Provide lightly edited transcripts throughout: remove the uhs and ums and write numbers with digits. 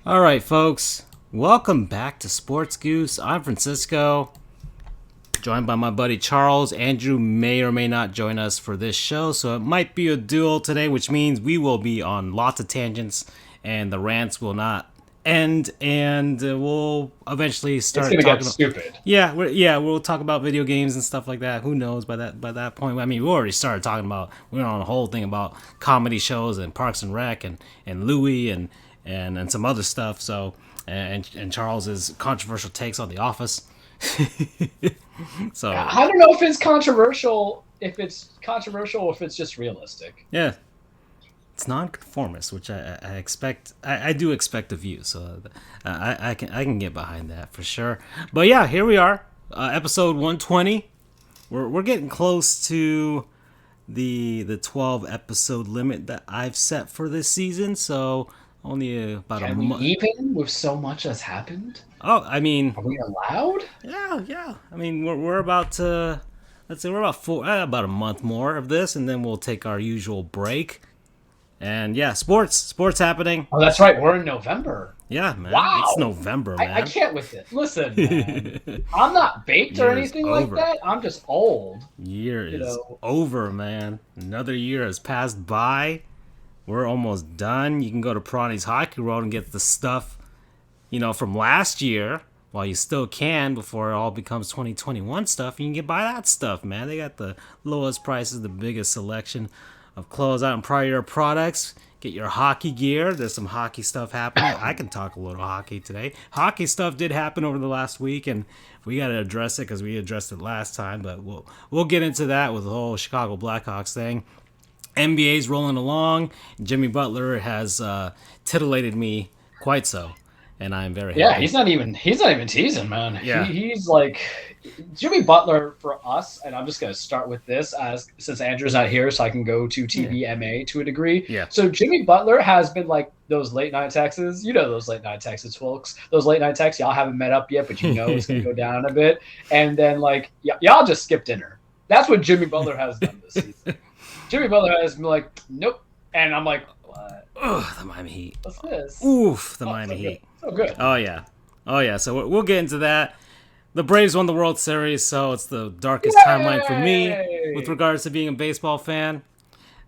All right, folks. Welcome back to Sports Goofs. I'm Francisco, joined by my buddy Charles. Andrew may or may not join us for this show, so it might be a duel today, which means we will be on lots of tangents, and the rants will not end, and we'll eventually start It's gonna talking get about, stupid. we'll talk about video games and stuff like that. Who knows by that point? I mean, we already started talking about, we're on a whole thing about comedy shows and Parks and Rec and Louis and some other stuff. So and Charles's controversial takes on The Office. So I don't know if it's controversial, or if it's just realistic. yeah, it's non-conformist, which I expect. I do expect of you, so I can get behind that for sure. But yeah, here we are, episode 120. We're getting close to the 12 episode limit that I've set for this season. So only about a month. Even with so much has happened, Oh, I mean, are we allowed? yeah. I mean, we're about to, let's say we're about a month more of this, and then we'll take our usual break. And yeah, sports happening. Oh, that's right. We're in November. Yeah, man. Wow. It's November, man. I can't with it. Listen, man, I'm not baked or Year's anything over. like that. I'm just old. Year is over, man. Another year has passed by. We're almost done. You can go to Prani's Hockey Road and get the stuff, from last year while you still can before it all becomes 2021 stuff. You can buy that stuff, man. They got the lowest prices, the biggest selection of closeout and prior year products. Get your hockey gear. There's some hockey stuff happening. I can talk a little hockey today. Hockey stuff did happen over the last week, and we got to address it because we addressed it last time. But we'll get into that with the whole Chicago Blackhawks thing. NBA's rolling along. Jimmy Butler has titillated me quite so, and I'm very happy. Yeah, he's not even teasing, man. Yeah. He's like Jimmy Butler for us, and I'm just gonna start with this since Andrew's not here, so I can go to TVMA to a degree. Yeah. So Jimmy Butler has been like those late night texts. Those late night texts, folks. Those late night texts, y'all haven't met up yet, but it's gonna go down a bit. And then y'all just skip dinner. That's what Jimmy Butler has done this season. Jimmy Butler has been like, nope. And I'm like, what? Ugh, the Miami Heat. What's this? Oof, the Miami Heat. So good. Oh, yeah. So we'll get into that. The Braves won the World Series, so it's the darkest timeline for me with regards to being a baseball fan.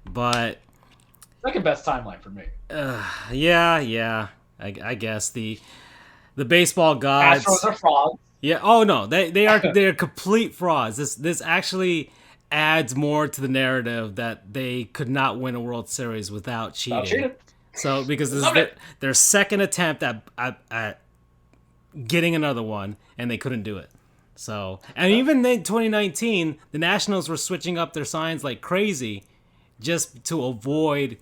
But second best timeline for me. Yeah. I guess the baseball gods. Astros are frauds. Yeah. Oh no, they're complete frauds. This actually adds more to the narrative that they could not win a World Series without cheating. So because this is their second attempt at getting another one, and they couldn't do it. So, and even in 2019, the Nationals were switching up their signs like crazy just to avoid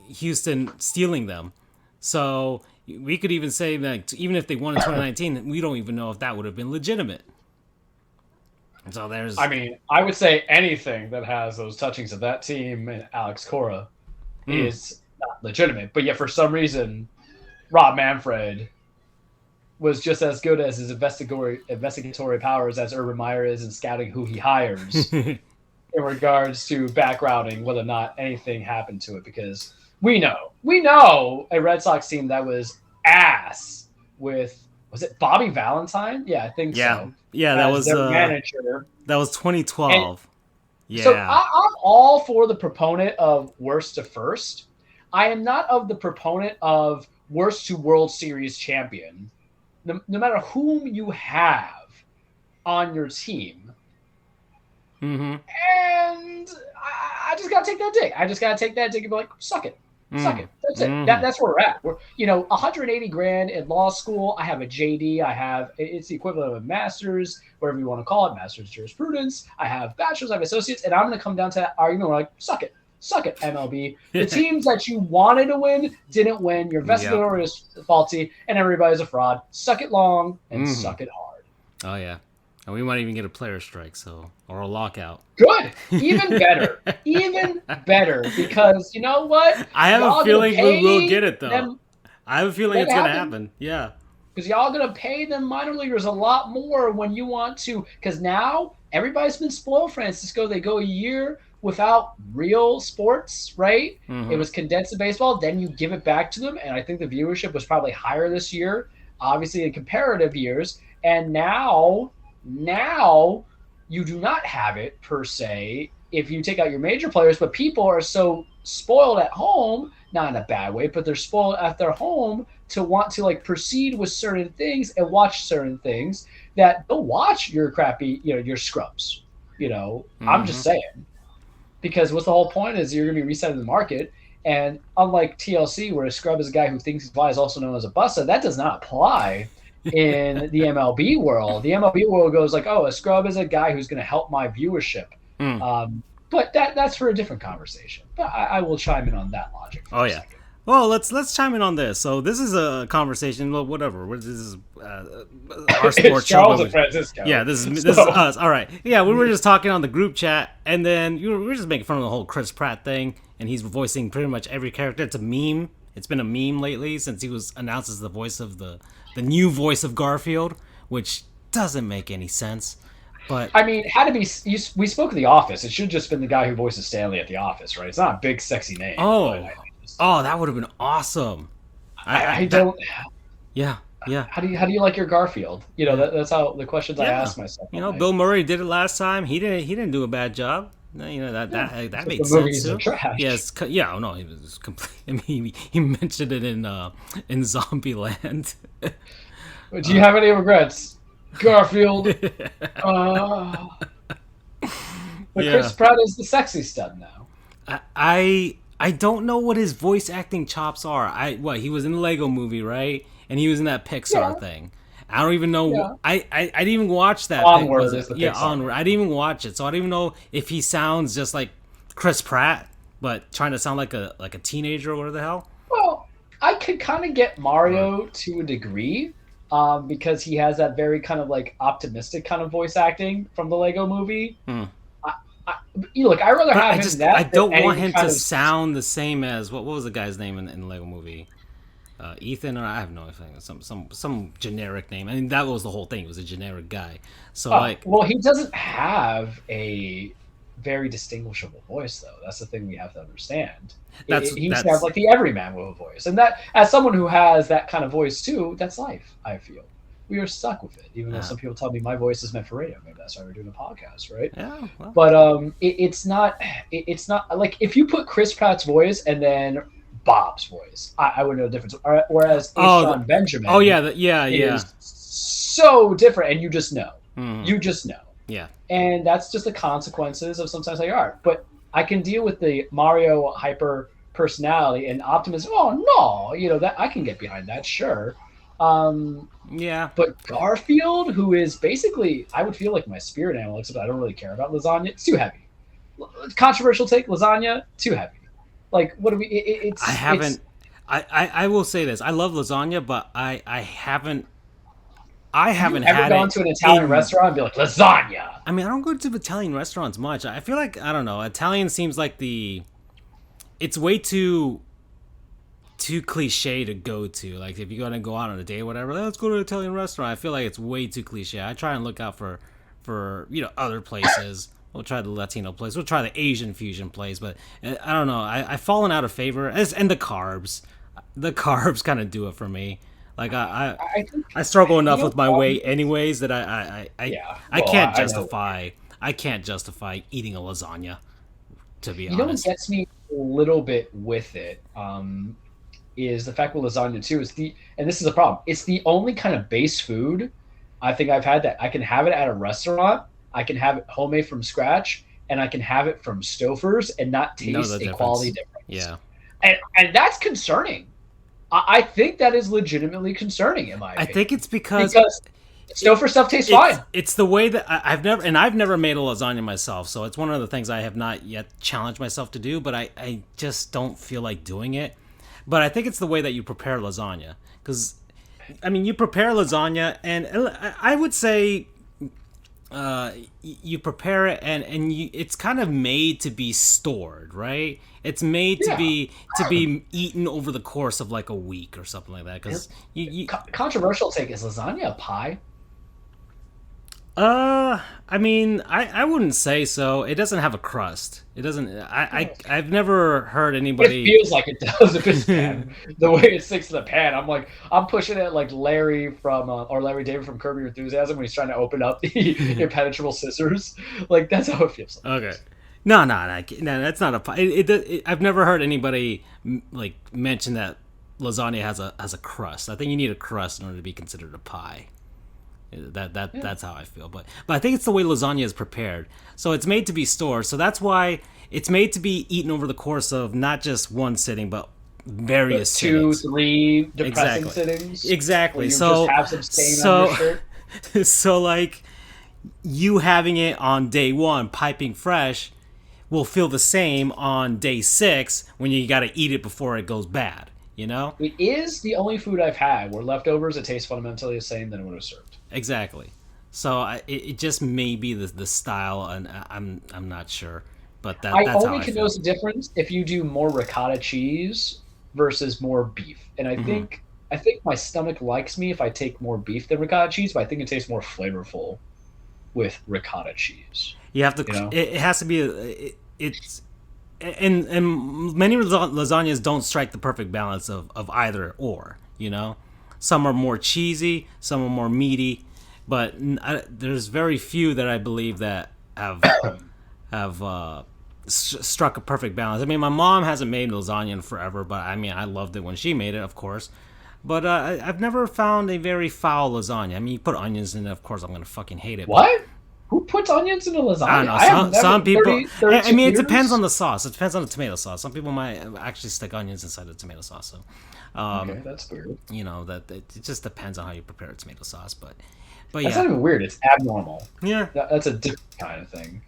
Houston stealing them. So we could even say that even if they won in 2019, we don't even know if that would have been legitimate. So I would say anything that has those touchings of that team and Alex Cora is not legitimate. But yet, for some reason, Rob Manfred was just as good as his investigatory powers as Urban Meyer is in scouting who he hires in regards to backgrounding whether or not anything happened to it. Because we know a Red Sox team that was ass with, was it Bobby Valentine? Yeah, I think so. Yeah, that was their manager. That was 2012. So I'm all for the proponent of worst to first. I am not of the proponent of worst to World Series champion. No matter whom you have on your team. Mm-hmm. And I just gotta take that dig. And be like, suck it. Suck it. That's it. That's where we're at. We're, $180,000 in law school. I have a JD. It's the equivalent of a master's, whatever you want to call it, master's jurisprudence. I have bachelor's, I have associates, and I'm going to come down to that argument where suck it, MLB. The teams that you wanted to win didn't win. Your investigator is faulty, and everybody's a fraud. Suck it long and suck it hard. Oh yeah. And we might even get a player strike, or a lockout. Good. Even better. Because you know what? I have a feeling we will get it, though. I have a feeling it's going to happen. Yeah. Because y'all going to pay them minor leaguers a lot more when you want to. Because now everybody's been spoiled. Francisco, they go a year without real sports, right? It was condensed to baseball. Then you give it back to them, and I think the viewership was probably higher this year, obviously in comparative years. And now you do not have it per se if you take out your major players, but people are so spoiled at home, not in a bad way, but they're spoiled at their home to want to like proceed with certain things and watch certain things that they'll watch your crappy, your scrubs. I'm just saying. Because what's the whole point is you're going to be resetting the market. And unlike TLC, where a scrub is a guy who thinks he's fly, is also known as a busta, that does not apply in the MLB world. The MLB world goes like, oh, a scrub is a guy who's going to help my viewership. But that's for a different conversation. But I will chime in on that logic. Oh, yeah. Second. Well, let's chime in on this. So this is a conversation. Well, whatever. This is our sports show. Yeah, this is us. All right. Yeah, we were just talking on the group chat, and then we were just making fun of the whole Chris Pratt thing, and he's voicing pretty much every character. It's a meme. It's been a meme lately since he was announced as the voice of the new voice of Garfield, which doesn't make any sense. But I mean, had to be. We spoke of The Office. It should have just been the guy who voices Stanley at The Office, right? It's not a big, sexy name. Oh, that would have been awesome. I don't. Yeah. How do you like your Garfield? That's how the questions I ask myself. Bill Murray did it last time. He didn't do a bad job. That made sense too. Yes, yeah. No, he was complete. I mean, he mentioned it in Zombieland. Do you have any regrets, Garfield? But Chris Pratt is the sexy stud now. I don't know what his voice acting chops are. He was in the Lego Movie, right? And he was in that Pixar thing. I don't even know. Yeah. I didn't even watch that. Onward is the Pixar. Onward. I didn't even watch it, so I don't even know if he sounds just like Chris Pratt, but trying to sound like a teenager or whatever the hell. Well, I could kind of get Mario to a degree, because he has that very kind of like optimistic kind of voice acting from the Lego Movie. Look, I'd rather have him that. I don't want him to sound the same as what was the guy's name in the Lego Movie? Ethan, or I have no idea. Some generic name. I mean, that was the whole thing. It was a generic guy. So well, he doesn't have a very distinguishable voice, though. That's the thing we have to understand. He sounds like the everyman with a voice, and that, as someone who has that kind of voice too, that's life. I feel we are stuck with it, even though some people tell me my voice is meant for radio. Maybe that's why we're doing a podcast, right? Yeah. Well. But it's not like if you put Chris Pratt's voice and then Bob's voice, I would know the difference. Whereas Sean Benjamin, is so different, and you just know. You just know. Yeah. And that's just the consequences of sometimes how you are. But I can deal with the Mario hyper personality and optimism. Oh no, that I can get behind that, sure. Yeah. But Garfield, who is basically, I would feel like my spirit animal, except I don't really care about lasagna. It's too heavy. Controversial take, lasagna, too heavy. Like, what do we? I will say this. I love lasagna, but I haven't ever gone to an Italian restaurant and be like, lasagna? I mean, I don't go to Italian restaurants much. I feel like, I don't know, Italian seems like it's way too cliche to go to. Like, if you're going to go out on a date or whatever, let's go to an Italian restaurant. I feel like it's way too cliche. I try and look out for other places. We'll try the Latino place. We'll try the Asian fusion place. But I don't know. I've fallen out of favor. And the carbs. The carbs kind of do it for me. Like, I struggle enough with my weight anyways that I can't justify eating a lasagna, to be honest. What gets me a little bit with it is the fact with lasagna too and this is a problem. It's the only kind of base food I think I've had that I can have it at a restaurant, I can have it homemade from scratch, and I can have it from Stouffer's and not taste a quality difference. Yeah, and that's concerning. I think that is legitimately concerning in my opinion. I think it's because Stouffer stuff tastes fine. It's the way that I've never made a lasagna myself, so it's one of the things I have not yet challenged myself to do, but I just don't feel like doing it. But I think it's the way that you prepare lasagna, because I mean, you prepare lasagna, and I would say you prepare it, and it's kind of made to be stored, right? It's made to be eaten over the course of like a week or something like that. Because controversial take, is lasagna a pie? I mean, I wouldn't say so. It doesn't have a crust. It doesn't. I've never heard It anybody. feels like it does if it's pan. The way it sticks to the pan, I'm pushing it like Larry from or Larry David from Curb Your Enthusiasm when he's trying to open up the impenetrable scissors. Like that's how it feels. Okay. No, no, that's not a pie. I've never heard anybody like mention that lasagna has a crust. I think you need a crust in order to be considered a pie. That's how I feel. But I think it's the way lasagna is prepared. So it's made to be stored. So that's why it's made to be eaten over the course of not just one sitting, but various Two, sittings. 3 depressing Exactly. sittings. Exactly. Where you So just have some stain on your shirt. so like you having it on day one, piping fresh, will feel the same on day 6 when you got to eat it before it goes bad. You know? It is the only food I've had where leftovers it tastes fundamentally the same than when it was served. Exactly. So it just may be the style, and I'm not sure, but I that's how only I can feel. notice the difference if you do more ricotta cheese versus more beef. And Hmm. I think my stomach likes me if I take more beef than ricotta cheese, but I think it tastes more flavorful with ricotta cheese. You have to. You know? It has to be. It's and many lasagnas don't strike the perfect balance of either or. You know, some are more cheesy, some are more meaty, but there's very few that I believe that have struck a perfect balance. I mean, my mom hasn't made lasagna in forever, but I mean, I loved it when she made it, of course. But I've never found a very foul lasagna. I mean, you put onions in it, of course, I'm gonna fucking hate it. But What? Who puts onions in a I don't lasagna? know. I have never Some people. 30, I 32 mean, it depends on years. the sauce. It depends on the tomato sauce. Some people might actually stick onions inside the tomato sauce. So, Okay, that's weird. that it just depends on how you prepare a tomato sauce. But That's yeah, not even weird. It's abnormal. yeah. That's a different kind of thing.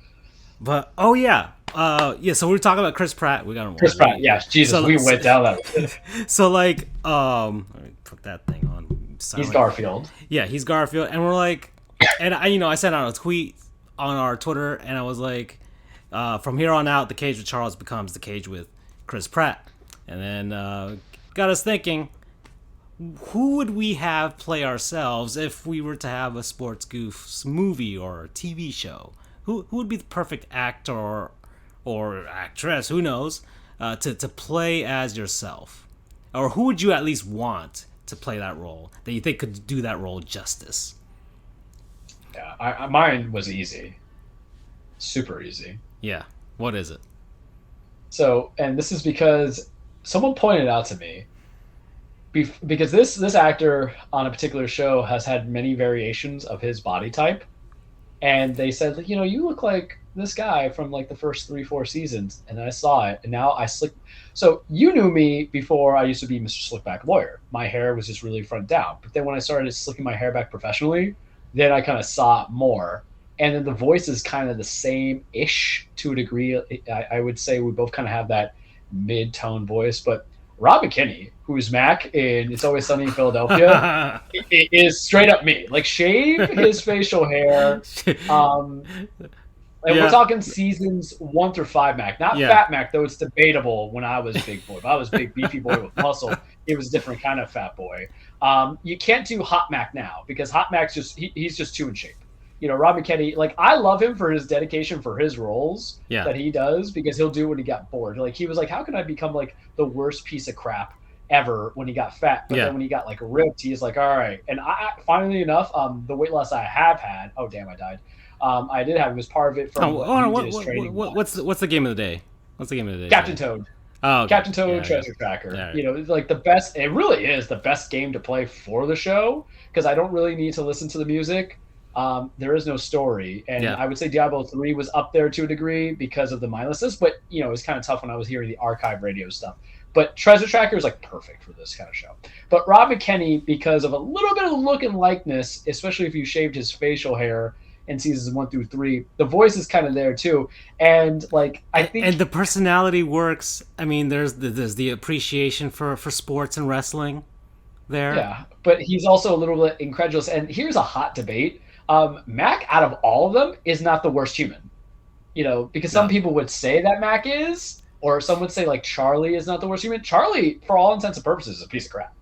But oh yeah, yeah. So we were talking about Chris Pratt. We got him. Chris Pratt, yeah, Jesus, So we went down that. so like let me put that thing on He's silent. Garfield. Yeah, he's Garfield, and we're like, and I sent out a tweet on our Twitter, and I was like, from here on out, the cage with Charles becomes the cage with Chris Pratt, and then got us thinking, who would we have play ourselves if we were to have a Sports Goofs movie or TV show? Who would be the perfect actor or actress? Who knows? To play as yourself, or who would you at least want to play that role that you think could do that role justice? Yeah, mine was easy, super easy. Yeah. What is it? So, and this is because someone pointed out to me because this actor on a particular show has had many variations of his body type, and they said, like, you look like this guy from like the first 3 4 seasons, and I saw it, and now I slick. So you knew me before I used to be Mr. Slickback Lawyer. My hair was just really front down, but then when I started slicking my hair back professionally, then I kind of saw it more. And then the voice is kind of the same ish to a degree. I would say we both kind of have that mid tone voice, but Rob McKinney, who's Mac in It's Always Sunny in Philadelphia, it is straight up me. Like shave his facial hair. Um, and Yeah. we're talking seasons 1 through 5 Mac, not Yeah. Fat Mac, though it's debatable when I was big boy. If I was big beefy boy with muscle, it was a different kind of fat boy. You can't do Hot Mac now because Hot Mac's he's just too in shape. Rob McKinney, like I love him for his dedication for his roles Yeah. that he does because he'll do when he got bored. Like he was like, how can I become like the worst piece of crap ever when he got fat? But Yeah. then when he got like ripped, he's like, all right. And funnily enough, the weight loss I have had, oh damn, I died. I did have it was part of it from Oh, what he did his training. what's the game of the day? What's the game of the day? Captain Toad. Oh, okay. Captain Toad Yeah, Treasure Tracker. yeah. It's like the best. It really is the best game to play for the show because I don't really need to listen to the music. There is no story, and Yeah. I would say Diablo 3 was up there to a degree because of the mindlessness. But it was kind of tough when I was hearing the archive radio stuff. But Treasure Tracker is like perfect for this kind of show. But Rob McKinney, because of a little bit of look and likeness, especially if you shaved his facial hair in seasons 1 through 3, the voice is kind of there too. And like I think, and the personality works. I mean, there's the appreciation for sports and wrestling there. yeah, but he's also a little bit incredulous. And here's a hot debate. Mac, out of all of them, is not the worst human. Because some No. people would say that Mac is, or some would say like Charlie is not the worst human. Charlie, for all intents and purposes, is a piece of crap.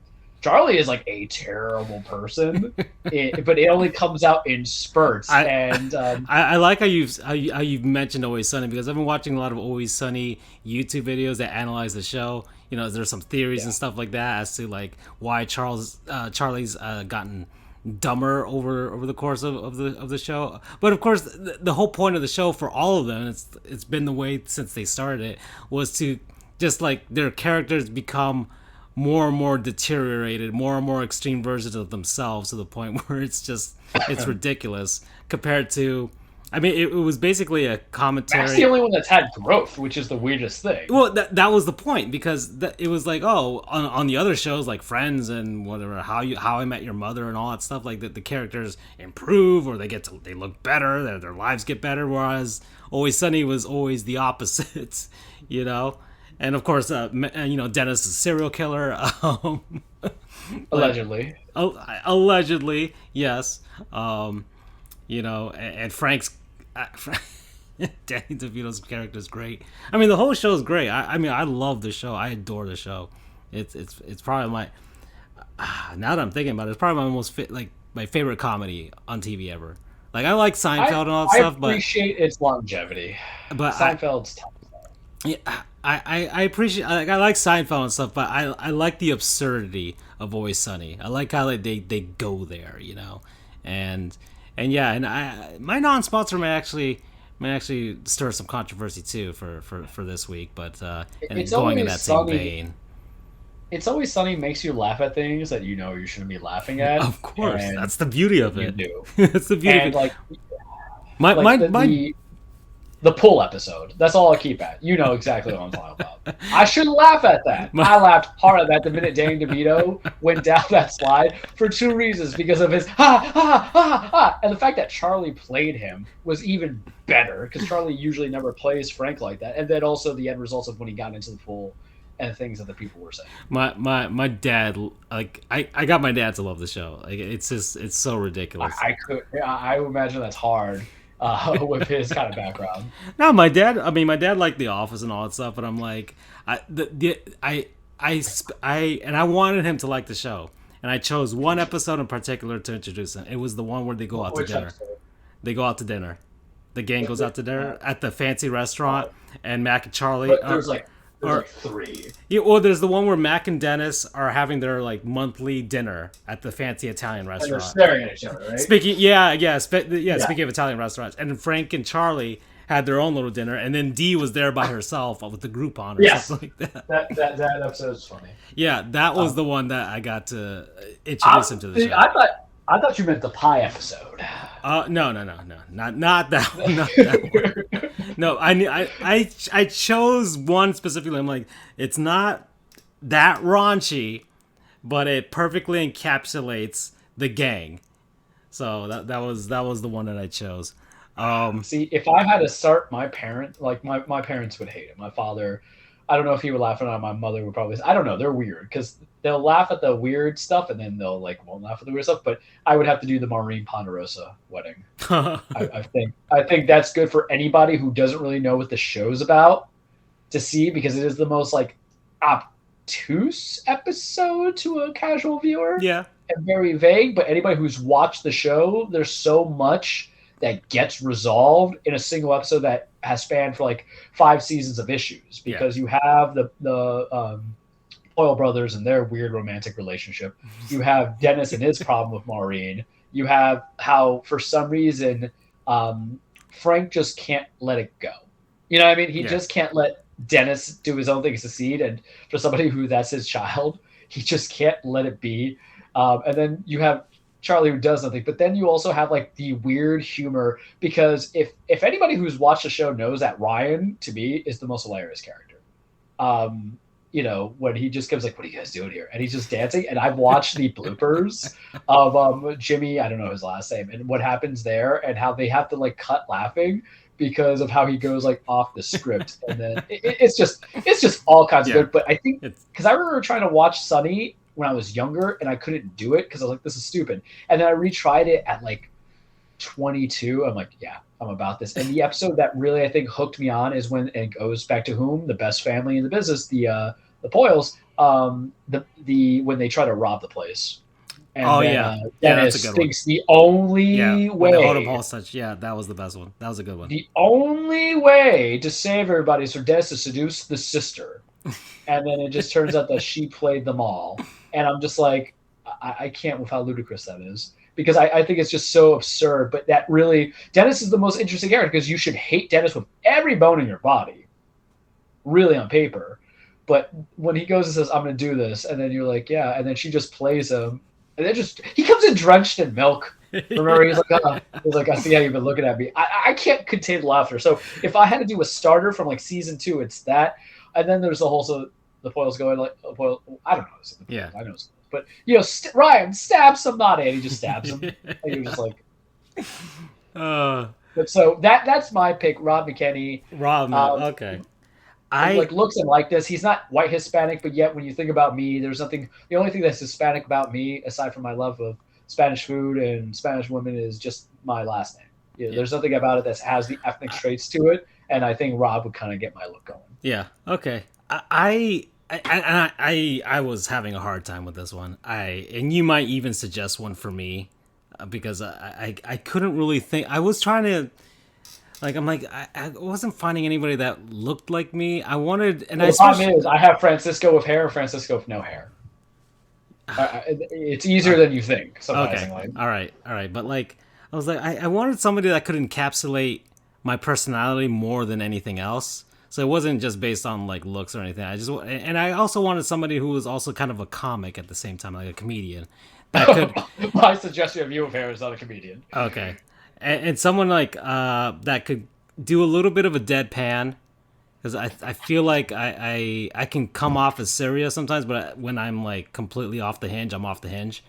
Charlie is like a terrible person, but it only comes out in spurts. I like how you've mentioned Always Sunny, because I've been watching a lot of Always Sunny YouTube videos that analyze the show. You know, there's some theories and stuff like that as to like why Charlie's gotten dumber over the course of the show. But of course, the whole point of the show for all of them, it's been the way since they started it, was to just like their characters become more and more deteriorated, more and more extreme versions of themselves, to the point where it's ridiculous compared to, I mean, it was basically a commentary. That's the only one that's had growth, which is the weirdest thing. Well, that was the point, because it was like, oh, on the other shows like Friends and whatever, How I Met Your Mother and all that stuff, like that the characters improve, or they look better, their lives get better, whereas Always Sunny was always the opposite, you know. And of course, Dennis is a serial killer. Allegedly. Allegedly, yes. And Frank's Danny DeVito's character is great. I mean, the whole show is great. I mean, I love the show. I adore the show. It's probably my now that I'm thinking about it, it's probably my favorite comedy on TV ever. Like, I like Seinfeld and all that stuff, but I appreciate its longevity. But Seinfeld's tough. Yeah, I appreciate, I like Seinfeld and stuff, but I like the absurdity of Always Sunny. I like how they go there, you know, and my non-sponsor may actually stir some controversy too for this week, but and it's going in that same vein. It's Always Sunny makes you laugh at things that you know you shouldn't be laughing at. Of course, that's the beauty of it. You do. That's the beauty of it. Like, the pool episode. That's all I keep at. You know exactly what I'm talking about. I shouldn't laugh at that. I laughed hard at that the minute Danny DeVito went down that slide for two reasons. Because of his and the fact that Charlie played him was even better, because Charlie usually never plays Frank like that. And then also the end results of when he got into the pool and things that the people were saying. My dad, like, I got my dad to love the show. Like, it's so ridiculous. I would imagine that's hard. With his kind of background. No, my dad liked The Office and all that stuff, but I'm like, I wanted him to like the show, and I chose one episode in particular to introduce him. It was the one where they go out to dinner. Episode? They go out to dinner. The gang goes out to dinner at the fancy restaurant, and Mac and Charlie. There's like three. Yeah, well, there's the one where Mac and Dennis are having their like monthly dinner at the fancy Italian restaurant. And they're staring at each other, right? Speaking of Italian restaurants, and Frank and Charlie had their own little dinner, and then Dee was there by herself with the Groupon or something like that. That episode is funny. Yeah, that was the one that I got to introduce him to the show. I thought you meant the pie episode. No, not that one. Not that one. No, I chose one specifically. I'm like, it's not that raunchy, but it perfectly encapsulates the gang. So that was the one that I chose. See, if I had to start my parents would hate it. My father, I don't know if he would laugh at it. My mother would probably. I don't know. They're weird because they'll laugh at the weird stuff and then they'll won't laugh at the weird stuff. But I would have to do the Maureen Ponderosa wedding. I think that's good for anybody who doesn't really know what the show's about to see, because it is the most obtuse episode to a casual viewer. Yeah, and very vague. But anybody who's watched the show, there's so much that gets resolved in a single episode that has spanned for 5 seasons of issues, because you have the Oil brothers and their weird romantic relationship. You have Dennis and his problem with Maureen. You have how, for some reason, Frank just can't let it go. You know what I mean? He just can't let Dennis do his own thing, succeed. And for somebody who that's his child, he just can't let it be. And then you have Charlie, who does nothing. But then you also have the weird humor, because if anybody who's watched the show knows that Ryan, to me, is the most hilarious character. When he just gives what are you guys doing here? And he's just dancing. And I've watched the bloopers of Jimmy, I don't know his last name, and what happens there, and how they have to cut laughing because of how he goes off the script. And then it's just all kinds of good. But I think because I remember trying to watch Sunny when I was younger, and I couldn't do it because I was this is stupid. And then I retried it at 22. I'm I'm about this. And the episode that really I think hooked me on is when it goes back to the best family in the business, the the Poyles, the when they try to rob the place. And Oh then yeah, yeah, that's a Dennis good one. thinks the Yeah, only when the Odom way, Hall yeah, that was the best one. That was a good one. the only way to save everybody is for Dennis to seduce the sister. And then it just turns out that she played them all. And I'm just like, I can't with how ludicrous that is. Because I think it's just so absurd. But that really, Dennis is the most interesting character because you should hate Dennis with every bone in your body, really on paper. But when he goes and says, I'm going to do this, and then you're like, yeah. And then she just plays him. And then he comes in drenched in milk. Remember, he's like, I see how you've been looking at me. I can't contain laughter. So if I had to do a starter from like season 2, it's that. And then there's also the Poyles going like, I don't know. Yeah. I know. But, Ryan stabs somebody, and he just stabs him. And you're just like. But so that's my pick, Rob McKinney. Okay. Looks and like this. He's not white Hispanic, but yet when you think about me, there's nothing. The only thing that's Hispanic about me, aside from my love of Spanish food and Spanish women, is just my last name. Yeah. There's nothing about it that has the ethnic traits to it, and I think Rob would kind of get my look going. Yeah. Okay. I was having a hard time with this one. And you might even suggest one for me, because I couldn't really think. I was trying to. I wasn't finding anybody that looked like me. I wanted, and the problem is, I have Francisco with hair, Francisco with no hair. It's easier than you think, surprisingly. Okay. All right. But I was like, I wanted somebody that could encapsulate my personality more than anything else. So it wasn't just based on like looks or anything. I also wanted somebody who was also kind of a comic at the same time, like a comedian. That could. My suggestion of you with hair is not a comedian. Okay. And someone like that could do a little bit of a deadpan, because I feel like I can come off as serious sometimes, but when I'm like completely off the hinge, I'm off the hinge.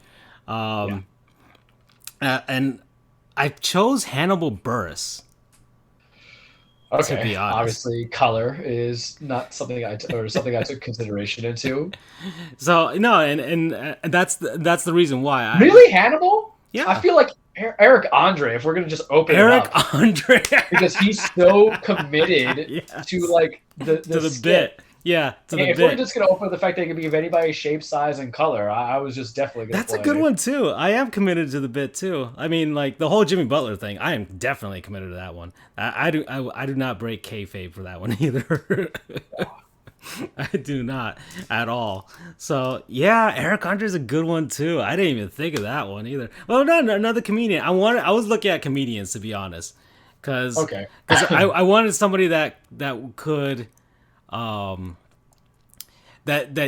And I chose Hannibal Buress. Okay. To be honest. Obviously, color is not something I took consideration into. So no, and that's the reason why. Really, Hannibal? Yeah. I feel like Eric Andre, if we're going to just open Eric it up. Andre. Because he's so committed Yes. to like the bit. Yeah, to the if bit. we're just going to open the fact that it can be of anybody's shape, size, and color, I was just definitely going to That's a good one, too. I am committed to the bit, too. I mean, like, the whole Jimmy Butler thing, I am definitely committed to that one. I do not break kayfabe for that one, either. I do not at all. So yeah, Eric Andre's a good one too. I didn't even think of that one either. Well, no, another comedian. I was looking at comedians, to be honest, because I wanted somebody that could, that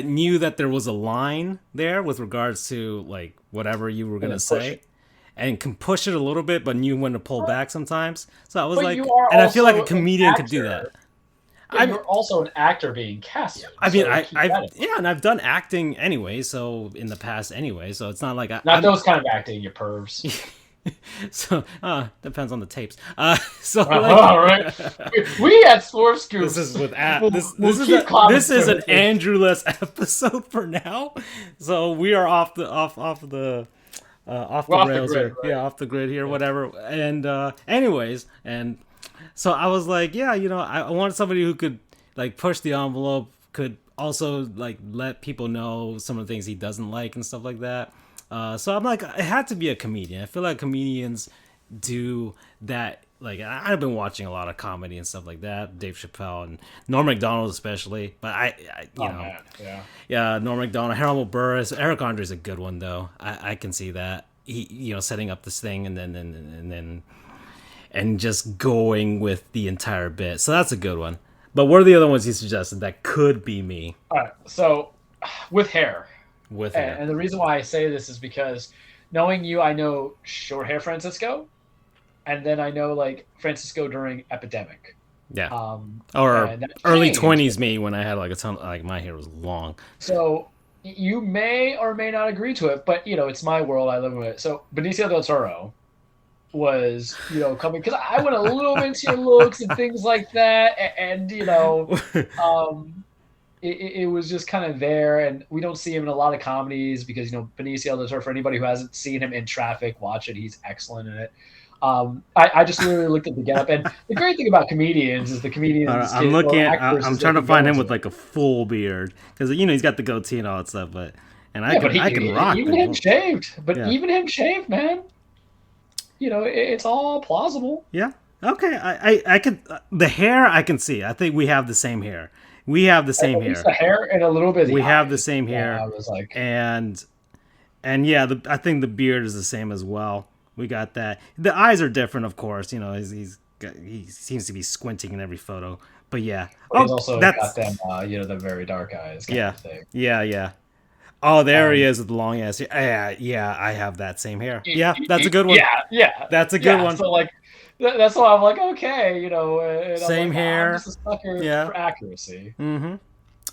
knew that there was a line there with regards to like whatever you were gonna say, and can push it a little bit, but knew when to pull back sometimes. So I was like, and I feel like a comedian could do that. You're also an actor being casted. I mean, and I've done acting anyway, so in the past anyway, so it's not like I'm those kind of acting, you pervs. So depends on the tapes. So all right, we at Sports Goofs. This is with this is an Andrew-less episode for now. So we are off the rails here, right? Yeah, off the grid here, whatever. And anyways, and. So I was like, yeah, I wanted somebody who could like push the envelope, could also like let people know some of the things he doesn't like and stuff like that. So I'm like, it had to be a comedian. I feel like comedians do that. Like, I've been watching a lot of comedy and stuff like that, Dave Chappelle and Norm Macdonald especially. But Norm Macdonald, Hannibal Buress, Eric Andre's a good one though. I can see that he setting up this thing and then. And just going with the entire bit. So that's a good one. But what are the other ones you suggested that could be me? All right. So with hair. With hair. And the reason why I say this is because knowing you, I know short hair Francisco. And then I know like Francisco during epidemic. Yeah. Or early 20s me when I had like a ton, like my hair was long. So you may or may not agree to it, but it's my world. I live with it. So Benicio del Toro was coming because I went a little bit into your looks and things like that, and it was just kind of there, and we don't see him in a lot of comedies because Benicio del Toro, for anybody who hasn't seen him in Traffic, watch it. He's excellent in it. I just literally looked at the getup, and the great thing about comedians is the comedians. I'm looking at. I'm trying to find him with like a full beard because he's got the goatee and all that stuff. But I can rock even him shaved. But even him shaved, man. It's all plausible. Yeah. Okay. I could the hair I can see. I think we have the same hair. We have the same hair. The hair and a little bit. Of the eyes. Have the same hair. I was like, and yeah, I think the beard is the same as well. We got that. The eyes are different, of course. He seems to be squinting in every photo. But yeah, he's also got them. The very dark eyes. Kind of thing. Yeah. Oh, there he is with the long ass. Yeah, I have that same hair. Yeah, that's a good one. Yeah, that's a good one. So like, that's why I'm like, okay, same hair. I'm just a sucker for accuracy. Mm-hmm.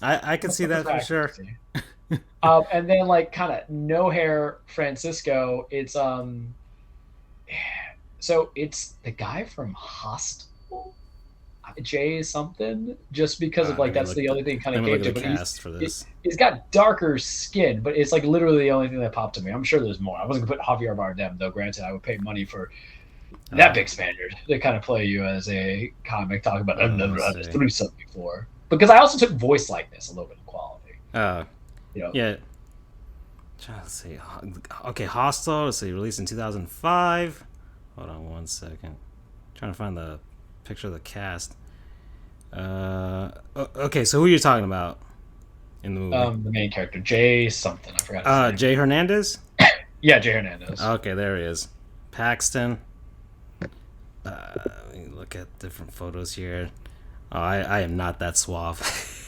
I can see that for sure. And then like kind of no hair Francisco. It's so it's the guy from Hostel, Jay something. Just because of like that's the only thing kind of came to. But he's got darker skin, but it's like literally the only thing that popped to me. I'm sure there's more. I wasn't gonna put Javier Bardem though. Granted, I would pay money for that big Spaniard to kind of play you as a comic talking about I've never had to do something before. Because I also took voice likeness a little bit of quality. Yeah. Trying to see. Okay, Hostel. Let's see. Released in 2005. Hold on 1 second. Trying to find the picture of the cast. Okay, so who are you talking about in the movie? The main character, Jay something. I forgot his name. Jay Hernandez? Yeah, Jay Hernandez. Okay, there he is. Paxton. Let me look at different photos here. Oh, I am not that suave.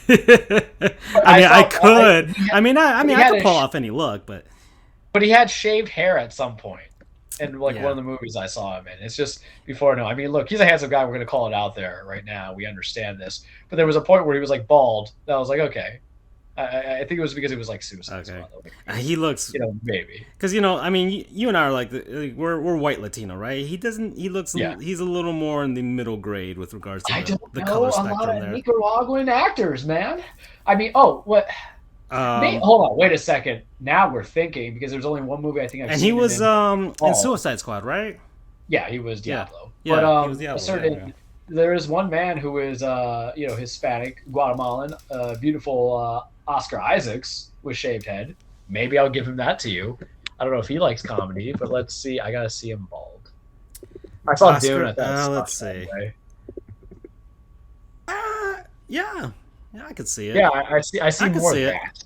I could. I could pull off any look, but he had shaved hair at some point in like one of the movies I saw him in. It's just before no. I mean, look, he's a handsome guy. We're gonna call it out there right now. We understand this, but there was a point where he was like bald. That I was like, okay. I think it was because it was like Suicide Squad. He looks, maybe because you and I are like we're white Latino, right? He doesn't. He looks. He's a little more in the middle grade with regards to the color spectrum there. I don't know a lot of Nicaraguan actors, man. I mean, what? Hold on, wait a second. Now we're thinking because there's only one movie I think I've seen. And he was in Suicide Squad, right? Yeah, he was Diablo. Yeah, but he was Diablo. There is one man who is Hispanic, Guatemalan, beautiful. Oscar Isaacs with shaved head. Maybe I'll give him that to you. I don't know if he likes comedy, but let's see. I gotta see him bald. I saw Dune at that. Let's see. Yeah, I could see it. Yeah, I see more of that.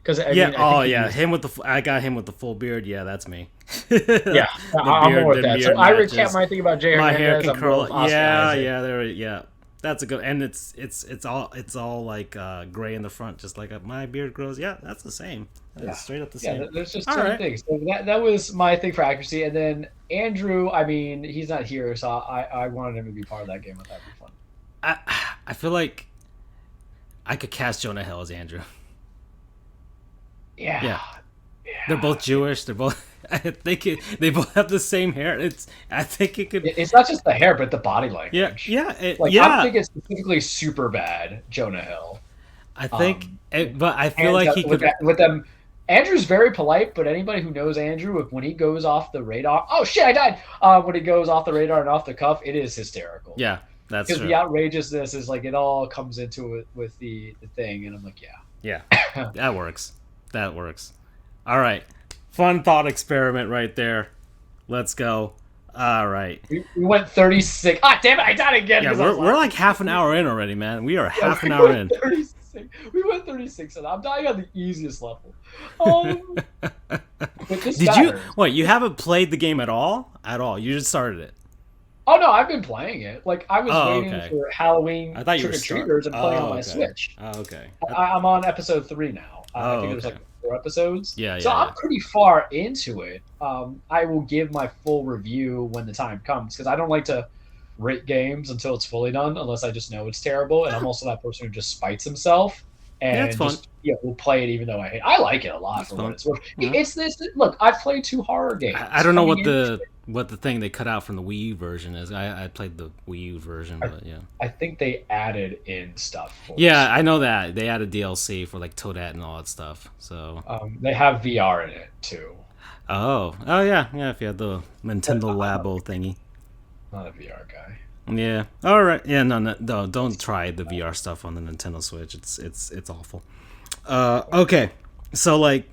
Because him with the. I got him with the full beard. Yeah, that's me. Yeah, I'm more with that. So I recant my thing about Jay Hernandez. My hair can curl. Yeah. That's a good, and it's all like gray in the front, just like my beard grows. Yeah, that's the same. That's straight up the same. Yeah, there's just certain things. So that was my thing for accuracy, and then Andrew. I mean, he's not here, so I wanted him to be part of that game. I thought it'd be fun. I feel like I could cast Jonah Hill as Andrew. Yeah. They're both Jewish. They're both. I think they both have the same hair. I think it could. It's not just the hair, but the body language. Yeah. I'm thinking specifically super bad Jonah Hill. I think, but I feel like he could with them. Andrew's very polite, but anybody who knows Andrew, when he goes off the radar, oh shit, I died. When he goes off the radar and off the cuff, it is hysterical. Yeah, that's true. Because the outrageousness is like it all comes into it with the thing, and I'm like, yeah, that works. All right. Fun thought experiment right there. Let's go. All right. We went 36. Ah, damn it! I died again. Yeah, we're like half an hour in already, man. We are half an hour in. 36. We went 36, and I'm dying on the easiest level. Did you? What? You haven't played the game at all? At all? You just started it. Oh no, I've been playing it. Like I was waiting for Halloween trick-or-treaters and playing on my Switch. Oh, okay. I'm on episode 3 now. I think there's like 4 episodes. Yeah. So I'm pretty far into it. I will give my full review when the time comes because I don't like to rate games until it's fully done unless I just know it's terrible. And I'm also that person who just spites himself and will play it even though I like it a lot for what it's worth. It's this. Look, I've played 2 horror games. I don't know what the thing they cut out from the Wii U version is. I played the Wii U version, but yeah. I think they added in stuff. I know that they added DLC for like Toadette and all that stuff. So they have VR in it too. Oh yeah. If you had the Nintendo Labo thingy. not a VR guy. Yeah. All right. Yeah. No. Don't try the VR stuff on the Nintendo Switch. It's awful. Okay. So like,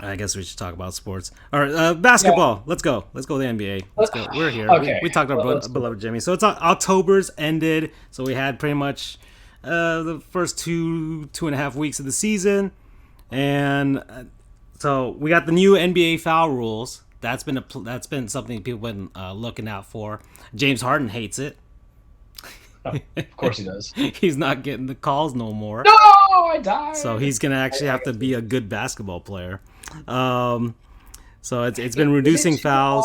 I guess we should talk about sports. All right. Basketball. Let's go. Let's go to the NBA. Let's go. We're here. Okay. We talked about beloved Jimmy. So it's October's ended. So we had pretty much the first two and a half weeks of the season, and so we got the new NBA foul rules. That's been something people have been looking out for. James Harden hates it. Oh, of course he does. He's not getting the calls no more. No, I died. So he's gonna actually have to be a good basketball player. So it's been reducing fouls.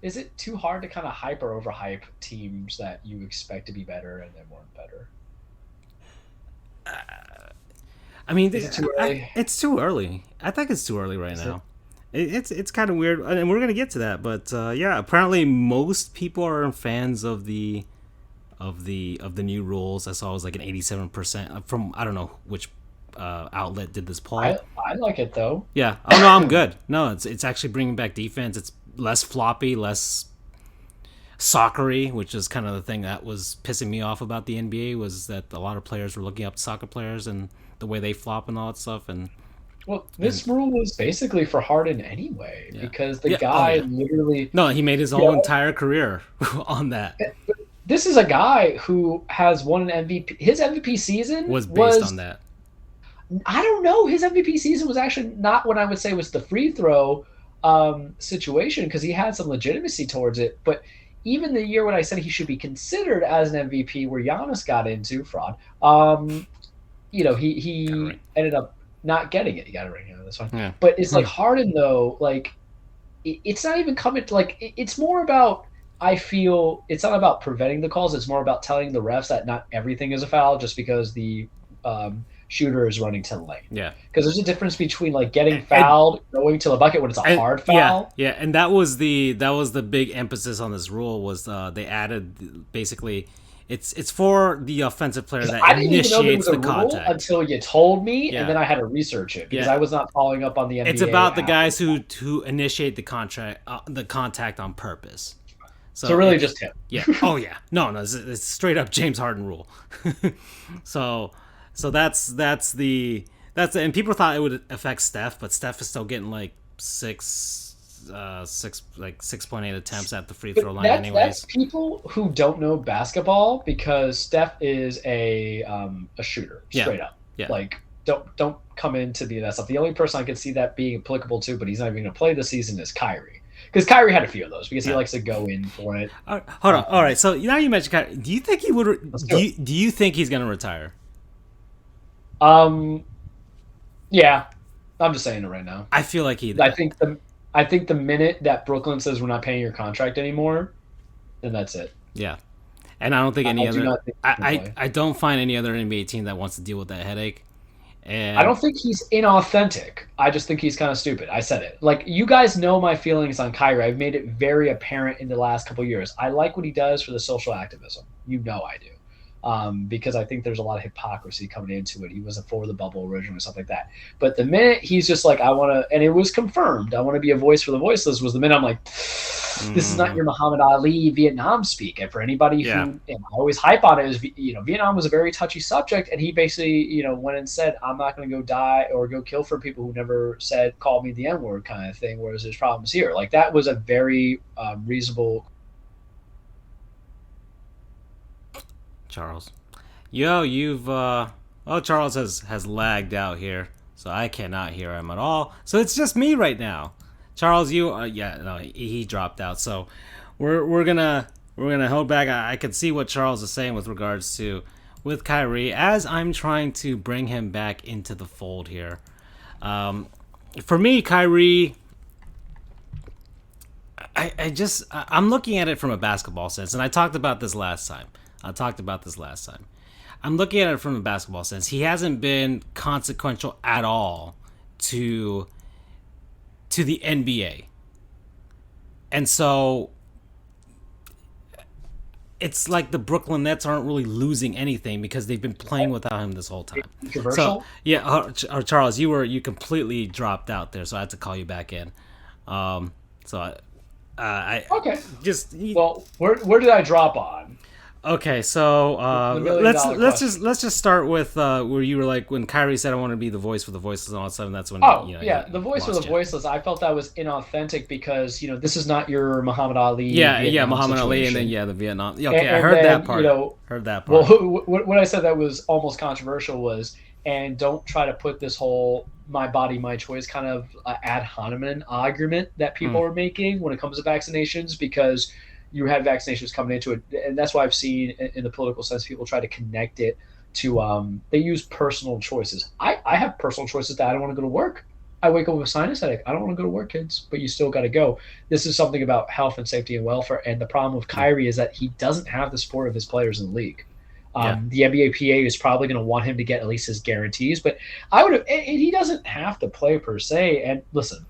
Is it too hard to kind of hype or overhype teams that you expect to be better and then weren't better? I mean, it's too early. I think it's too early right now. It's kind of weird, and we're gonna get to that. But yeah, apparently most people are fans of the new rules. I saw it was like an 87% from, I don't know which outlet did this poll. I like it though. Yeah. Oh no, I'm good. No, it's actually bringing back defense. It's less floppy, less soccery, which is kind of the thing that was pissing me off about the NBA, was that a lot of players were looking up to soccer players and the way they flop and all that stuff. And well, this rule was basically for Harden anyway, because the guy literally... No, he made his whole entire career on that. This is a guy who has won an MVP. His MVP season was based on that. I don't know. His MVP season was actually not what I would say was the free throw situation, because he had some legitimacy towards it. But even the year when I said he should be considered as an MVP, where Giannis got into fraud, he ended up not getting it. He got a ring. That's fine. Yeah. But it's like Harden though. Like it's not even coming to like. It's more about. I feel it's not about preventing the calls. It's more about telling the refs that not everything is a foul just because the shooter is running to the lane. Yeah. Because there's a difference between like getting fouled, going to the bucket when it's a hard foul. Yeah, and that was the big emphasis on this rule, was they added basically it's for the offensive player that initiates the contact. Until you told me, and then I had to research it because I was not following up on the NBA. It's about the guys who initiate the contact on purpose. So really just him. Yeah. Oh yeah. No, it's straight up James Harden rule. So that's and people thought it would affect Steph, but Steph is still getting like 6.8 attempts at the free throw line anyways. That's people who don't know basketball, because Steph is a shooter, straight up. Yeah. Like don't come in to be that stuff. The only person I could see that being applicable to, but he's not even going to play this season, is Kyrie. Because Kyrie had a few of those because he likes to go in for it. Hold on. All right. So now you mentioned Kyrie. Do you think he would? Do you think he's going to retire? Yeah. I'm just saying it right now. I feel like he. I think the minute that Brooklyn says we're not paying your contract anymore, then that's it. Yeah. And I don't think I don't find any other NBA team that wants to deal with that headache. And I don't think he's inauthentic. I just think he's kind of stupid. I said it. Like, you guys know my feelings on Kyrie. I've made it very apparent in the last couple of years. I like what he does for the social activism. You know I do. Because I think there's a lot of hypocrisy coming into it. He wasn't for the bubble originally and stuff like that. But the minute he's just like, I want to, and it was confirmed, I want to be a voice for the voiceless, was the minute I'm like, this is not your Muhammad Ali Vietnam speak. And for anybody who, and I always hype on it, is, Vietnam was a very touchy subject. And he basically, went and said, I'm not going to go die or go kill for people who never called me the N-word kind of thing, whereas there's problems here. Like, that was a very reasonable. Charles. You've Charles has lagged out here, so I cannot hear him at all. So it's just me right now. Charles, he dropped out. So we're gonna hold back. I can see what Charles is saying with regards to with Kyrie, as I'm trying to bring him back into the fold here. For me, Kyrie, I'm looking at it from a basketball sense, and I talked about this last time. I'm looking at it from a basketball sense. He hasn't been consequential at all to the NBA. And so it's like the Brooklyn Nets aren't really losing anything because they've been playing without him this whole time. Controversial? So, Charles, you completely dropped out there, so I had to call you back in. Okay. just Well, where did I drop on? Okay, so The million-dollar let's just start with where you were like when Kyrie said I want to be the voice for the voiceless and all that stuff, and that's when Oh, you know yeah, the voice for the voiceless. I felt that was inauthentic because this is not your Muhammad Ali. Vietnam Muhammad Ali, and situation. then the Vietnam. Okay, I And heard then, that part. Heard that part. Well, what I said that was almost controversial was, and don't try to put this whole "my body, my choice" kind of ad hominem argument that people are making when it comes to vaccinations, because you had vaccinations coming into it, and that's why I've seen in the political sense people try to connect it to they use personal choices. I have personal choices that I don't want to go to work. I wake up with a sinus headache. I don't want to go to work, kids, but you still got to go. This is something about health and safety and welfare. And the problem with Kyrie is that he doesn't have the support of his players in the league. The NBAPA is probably going to want him to get at least his guarantees, but he doesn't have to play per se. And listen,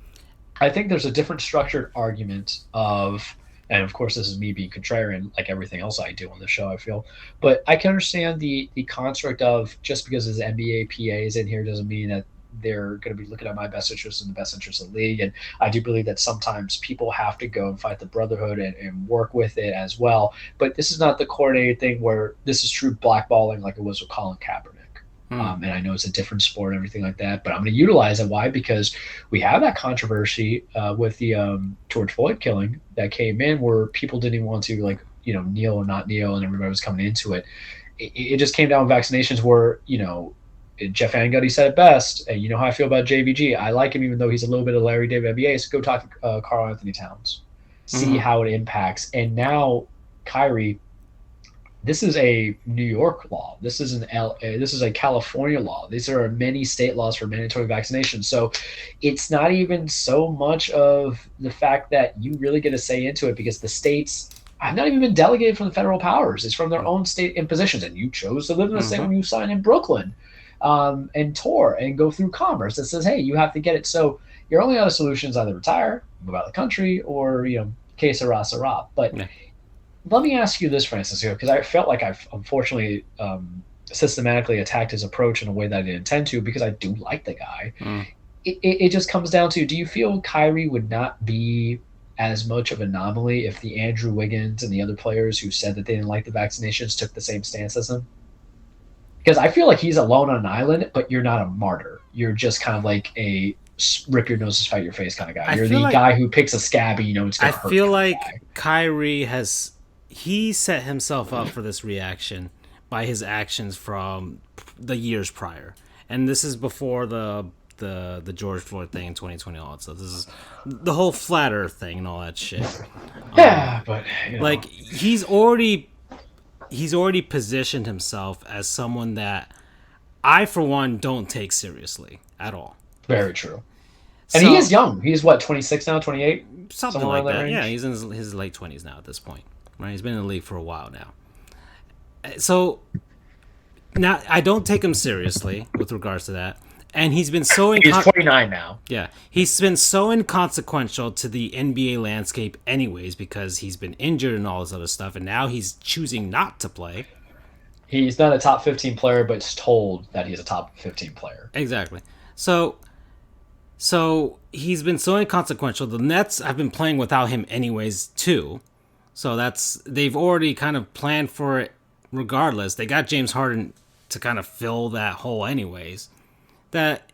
I think there's a different structured argument of, and of course this is me being contrarian like everything else I do on the show, I feel, but I can understand the construct of just because his NBAPA is in here doesn't mean that they're going to be looking at my best interest and the best interest of the league. And I do believe that sometimes people have to go and fight the brotherhood and work with it as well. But this is not the coordinated thing where this is true blackballing like it was with Colin Kaepernick. And I know it's a different sport and everything like that, but I'm going to utilize it. Why? Because we have that controversy with the George Floyd killing that came in where people didn't even want to kneel or not kneel, and everybody was coming into it. It just came down with vaccinations where, Jeff Van Gundy said it best, and you know how I feel about JVG. I like him even though he's a little bit of Larry David NBA. So go talk to Karl Anthony Towns, see how it impacts. And now Kyrie, this is a New York law. This is this is a California law. These are many state laws for mandatory vaccination. So it's not even so much of the fact that you really get a say into it, because the states have not even been delegated from the federal powers. It's from their own state impositions, and you chose to live in the state when you signed in Brooklyn. And tour and go through commerce that says, hey, you have to get it. So your only other solution is either retire, move out of the country, or, que sera, sera. But let me ask you this, Francis, because I felt like I've unfortunately systematically attacked his approach in a way that I didn't intend to, because I do like the guy. It just comes down to, do you feel Kyrie would not be as much of an anomaly if the Andrew Wiggins and the other players who said that they didn't like the vaccinations took the same stance as him? Because I feel like he's alone on an island, but you're not a martyr. You're just kind of like a rip your nose to spite your face kind of guy. You're the guy who picks a scabby, it's going to hurt. I feel like Kyrie he set himself up for this reaction by his actions from the years prior. And this is before the George Floyd thing in 2020 all that stuff. This is the whole flat earth thing and all that shit. But like he's already positioned himself as someone that I, for one, don't take seriously at all. Very true. And he is young. He's what, 26 now, 28? Something like that. Yeah, he's in his late 20s now at this point. Right? He's been in the league for a while now. So now I don't take him seriously with regards to that. And he's been so he's 29 now. Yeah, he's been so inconsequential to the NBA landscape anyways, because he's been injured and all this other stuff, and now he's choosing not to play. He's not a top 15 player, but it's told that he's a top 15 player. Exactly. So he's been so inconsequential. The Nets have been playing without him anyways too. So they've already kind of planned for it regardless. They got James Harden to kind of fill that hole anyways. That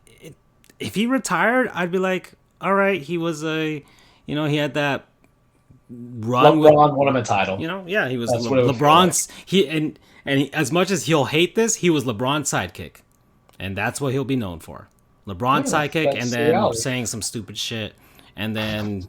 if he retired, I'd be like, all right, he was he had that run. LeBron won him a title. He was LeBron's. As much as he'll hate this, he was LeBron's sidekick, and that's what he'll be known for. LeBron's sidekick, and then saying some stupid shit, and then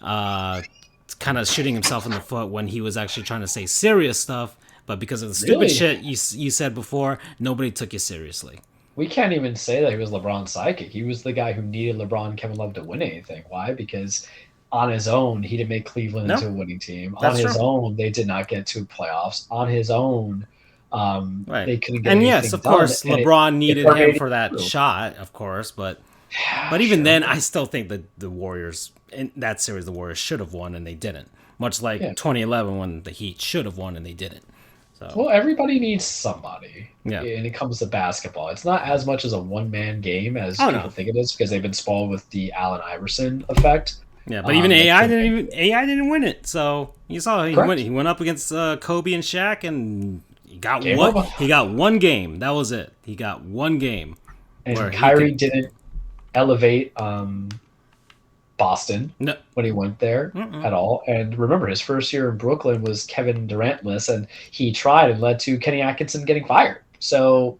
kind of shooting himself in the foot when he was actually trying to say serious stuff, but because of the stupid shit you said before, nobody took you seriously. We can't even say that he was LeBron's sidekick. He was the guy who needed LeBron and Kevin Love to win anything. Why? Because on his own, he didn't make Cleveland into a winning team. On his own, they did not get to playoffs. On his own, they couldn't get anything done. And yes, of course, LeBron needed him for that shot, of course. But even then, I still think that the Warriors, in that series, the Warriors should have won, and they didn't. Much like 2011 when the Heat should have won, and they didn't. So. Well, everybody needs somebody. Yeah. And it comes to basketball. It's not as much as a one-man game as people think it is, because they've been spoiled with the Allen Iverson effect. Yeah, but even AI didn't win it. So you saw he went up against Kobe and Shaq, and he got one game. That was it. He got one game. And Kyrie didn't elevate Boston when he went there at all. And remember, his first year in Brooklyn was Kevin Durant-less, and he tried and led to Kenny Atkinson getting fired. So,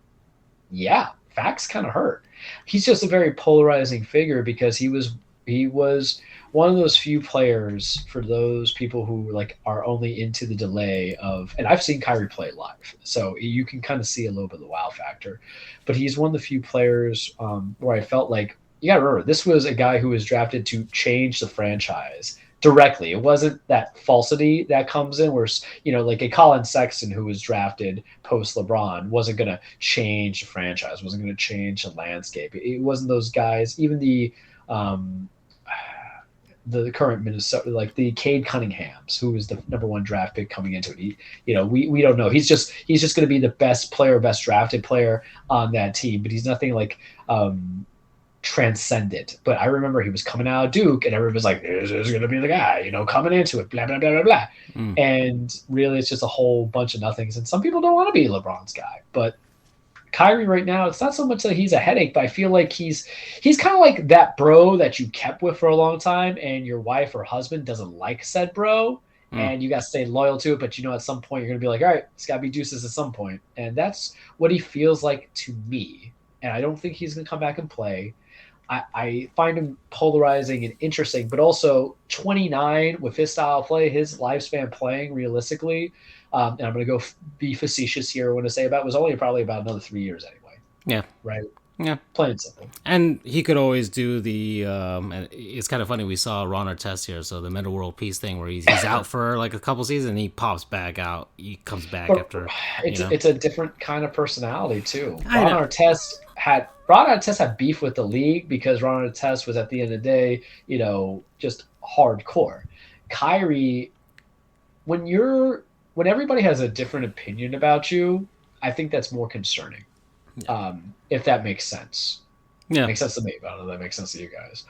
yeah, facts kind of hurt. He's just a very polarizing figure because he was one of those few players, for those people who like are only into the delay of, and I've seen Kyrie play live, so you can kind of see a little bit of the wow factor. But he's one of the few players where I felt like, you gotta remember, this was a guy who was drafted to change the franchise directly. It wasn't that falsity that comes in where, like a Colin Sexton who was drafted post LeBron wasn't going to change the franchise, wasn't going to change the landscape. It wasn't those guys, even the current Minnesota, like the Cade Cunninghams, who was the number 1 draft pick coming into it. We don't know. He's just going to be the best player, best drafted player on that team, but he's nothing like transcendent. But I remember he was coming out of Duke, and everyone was like, "This is going to be the guy," coming into it, blah blah blah blah blah. And really, it's just a whole bunch of nothings. And some people don't want to be LeBron's guy, but Kyrie right now, it's not so much that he's a headache, but I feel like he's kind of like that bro that you kept with for a long time, and your wife or husband doesn't like said bro, and you got to stay loyal to it. But at some point you're going to be like, all right, it's got to be deuces at some point. And that's what he feels like to me. And I don't think he's going to come back and play. I find him polarizing and interesting, but also 29 with his style of play, his lifespan playing realistically. And I'm going to go be facetious here. When I say about it was only probably about another 3 years anyway. Yeah. Right. Yeah. Plain and simple. And he could always do the. And it's kind of funny. We saw Ron Artest here, so the Meta World Peace thing, where he's out for like a couple seasons, and he pops back out. He comes back after. It's a different kind of personality too. Ron Artest had beef with the league because Ron Artest was, at the end of the day, just hardcore. Kyrie, when everybody has a different opinion about you, I think that's more concerning. Yeah. If that makes sense. Yeah. It makes sense to me. I don't know if that makes sense to you guys.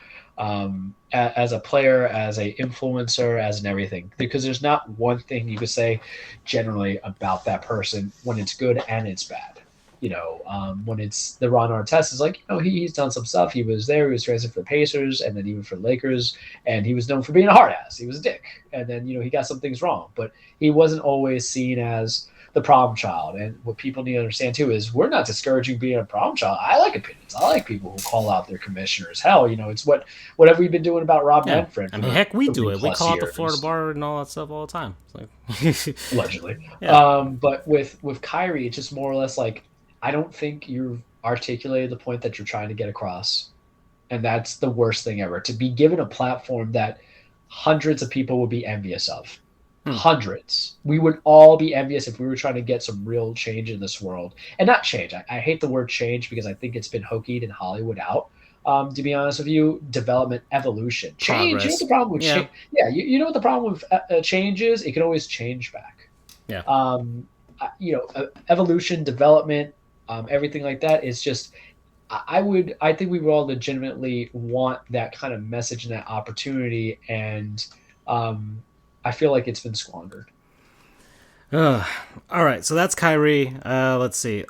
As a player, as a influencer, as an everything, because there's not one thing you could say generally about that person when it's good and it's bad. When it's the Ron Artest is like, he's done some stuff. He was there. He was transiting for the Pacers and then even for the Lakers. And he was known for being a hard ass. He was a dick. And then, he got some things wrong. But he wasn't always seen as the problem child. And what people need to understand, too, is we're not discouraging being a problem child. I like opinions. I like people who call out their commissioners. Hell, it's whatever we've been doing about Rob Manfred. I mean, heck, we do it. We call out the Florida bar and all that stuff all the time. It's like... Allegedly. Yeah. But with Kyrie, it's just more or less like, I don't think you've articulated the point that you're trying to get across. And that's the worst thing ever. To be given a platform that hundreds of people would be envious of. Hundreds. We would all be envious if we were trying to get some real change in this world. And not change. I hate the word change because I think it's been hokied in Hollywood out. To be honest with you, development, evolution. Change. You know what the problem with change? Yeah, you know what the problem with change is? It can always change back. Yeah. Evolution, development, everything like that is just, I think we would all legitimately want that kind of message and that opportunity, and I feel like it's been squandered. All right, so that's Kyrie. Let's see.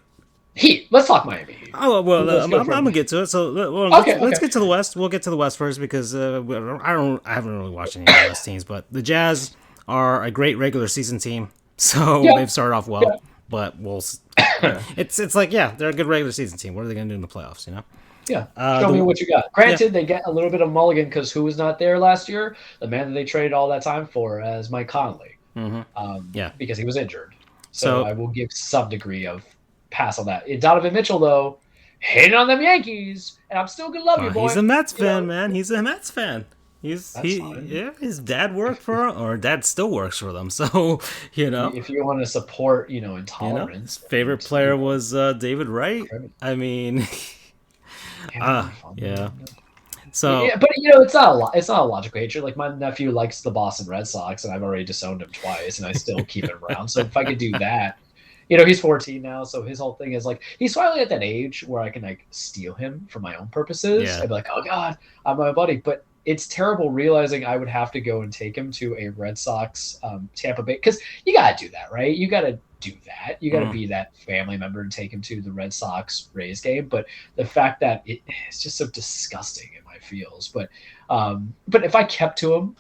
Heat. Let's talk Miami Heat. Oh well, I'm gonna get to it. So let's get to the West. We'll get to the West first because I haven't really watched any of the West teams, but the Jazz are a great regular season team, so they've started off well. Yeah. But it's like, they're a good regular season team. What are they going to do in the playoffs, Yeah. Show me what you got. Granted, they get a little bit of mulligan because who was not there last year? The man that they traded all that time for as Mike Conley. Because he was injured. So I will give some degree of pass on that. Donovan Mitchell, though, hating on them Yankees. And I'm still going to love you, boy. He's a Mets fan, man. He's a Mets fan. His dad worked for them, or dad still works for them. So, if you want to support, intolerance. His favorite player was David Wright. I mean, So, but it's not a logical hatred. Like my nephew likes the Boston Red Sox, and I've already disowned him twice, and I still keep him around. So if I could do that, he's 14 now, so his whole thing is like he's finally at that age where I can like steal him for my own purposes. I'd be like, oh god, I'm my buddy, but it's terrible realizing I would have to go and take him to a Red Sox Tampa Bay, because you got to do that, right? You got to do that. You got to be that family member and take him to the Red Sox Rays game. But the fact that it's just so disgusting in my feels. But if I've kept to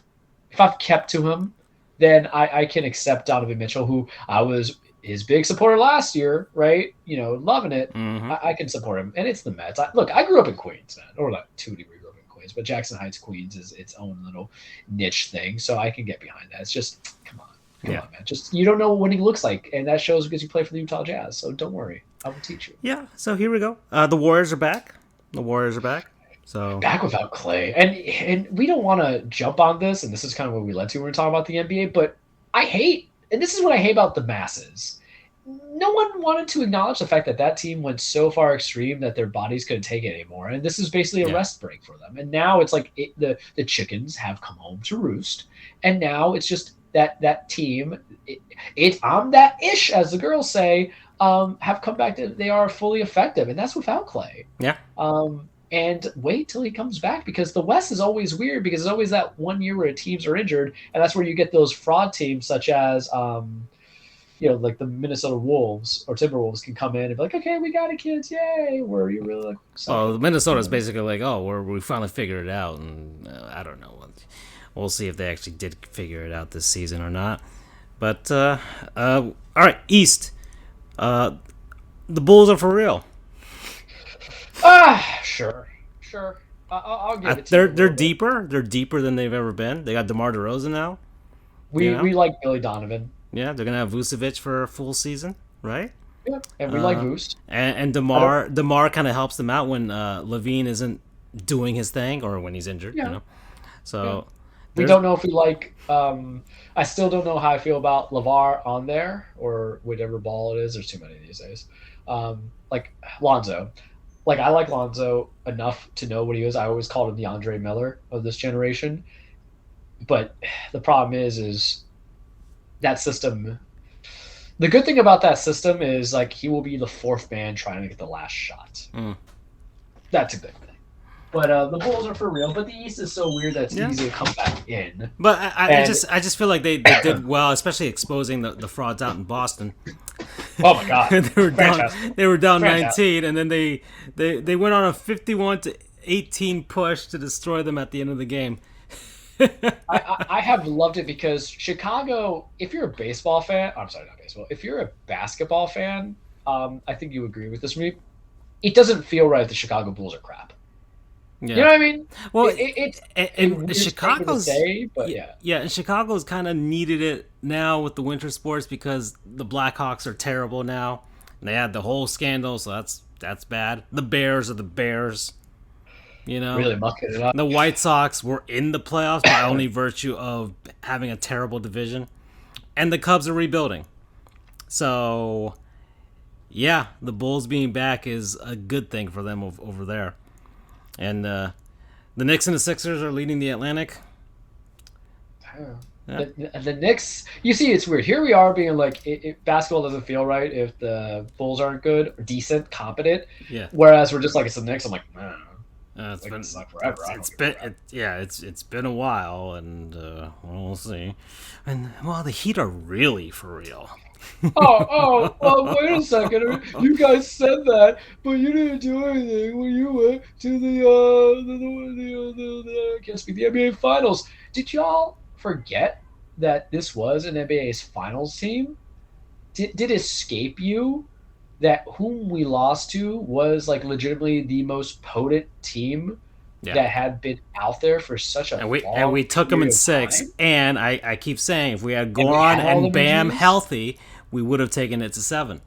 him, then I can accept Donovan Mitchell, who I was his big supporter last year, right? Loving it. Mm-hmm. I can support him. And it's the Mets. Look, I grew up in Queens, man. Or not 2 degree grew up in Queens, but Jackson Heights, Queens is its own little niche thing. So I can get behind that. It's just, come on, man. Just, you don't know what winning looks like. And that shows because you play for the Utah Jazz. So don't worry. I will teach you. Yeah, so here we go. The Warriors are back. So back without Clay. And we don't want to jump on this, and this is kind of what we led to when we we're talking about the NBA, but and this is what I hate about the masses. No one wanted to acknowledge the fact that team went so far extreme that their bodies couldn't take it anymore. And this is basically a rest break for them. And now it's like the chickens have come home to roost. And now it's just that team, I'm that ish, as the girls say, have come back to, they are fully effective. And that's without Clay. Yeah. And wait till he comes back, because the West is always weird, because there's always that 1 year where teams are injured, and that's where you get those fraud teams such as, like the Minnesota Wolves or Timberwolves can come in and be like, okay, we got it, kids, yay! Were you really like? Well, Minnesota's basically like, we finally figured it out, and I don't know. We'll see if they actually did figure it out this season or not. But all right, East. The Bulls are for real. Sure. I'll give it to you. They're deeper. They're deeper than they've ever been. They got DeMar DeRozan now. We like Billy Donovan. Yeah, they're gonna have Vucevic for a full season, right? Yeah, and we like Vuce. And DeMar kind of helps them out when Levine isn't doing his thing or when he's injured. Yeah. So we don't know if we like. I still don't know how I feel about LeVar on there or whatever ball it is. There's too many these days. Like Lonzo. Like, I like Lonzo enough to know what he is. I always called him the Andre Miller of this generation. But the problem is that system. The good thing about that system is, like, he will be the fourth man trying to get the last shot. That's a good thing. But the Bulls are for real. But the East is so weird that it's easy to come back in. But I just feel like they did well, especially exposing the frauds out in Boston. Oh my God! They were down 19, and then they went on a 51-18 push to destroy them at the end of the game. I have loved it because Chicago. If you're a baseball fan, I'm sorry, not baseball. If you're a basketball fan, I think you agree with this with me. It doesn't feel right if the Chicago Bulls are crap. Yeah. You know what I mean? Well, it's Chicago's and Chicago's kind of needed it now with the winter sports because the Blackhawks are terrible now. And they had the whole scandal, so that's bad. The Bears are the Bears. Really mucking it up. The White Sox were in the playoffs by only virtue of having a terrible division, and the Cubs are rebuilding. So, yeah, the Bulls being back is a good thing for them over there. And the Knicks and the Sixers are leading the Atlantic. Yeah. The Knicks, you see, it's weird. Here we are being like, basketball doesn't feel right if the Bulls aren't good, or decent, competent. Yeah. Whereas we're just like, it's the Knicks. I'm like, man, it's been like forever. It's been a while, and we'll see. And the Heat are really for real. Wait a second. You guys said that, but you didn't do anything when you went to the NBA Finals. Did y'all forget that this was an NBA's Finals team? Did it escape you that whom we lost to was like legitimately the most potent team that had been out there for such a long and we took them in 6. time? And I keep saying if we had Goran and Bam healthy, we would have taken it to 7.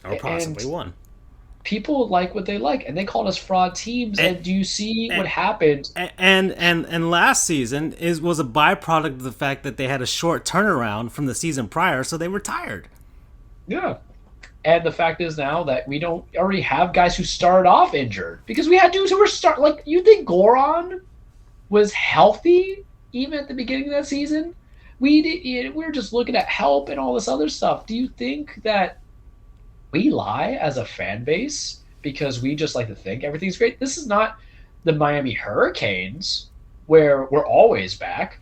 Or possibly 1. People like what they like, and they called us fraud teams. And do you see what happened? And last season was a byproduct of the fact that they had a short turnaround from the season prior, so they were tired. Yeah. And the fact is now that we don't already have guys who started off injured, because we had dudes who were like, you think Goran was healthy even at the beginning of that season? We were just looking at help and all this other stuff. Do you think that we lie as a fan base because we just like to think everything's great? This is not the Miami Hurricanes, where we're always back.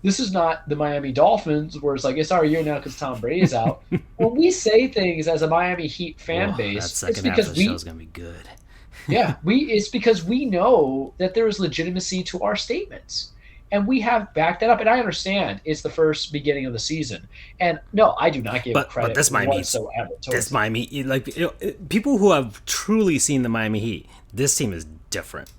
This is not the Miami Dolphins, where it's like, it's our year now because Tom Brady's out. When we say things as a Miami Heat fan That base, it's second half of because the show is gonna be good. it's because we know that there is legitimacy to our statements. And we have backed that up. And I understand it's the first beginning of the season. And no, I do not give credit but this Miami whatsoever. This Miami, like, people who have truly seen the Miami Heat, this team is different,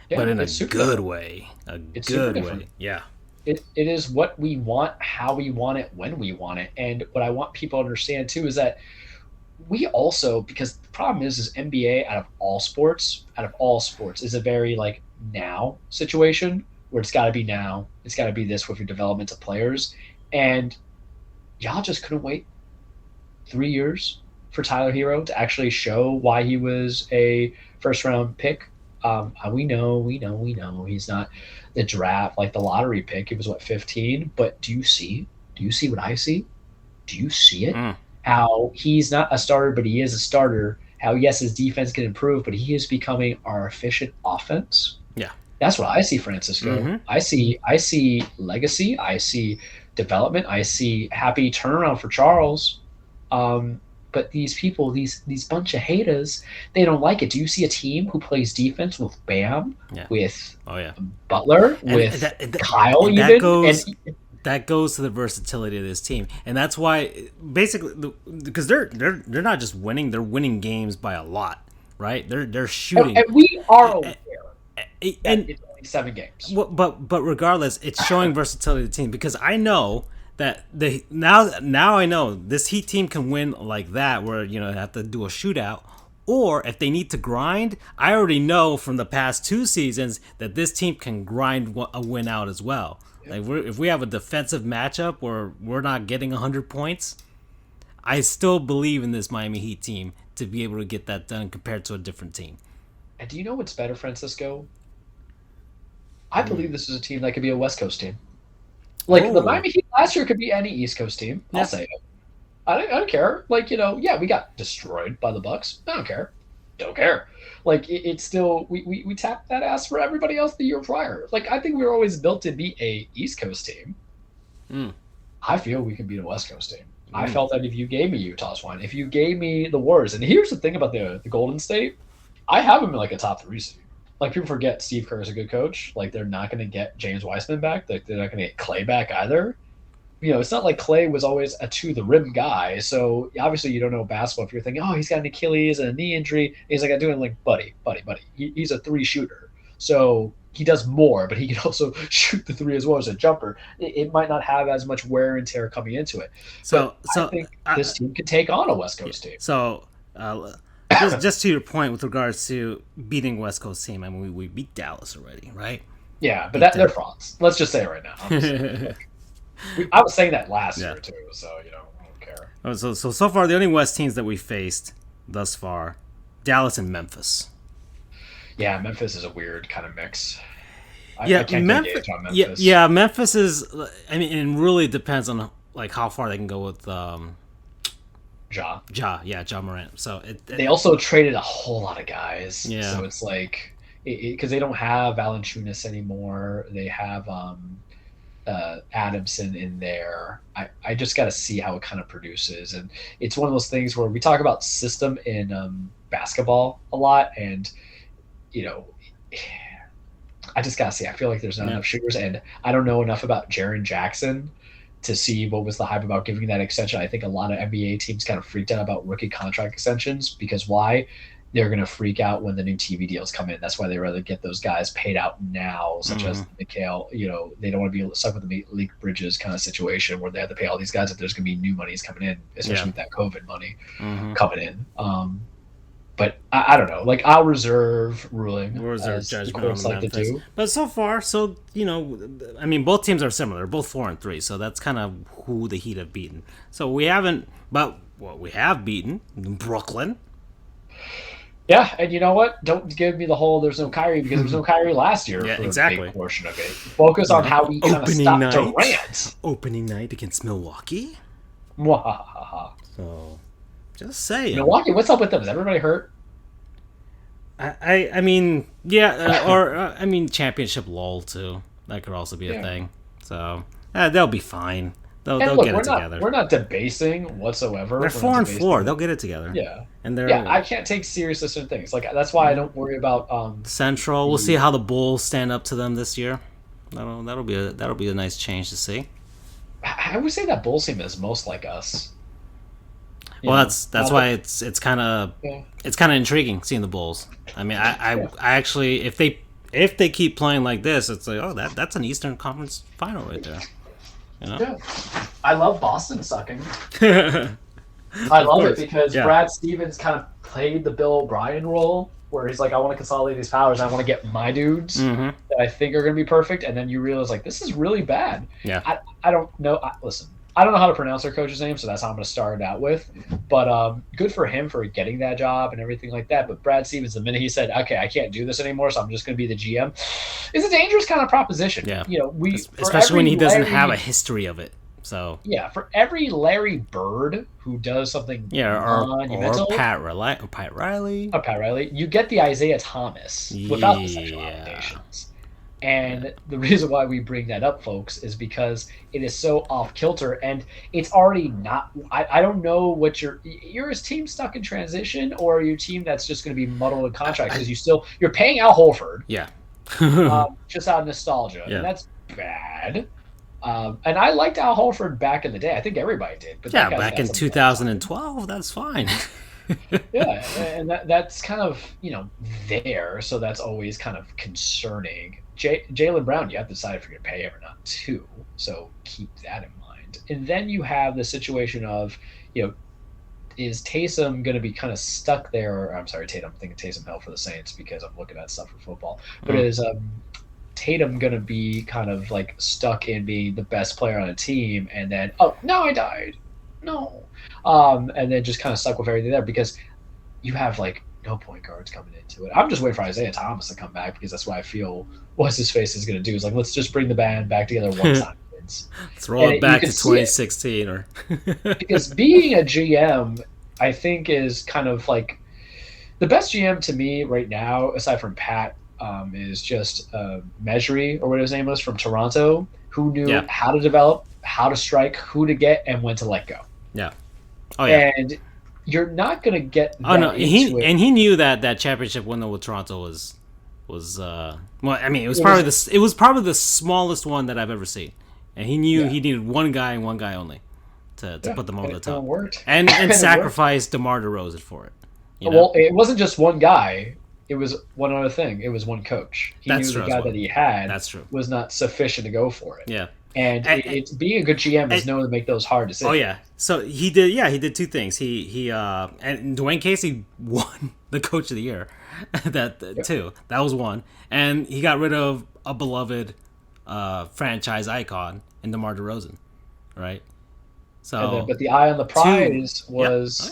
but in a good way. A good way. Yeah. It is what we want, how we want it, when we want it. And what I want people to understand too is that we also, because the problem is NBA out of all sports is a very like now situation where it's got to be now. It's got to be this with your development of players. And y'all just couldn't wait 3 years for Tyler Hero to actually show why he was a first round pick. We know he's not the draft, like the lottery pick. He was 15, but do you see what I see? Do you see it? How he's not a starter, but he is a starter. How, yes, his defense can improve, but he is becoming our efficient offense. Yeah. That's what I see, Francisco. Mm-hmm. I see legacy. I see development. I see happy turnaround for Charles. But these people, these bunch of haters, they don't like it. Do you see a team who plays defense with Bam, with Butler, with Kyle even? That goes to the versatility of this team, and that's why basically because they're not just winning; they're winning games by a lot, right? They're shooting, and we are aware. And it's only 7 games. But regardless, it's showing versatility of the team because I know that now I know this Heat team can win like that, where they have to do a shootout, or if they need to grind, I already know from the past 2 seasons that this team can grind a win out as well. Like if we have a defensive matchup where we're not getting 100 points, I still believe in this Miami Heat team to be able to get that done compared to a different team. And do you know what's better, Francisco? I believe this is a team that could be a West Coast team. Like the Miami Heat last year could be any East Coast team. I'll say it. I don't care. Like, we got destroyed by the Bucks. I don't care. Don't care. Like it's still we tapped that ass for everybody else the year prior. Like I think we were always built to be a East Coast team. I feel we can beat a West Coast team. I felt that if you gave me Utah's one, if you gave me the Warriors, and here's the thing about the Golden State, I have them in like a top 3 seed. Like people forget Steve Kerr is a good coach. Like they're not going to get James Wiseman back. Like they're not going to get Clay back either. It's not like Clay was always a to the rim guy. So obviously you don't know basketball if you're thinking, oh, he's got an Achilles and a knee injury. And he's like, I'm doing like buddy. He's a 3 shooter. So he does more, but he can also shoot the 3 as well as a jumper. It might not have as much wear and tear coming into it. So I think this team could take on a West Coast team. So just to your point with regards to beating West Coast team, I mean, we beat Dallas already, right? Yeah, but they're frauds. Let's just say it right now. I was saying that last year too, so I don't care. So far, the only West teams that we faced thus far, Dallas and Memphis. Yeah, Memphis is a weird kind of mix. Memphis. Yeah, Memphis is. I mean, it really depends on like how far they can go with Ja Morant. So they also traded a whole lot of guys. Yeah. So it's like because they don't have Valanciunas anymore. They have Adamson in there. I just got to see how it kind of produces, and it's one of those things where we talk about system in basketball a lot, and I just gotta see. I feel like there's not enough shooters, and I don't know enough about Jaren Jackson to see what was the hype about giving that extension. I think a lot of NBA teams kind of freaked out about rookie contract extensions because why? They're going to freak out when the new TV deals come in. That's why they rather get those guys paid out now, such as Mikhail. They don't want to be stuck with the Malik Bridges kind of situation where they have to pay all these guys if there's going to be new monies coming in, especially with that COVID money coming in. But I don't know. Like I'll reserve ruling. We'll reserve judgment on Memphis. But so far, I mean, both teams are similar. They're both 4-3, so that's kind of who the Heat have beaten. So we haven't, but we have beaten Brooklyn. Yeah, and you know what? Don't give me the whole there's no Kyrie because there was no Kyrie last year for exactly. a big portion of it. Focus on how we kind of stopped Durant. Opening night against Milwaukee. So, just saying. Milwaukee, what's up with them? Is everybody hurt? I mean, yeah, or I mean, championship lull too. That could also be a thing. So they'll be fine. They'll look, get it together. We're not debasing whatsoever. They're 4-4. They'll get it together. Yeah, and they're I can't take seriously certain things. Like that's why I don't worry about Central. We'll see how the Bulls stand up to them this year. That'll be a nice change to see. I would say that Bulls team is most like us. Well, that's why it's kind of intriguing seeing the Bulls. I mean, I actually if they keep playing like this, it's like, oh, that's an Eastern Conference final right there. You know? Yeah. I love Boston sucking. I love it because Brad Stevens kind of played the Bill O'Brien role where he's like, I want to consolidate these powers. I want to get my dudes that I think are going to be perfect. And then you realize, like, this is really bad. Yeah. I don't know. Listen, I don't know how to pronounce their coach's name, so that's how I'm going to start it out with. But good for him for getting that job and everything like that. But Brad Stevens, the minute he said, okay, I can't do this anymore, so I'm just going to be the GM, is a dangerous kind of proposition. Yeah. You know, especially when he doesn't have a history of it. So yeah, for every Larry Bird who does something monumental, or Pat Riley, you get the Isaiah Thomas without the sexual allegations. And the reason why we bring that up, folks, is because it is so off kilter, and it's already not. I don't know what you're a team stuck in transition, or your team that's just going to be muddled in contracts because you're paying Al Horford, just out of nostalgia, and that's bad. And I liked Al Horford back in the day. I think everybody did. But back in 2012, that's fine. Yeah, and that's kind of, there. So that's always kind of concerning. Jaylen Brown, you have to decide if you're going to pay him or not, too. So keep that in mind. And then you have the situation of, is Taysom going to be kind of stuck there? I'm sorry, Tatum. I'm thinking Taysom Hill for the Saints because I'm looking at stuff for football. But is Tatum going to be kind of like stuck in being the best player on a team and then, oh, no, I died. No. And then just kind of stuck with everything there because you have like no point guards coming into it. I'm just waiting for Isaiah Thomas to come back because that's what I feel what's his face is going to do is like, let's just bring the band back together one time. Let's roll it back to 2016 or because being a GM, I think is kind of like the best GM to me right now, aside from Pat, is just Mejri, or what his name was, from Toronto, who knew how to develop, how to strike, who to get, and when to let go. Yeah. Oh, yeah. And you're not going to get that he knew that championship window with Toronto was well, I mean, it was probably the smallest one that I've ever seen. And he knew he needed one guy and one guy only to put them over the top. And sacrifice DeMar DeRozan for it. Well, it wasn't just one guy. It was one other thing. It was one coach. He knew the guy that he had was not sufficient to go for it. Yeah. And it's being a good GM is knowing to make those hard decisions. Oh, yeah. So he did two things. He and Dwayne Casey won the Coach of the Year. Too. That was one. And he got rid of a beloved franchise icon in DeMar DeRozan, right? So, but the eye on the prize was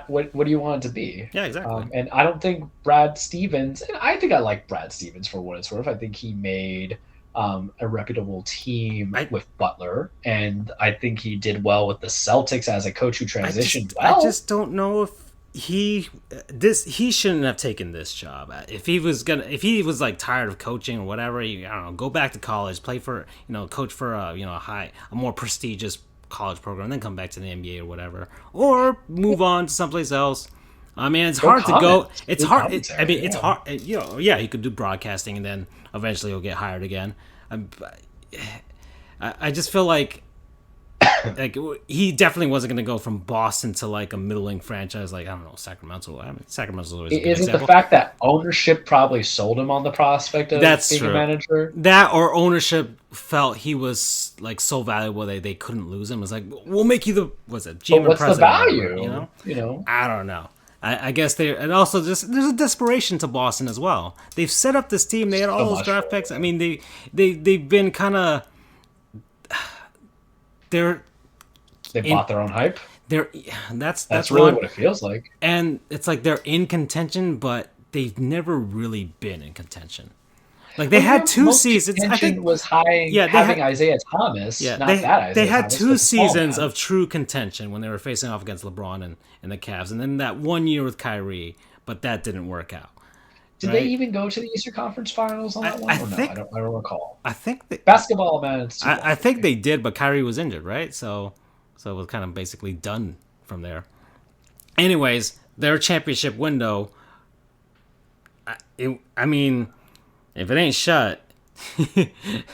what do you want it to be? Yeah, exactly. And I don't think Brad Stevens, and I think I like Brad Stevens for what it's worth. I think he made a reputable team with Butler, and I think he did well with the Celtics as a coach who transitioned well. I just don't know if he shouldn't have taken this job. If he was like tired of coaching or whatever, I don't know, go back to college, play for, coach for a more prestigious college program, then come back to the NBA or whatever, or move on to someplace else. I mean, it's hard to go. It's hard. It's hard. He could do broadcasting and then eventually he'll get hired again. I just feel like he definitely wasn't going to go from Boston to like a middling franchise like, I don't know, Sacramento. I mean, Sacramento's always a good example. Is it the fact that ownership probably sold him on the prospect of being a manager? That or ownership felt he was like so valuable they couldn't lose him. It was like, we'll make you the GM what's president, the value? Whatever, I don't know. I guess and also there's a desperation to Boston as well. They've set up this team. They had all those draft picks. I mean, they've been kind of they bought their own hype. That's really what it feels like. And it's like they're in contention, but they've never really been in contention. Like they had two seasons. I think was having Isaiah Thomas. Yeah, not that Isaiah they had Thomas, two seasons of true contention when they were facing off against LeBron and the Cavs, and then that 1 year with Kyrie, but that didn't work out. Did they even go to the Eastern Conference Finals on that one? I don't recall. I think that basketball, man. I think they did, but Kyrie was injured, right? So it was kind of basically done from there. Anyways, their championship window. I mean, if it ain't shut,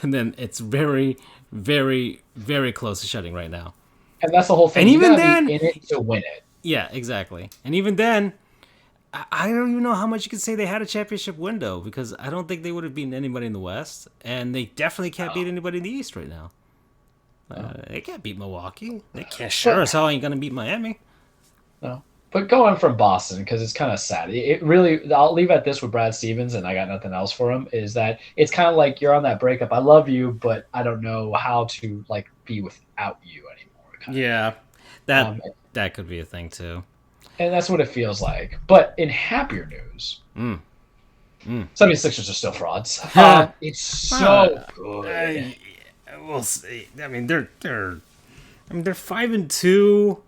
then it's very, very, very close to shutting right now. And that's the whole thing. And even then, be in it to win it. Yeah, exactly. And even then, I don't even know how much you could say they had a championship window, because I don't think they would have beaten anybody in the West, and they definitely can't beat anybody in the East right now. They can't beat Milwaukee. They can't sure as hell ain't gonna beat Miami. No. But going from Boston, because it's kind of sad. It really, I'll leave at this with Brad Stevens, and I got nothing else for him, is that it's kind of like you're on that breakup. I love you, but I don't know how to like be without you anymore. Yeah, that could be a thing too. And that's what it feels like. But in happier news, 76ers are still frauds. It's so good. We'll see. I mean, they're 5-2.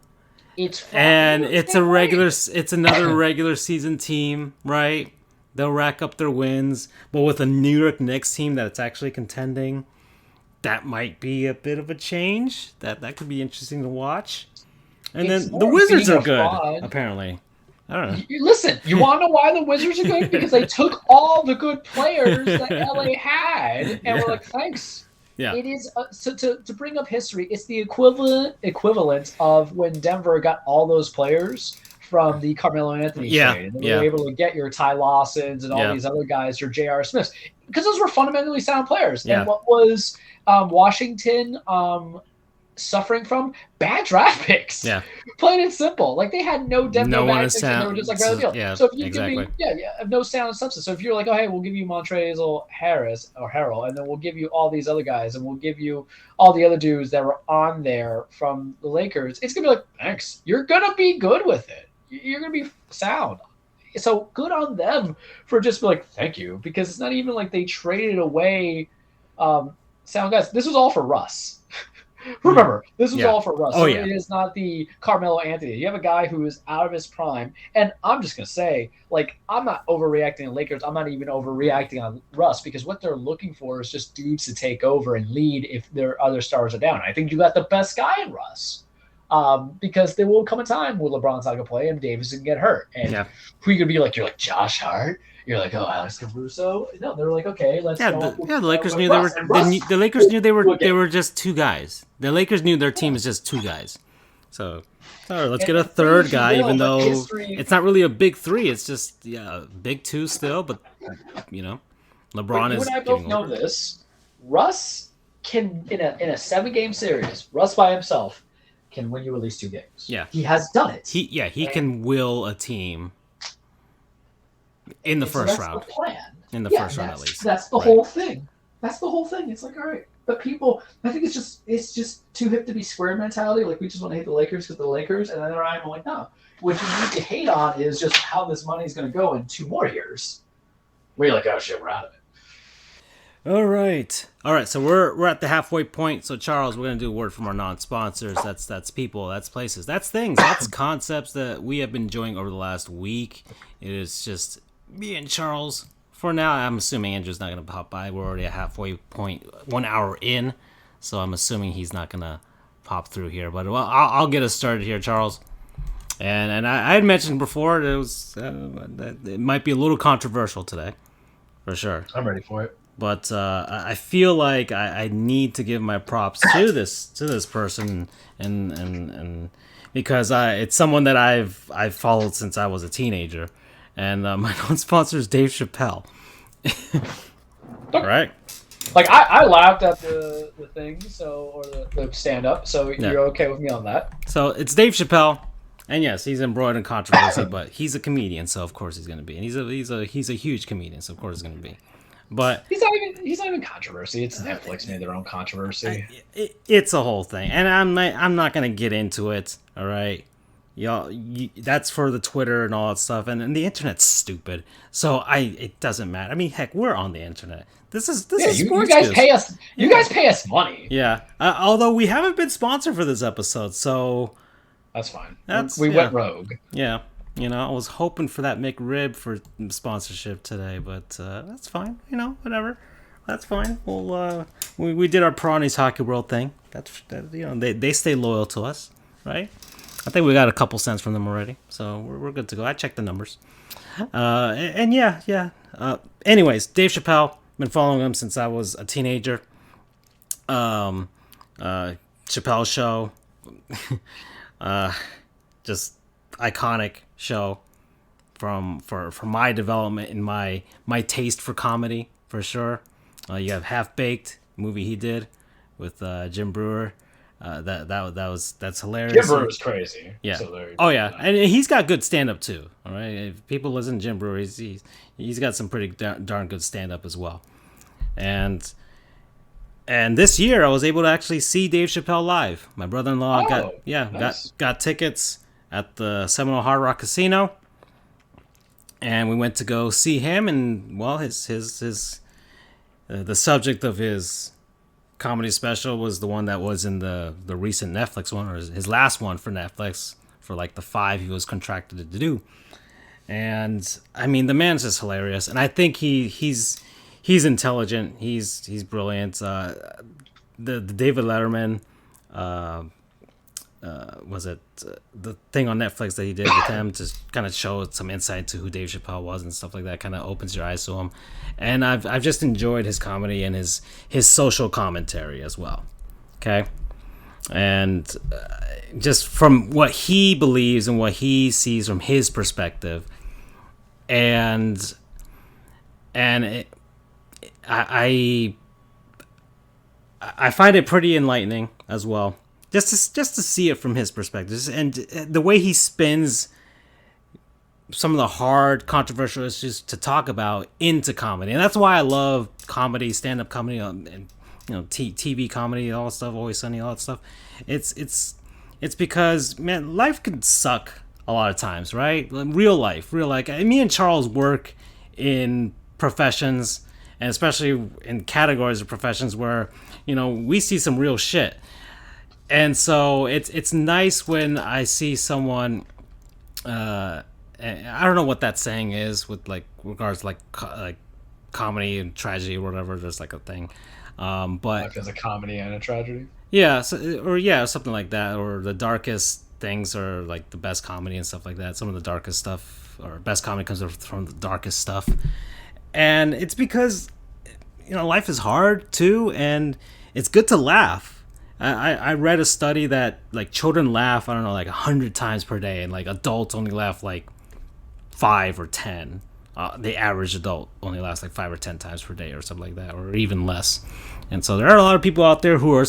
It's it's another regular season team, right? They'll rack up their wins, but with a New York Knicks team that's actually contending, that might be a bit of a change. That could be interesting to watch. And then the Wizards are good, apparently. I don't know. Listen, you want to know why the Wizards are good? Because they took all the good players that LA had, and were like, thanks. Yeah. It is to bring up history. It's the equivalent of when Denver got all those players from the Carmelo Anthony trade, and they were able to get your Ty Lawsons and all these other guys, your J.R. Smiths, because those were fundamentally sound players. Yeah. And what was Washington suffering from? Bad draft picks. Yeah. Plain and simple. Like, they had no depth, no bad picks, and they were just like, right deal. Yeah, so if you exactly. give me, no sound substance. So if you're like, oh, hey, we'll give you Montrezl Harrell, and then we'll give you all these other guys, and we'll give you all the other dudes that were on there from the Lakers, it's going to be like, thanks. You're going to be good with it. You're going to be sound. So good on them for just be like, thank you, because it's not even like they traded away sound guys. This was all for Russ. Remember, this was all for Russ. It is not the Carmelo Anthony. You have a guy who is out of his prime, and I'm just going to say, like, I'm not overreacting on Lakers. I'm not even overreacting on Russ, because what they're looking for is just dudes to take over and lead if their other stars are down. I think you got the best guy in Russ, because there will come a time where LeBron's not going to play and Davis can get hurt. And who you could be like, you're like Josh Hart? You're like, oh, Alex Caruso? No, they're like, okay, let's go. The Lakers knew the Lakers knew they were just two guys. The Lakers knew their team is just two guys. So, let's get a third guy, even though it's not really a big three. It's just big two still, but LeBron is. You and I both know this. Russ can in a 7-game series. Russ by himself can win you at least 2 games. Yeah, he has done it. He can will a team. In the first round. The plan. In the first round, at least. That's the whole thing. That's the whole thing. It's like, all right. But people, I think it's just too hip to be square mentality. Like, we just want to hate the Lakers because the Lakers. And then I'm like, no. What you need to hate on is just how this money is going to go in 2 more years. We're like, oh, shit, we're out of it. All right. So we're at the halfway point. So, Charles, we're going to do a word from our non-sponsors. That's people. That's places. That's things. That's concepts that we have been enjoying over the last week. It is just me and Charles. For now, I'm assuming Andrew's not going to pop by. We're already at halfway point, 1 hour in. So I'm assuming he's not going to pop through here. But I'll get us started here, Charles. And I had mentioned before that it might be a little controversial today, for sure. I'm ready for it. But I feel like I need to give my props to this person, and because it's someone that I've followed since I was a teenager. And my non-sponsor is Dave Chappelle. All right. Like, I laughed at the thing, or the stand-up, so you're okay with me on that. So it's Dave Chappelle, and yes, he's embroidered in controversy, but he's a comedian, so of course he's going to be. And he's a huge comedian, so of course he's going to be. But he's not even controversy. It's Netflix made their own controversy. It's a whole thing, and I'm not going to get into it. All right. Y'all, that's for the Twitter and all that stuff, and the internet's stupid. So it doesn't matter. I mean, heck, we're on the internet. This is Sports You guys pay us. You guys pay us money. Yeah. Although we haven't been sponsored for this episode, so that's fine. We went rogue. Yeah. I was hoping for that McRib for sponsorship today, but that's fine. Whatever. That's fine. Well, we did our Piranhas Hockey World thing. They stay loyal to us, right? I think we got a couple cents from them already, so we're good to go. I checked the numbers. And yeah. Anyways, Dave Chappelle, been following him since I was a teenager. Chappelle Show, just iconic show for my development and my taste for comedy for sure. You have Half Baked, movie he did with Jim Brewer. That's hilarious. Jim Brewer's crazy. Yeah. So yeah, and he's got good stand up too. All right, if people listen to Jim Brewer, he's got some pretty darn good stand up as well. And this year I was able to actually see Dave Chappelle live. My brother-in-law got tickets at the Seminole Hard Rock Casino, and we went to go see him. And well, his the subject of his comedy special was the one that was in the recent Netflix one, or his last one for Netflix, for like the 5 he was contracted to do. And I mean, the man's just hilarious, and I think he's intelligent. He's brilliant. The David Letterman, was it the thing on Netflix that he did with him to kind of show some insight to who Dave Chappelle was and stuff like that, kind of opens your eyes to him. And I've just enjoyed his comedy and his social commentary as well. Okay, and just from what he believes and what he sees from his perspective, and I find it pretty enlightening as well, just to see it from his perspective, and the way he spins some of the hard, controversial issues to talk about into comedy. And that's why I love comedy, stand-up comedy, and TV comedy, all that stuff, Always Sunny, all that stuff. It's because, man, life can suck a lot of times, right? Real life. Me and Charles work in professions, and especially in categories of professions where we see some real shit. And so it's nice when I see someone, I don't know what that saying is with like regards to like comedy and tragedy or whatever. There's like a thing, but like there's a comedy and a tragedy. Yeah, something like that. Or the darkest things are like the best comedy and stuff like that. Some of the darkest stuff or best comedy comes from the darkest stuff. And it's because, life is hard too, and it's good to laugh. I read a study that like children laugh, I don't know, like 100 times per day, and like adults only laugh like 5 or 10. The average adult only laughs like 5 or 10 times per day or something like that, or even less. And so there are a lot of people out there who are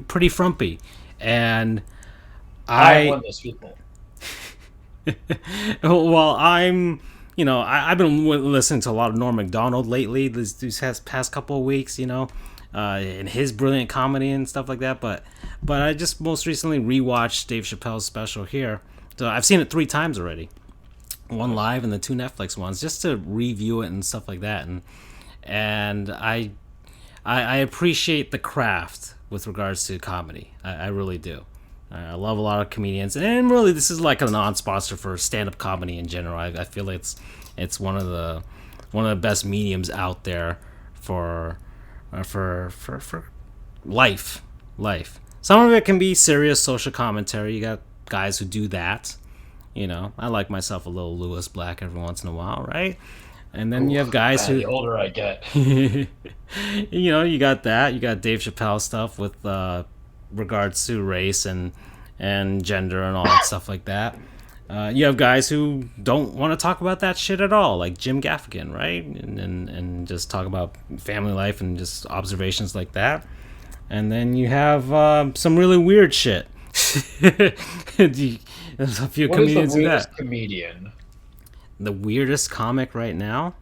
pretty frumpy, and I'm one of those people. Well, I've been listening to a lot of Norm Macdonald lately these past couple of weeks, and his brilliant comedy and stuff like that. But I just most recently rewatched Dave Chappelle's special here. So I've seen it 3 times already. 1 live and the 2 Netflix ones, just to review it and stuff like that. And I appreciate the craft with regards to comedy. I really do. I love a lot of comedians, and really this is like a non-sponsor for stand-up comedy in general. I feel it's one of the best mediums out there for life. Some of it can be serious social commentary. You got guys who do that. I like myself a little Lewis Black every once in a while, right? And then you have guys who, the older I get, you got that. You got Dave Chappelle stuff with regards to race and gender and all that stuff like that. You have guys who don't want to talk about that shit at all, like Jim Gaffigan, right? And just talk about family life and just observations like that. And then you have some really weird shit. There's a few comedians who do that. What is the weirdest comedian? The weirdest comic right now?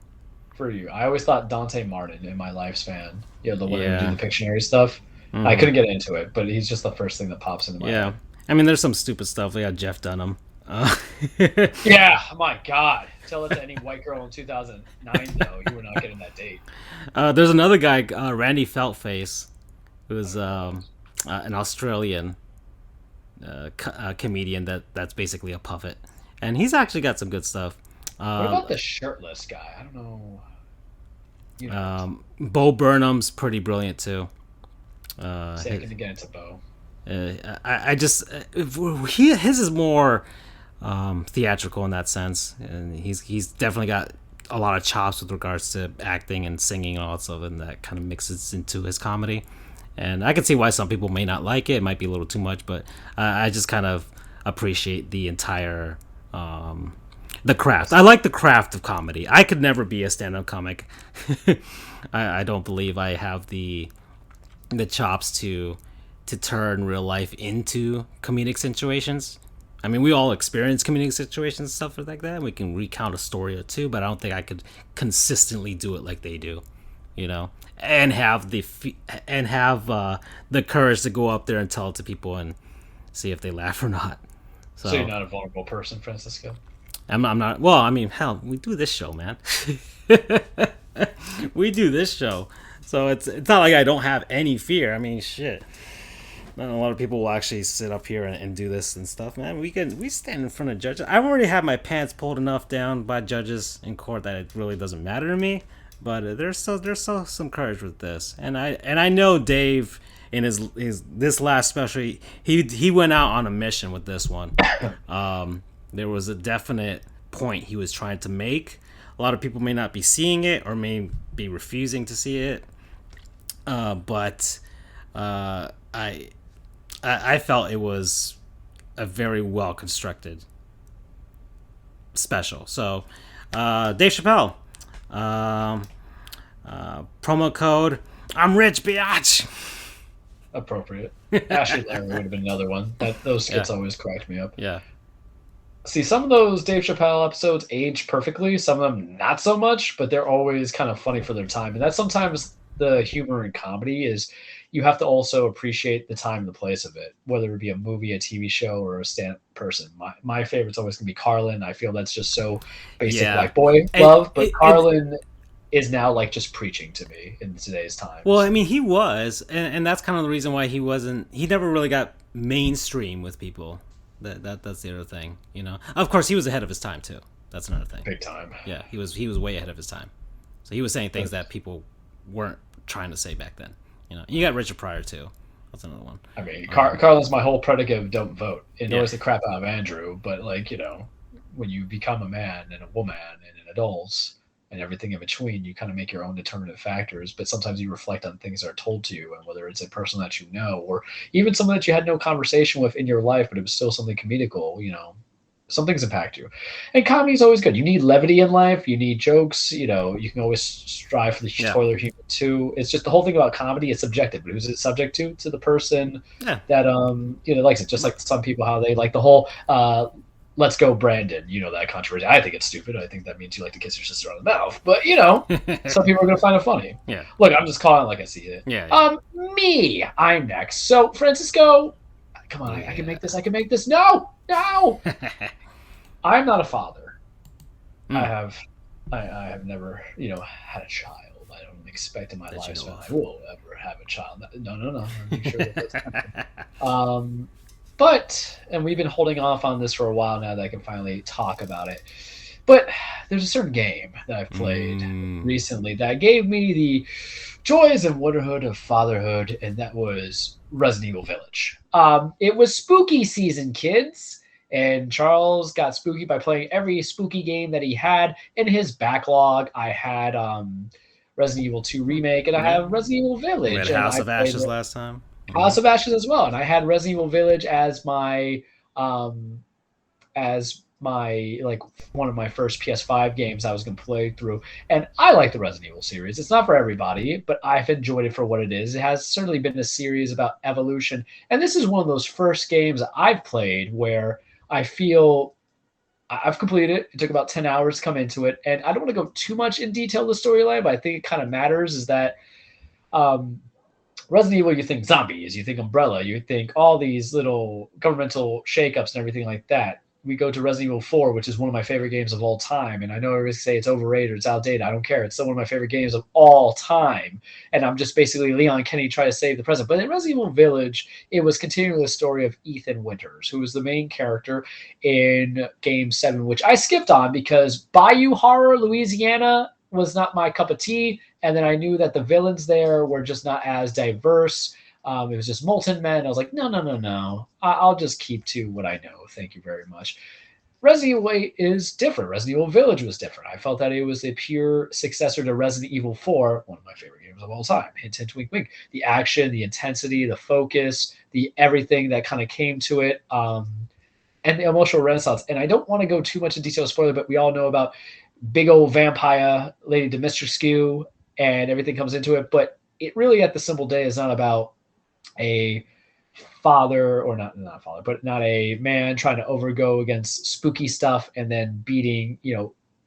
For you. I always thought Dante Martin in my lifespan. The one who do the Pictionary stuff. Mm-hmm. I couldn't get into it, but he's just the first thing that pops into my head. I mean, there's some stupid stuff. We got Jeff Dunham. Yeah, my God. Tell it to any white girl in 2009, though. You were not getting that date. There's another guy, Randy Feltface, who's an Australian comedian that's basically a puppet. and he's actually got some good stuff. What about the shirtless guy? I don't know. Bo Burnham's pretty brilliant too. Second to get into Bo. I just his is more theatrical in that sense, and he's definitely got a lot of chops with regards to acting and singing and all that stuff, and that kind of mixes into his comedy. And I can see why some people may not like it. It might be a little too much, but I just kind of appreciate the entire the craft. I like the craft of comedy. I could never be a stand-up comic. I don't believe I have the chops to turn real life into comedic situations. I mean, we all experience comedic situations and stuff like that. We can recount a story or two, but I don't think I could consistently do it like they do, and have the courage to go up there and tell it to people and see if they laugh or not. So you're not a vulnerable person, Francisco? I'm not. Well, I mean, hell, we do this show, man. We do this show, so it's not like I don't have any fear. I mean, shit. Not a lot of people will actually sit up here and do this and stuff, man. We stand in front of judges. I've already had my pants pulled enough down by judges in court that it really doesn't matter to me. But there's still some courage with this, and I know Dave in his this last special, he went out on a mission with this one. There was a definite point he was trying to make. A lot of people may not be seeing it or may be refusing to see it, but I felt it was a very well constructed special. So Dave Chappelle, promo code I'm rich, biatch. Appropriate. Ashley Larry would have been another one. Those skits always cracked me up. Yeah. See, some of those Dave Chappelle episodes age perfectly, some of them not so much, but they're always kind of funny for their time. And that's sometimes the humor in comedy is you have to also appreciate the time and the place of it, whether it be a movie, a TV show, or a stand-up person. My favorite's always going to be Carlin. I feel that's just so basic white boy love, but Carlin is now like just preaching to me in today's time. Well, I mean, he was, and that's kind of the reason why he never really got mainstream with people. That's the other thing, Of course, he was ahead of his time too. That's another thing. Big time. Yeah, he was way ahead of his time. So he was saying things that people weren't trying to say back then. You got Richard Pryor too. That's another one. I mean, Carlin's my whole predicate of don't vote. It annoys the crap out of Andrew, but when you become a man and a woman and an adult and everything in between, you kind of make your own determinative factors, but sometimes you reflect on things that are told to you, and whether it's a person that you know or even someone that you had no conversation with in your life, but it was still something comedical, some things impact you. And comedy is always good. You need levity in life. You need jokes. You can always strive for the toilet humor too. It's just the whole thing about comedy is subjective. But who's it subject to? To the person that likes it. Just like some people, how they like the whole let's go Brandon, that controversy. I think it's stupid. I think that means you like to kiss your sister on the mouth. But, some people are going to find it funny. Yeah. Look, I'm just calling it like I see it. Yeah. Me, I'm next. So, Francisco, come on, I can make this. I can make this. No. I'm not a father. I have never, had a child. I don't expect in my lifespan I will ever have a child. No. I'm sure that But, and we've been holding off on this for a while now that I can finally talk about it. But there's a certain game that I've played recently that gave me the joys and wonderhood of fatherhood, and that was Resident Evil Village. It was spooky season, kids, and Charles got spooky by playing every spooky game that he had in his backlog. I had Resident Evil 2 Remake, and I have Resident Evil Village. We had House of Ashes last time. House of Ashes as well, and I had Resident Evil Village as my one of my first PS5 games I was going to play through. And I like the Resident Evil series. It's not for everybody, but I've enjoyed it for what it is. It has certainly been a series about evolution, and this is one of those first games that I've played where I feel I've completed it. It took about 10 hours to come into it, and I don't want to go too much in detail the storyline, but I think it kind of matters is that Resident Evil, you think zombies, you think Umbrella, you think all these little governmental shakeups and everything like that. we go to Resident Evil 4, which is one of my favorite games of all time. And I know everybody say it's overrated or it's outdated. I don't care. It's still one of my favorite games of all time. And I'm just basically Leon Kennedy trying to save the present. But in Resident Evil Village, it was continuing the story of Ethan Winters, who was the main character in Game 7, which I skipped on because Bayou Horror, Louisiana was not my cup of tea. And then I knew that the villains there were just not as diverse. It was just molten men. I was like, no. I'll just keep to what I know. Thank you very much. Resident Evil 8 is different. Resident Evil Village was different. I felt that it was a pure successor to Resident Evil 4, one of my favorite games of all time. Hint, hint, wink, wink. The action, the intensity, the focus, the everything that kind of came to it, and the emotional renaissance. And I don't want to go too much in detail, spoiler, but we all know about big old vampire Lady Dimitrescu and everything comes into it. But it really, at the simple day, is not about a father, or not a father, but not a man trying to overgo against spooky stuff and then beating,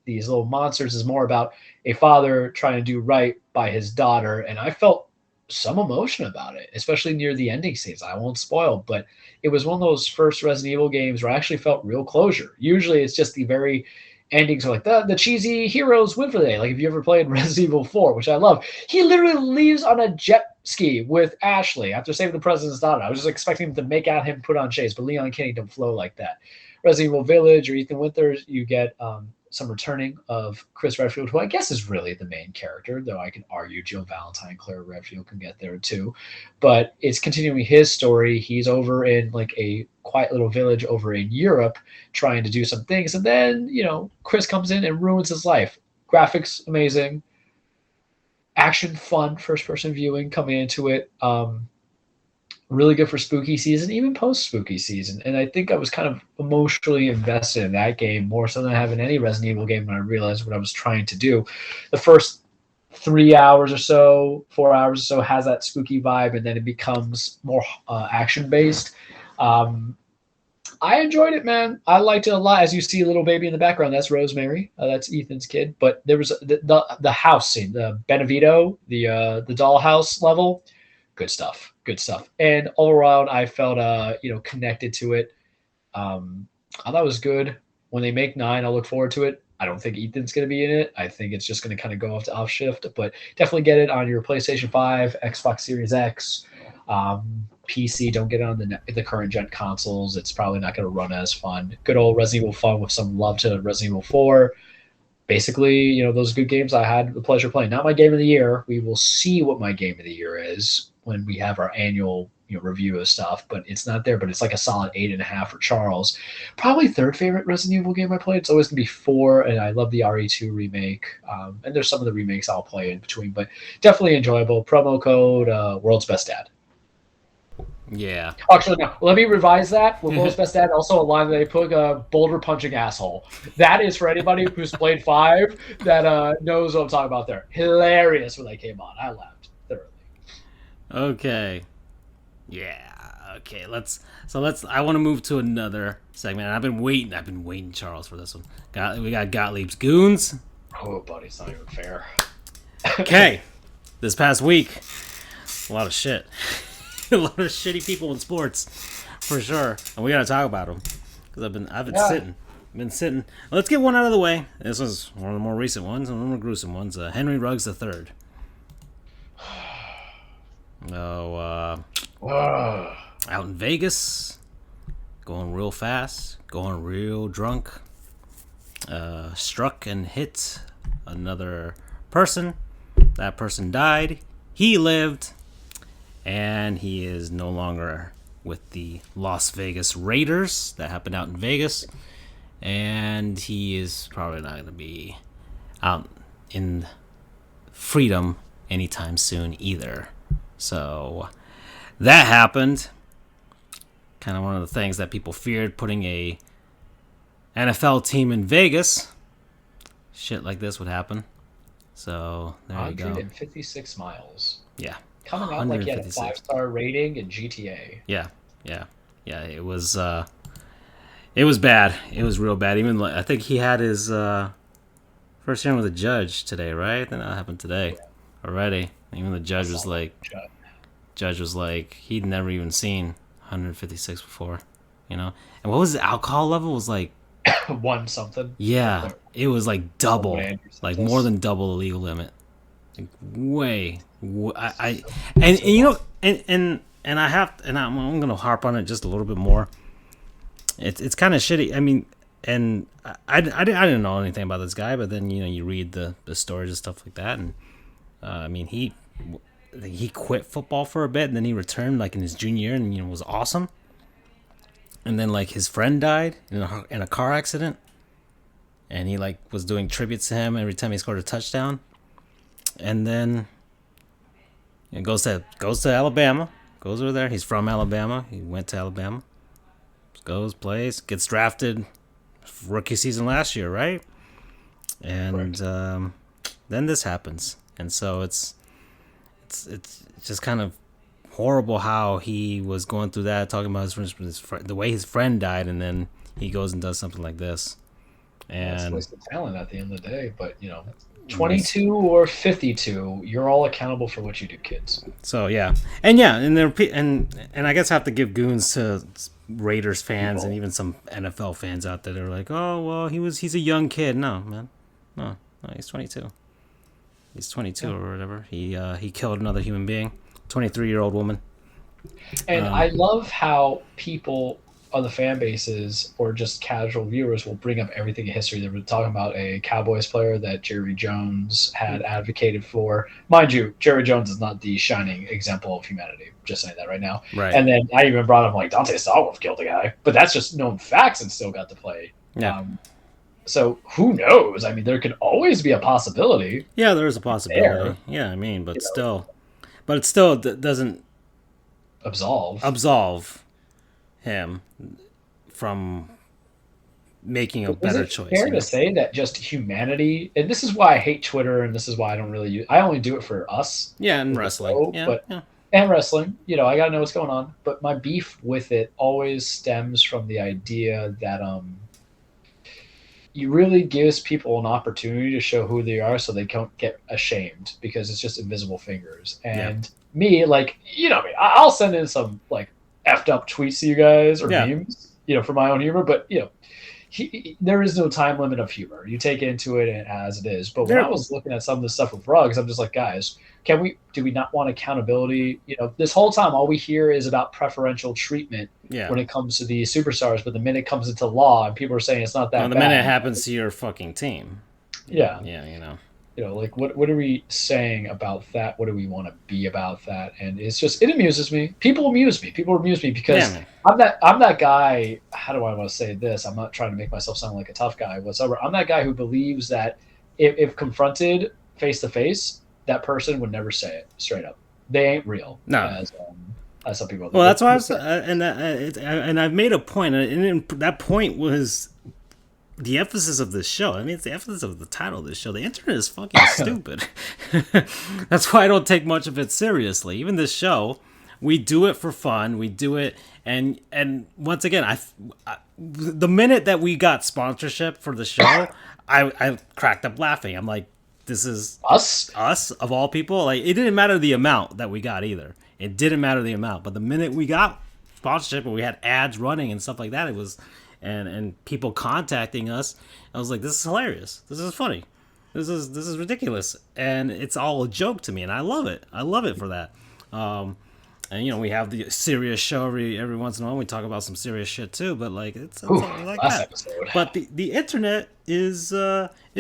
these little monsters. Is more about a father trying to do right by his daughter. And I felt some emotion about it, especially near the ending scenes. I won't spoil, but it was one of those first Resident Evil games where I actually felt real closure. Usually it's just the very endings are like the cheesy heroes win for the day. Like if you ever played Resident Evil 4, which I love, he literally leaves on a jet ski with Ashley after saving the president's daughter. I was just expecting him to make out him put on shades, but Leon Kennedy don't flow like that. Resident Evil Village or Ethan Winters, you get some returning of Chris Redfield, who I guess is really the main character, though I can argue Jill Valentine, Claire Redfield can get there too. But it's continuing his story. He's over in like a quiet little village over in Europe trying to do some things. And then, Chris comes in and ruins his life. Graphics, amazing. Action, fun, first-person viewing coming into it. Really good for spooky season, even post-spooky season. And I think I was kind of emotionally invested in that game more so than I have in any Resident Evil game when I realized what I was trying to do. The first 3 hours or so, 4 hours or so has that spooky vibe, and then it becomes more action-based. I enjoyed it, man. I liked it a lot. As you see a little baby in the background, that's Rosemary. That's Ethan's kid. But there was the house scene, the Benevito, the dollhouse level. Good stuff. And all around, I felt connected to it. I thought it was good. When they make 9, I'll look forward to it. I don't think Ethan's going to be in it. I think it's just going to kind of go off shift. But definitely get it on your PlayStation 5, Xbox Series X, PC. Don't get it on the current gen consoles. It's probably not going to run as fun. Good old Resident Evil fun with some love to Resident Evil 4. Basically, those good games I had the pleasure playing. Not my game of the year. We will see what my game of the year is when we have our annual review of stuff, but it's not there. But it's like a solid 8.5 for Charles. Probably third favorite Resident Evil game I played. It's always gonna be 4, and I love the RE2 remake. And there's some of the remakes I'll play in between, but definitely enjoyable. Promo code World's Best Dad. Yeah. Actually, no. Let me revise that. With World's Best Dad, also a line that they put boulder punching asshole. That is for anybody who's played 5 that knows what I'm talking about there. Hilarious when they came on. I laughed thoroughly. Okay. Yeah. Okay. I want to move to another segment. I've been waiting, Charles, for this one. We got Gottlieb's Goons. Oh, buddy, it's not even fair. Okay. This past week, a lot of shit. A lot of shitty people in sports, for sure, and we gotta talk about them because I've been sitting. Let's get one out of the way. This was one of the more recent ones, one of the more gruesome ones. Henry Ruggs III. Out in Vegas, going real fast, going real drunk. Struck and hit another person. That person died. He lived. And he is no longer with the Las Vegas Raiders. That happened out in Vegas. And he is probably not going to be out in freedom anytime soon either. So that happened. Kind of one of the things that people feared, putting a NFL team in Vegas. Shit like this would happen. So there you go. 156 miles. Yeah. Coming out like he had a 5-star rating in GTA. Yeah. It was bad. It was real bad. Even I think he had his first hearing with a judge today, right? I think that happened today already. Even the judge was like, he'd never even seen 156 before. you know. And what was the alcohol level? Was like One something. yeah, it was like double, like more than double the legal limit. Like and you know, and I have, and I'm gonna harp on it just a little bit more. It's kind of shitty. I mean, and I didn't know anything about this guy, but then you read the stories and stuff like that, and I mean he quit football for a bit, and then he returned like in his junior year, and was awesome. And then like his friend died in a car accident, and he like was doing tributes to him every time he scored a touchdown. And then it goes to Alabama, goes over there. He's from Alabama. He went to Alabama. Goes, plays, gets drafted rookie season last year, right? And then this happens, and so it's just kind of horrible how he was going through that, talking about the way his friend died, and then he goes and does something like this. And it's wasted talent at the end of the day, but 22 or 52, you're all accountable for what you do, kids. So and I guess I have to give goons to Raiders fans and even some NFL fans out there that are like, oh well, he's a young kid. No, man, no, he's 22. He's 22 or whatever. He killed another human being, 23-year-old woman. And I love how people on the fan bases or just casual viewers will bring up everything in history. They were talking about a Cowboys player that Jerry Jones had advocated for. Mind you, Jerry Jones is not the shining example of humanity. Just saying that right now. Right. And then I even brought up like Dante Stallworth killed a guy, but that's just known facts and still got to play. Yeah. So who knows? I mean, there could always be a possibility. Yeah, there is a possibility. Yeah, I mean, but it still doesn't absolve him from making a better choice. Fair to say that just humanity, and this is why I hate Twitter, and this is why I don't really use. I only do it for us. Yeah, and wrestling. And wrestling. I gotta know what's going on. But my beef with it always stems from the idea that it really gives people an opportunity to show who they are, so they don't get ashamed, because it's just invisible fingers. And me, like I'll send in some like effed up tweets to you guys or memes, for my own humor. But there is no time limit of humor. You take into it as it is. But when I was looking at some of the stuff with Ruggs, I'm just like, guys, do we not want accountability? This whole time, all we hear is about preferential treatment when it comes to the superstars. But the minute it comes into law and people are saying it's not that bad. The minute it happens to your fucking team. Yeah. Yeah, like what are we saying about that? What do we want to be about that? And it's just, it amuses me. People amuse me because I'm that guy. How do I want to say this? I'm not trying to make myself sound like a tough guy whatsoever. I'm that guy who believes that if confronted face to face, that person would never say it straight up. They ain't real. No. As some people. Well, that's why I was, and I've made a point, and that point was the emphasis of this show. I mean, it's the emphasis of the title of this show. The internet is fucking stupid. That's why I don't take much of it seriously. Even this show, we do it for fun. We do it, and once again, the minute that we got sponsorship for the show, I cracked up laughing. I'm like, this is us of all people. Like, it didn't matter the amount that we got either. It didn't matter the amount. But the minute we got sponsorship and we had ads running and stuff like that, it was. And people contacting us, I was like, this is hilarious. This is funny. This is ridiculous. And it's all a joke to me, and I love it. I love it for that. And we have the serious show every once in a while. We talk about some serious shit too, but like it's like that. Episode. But the internet is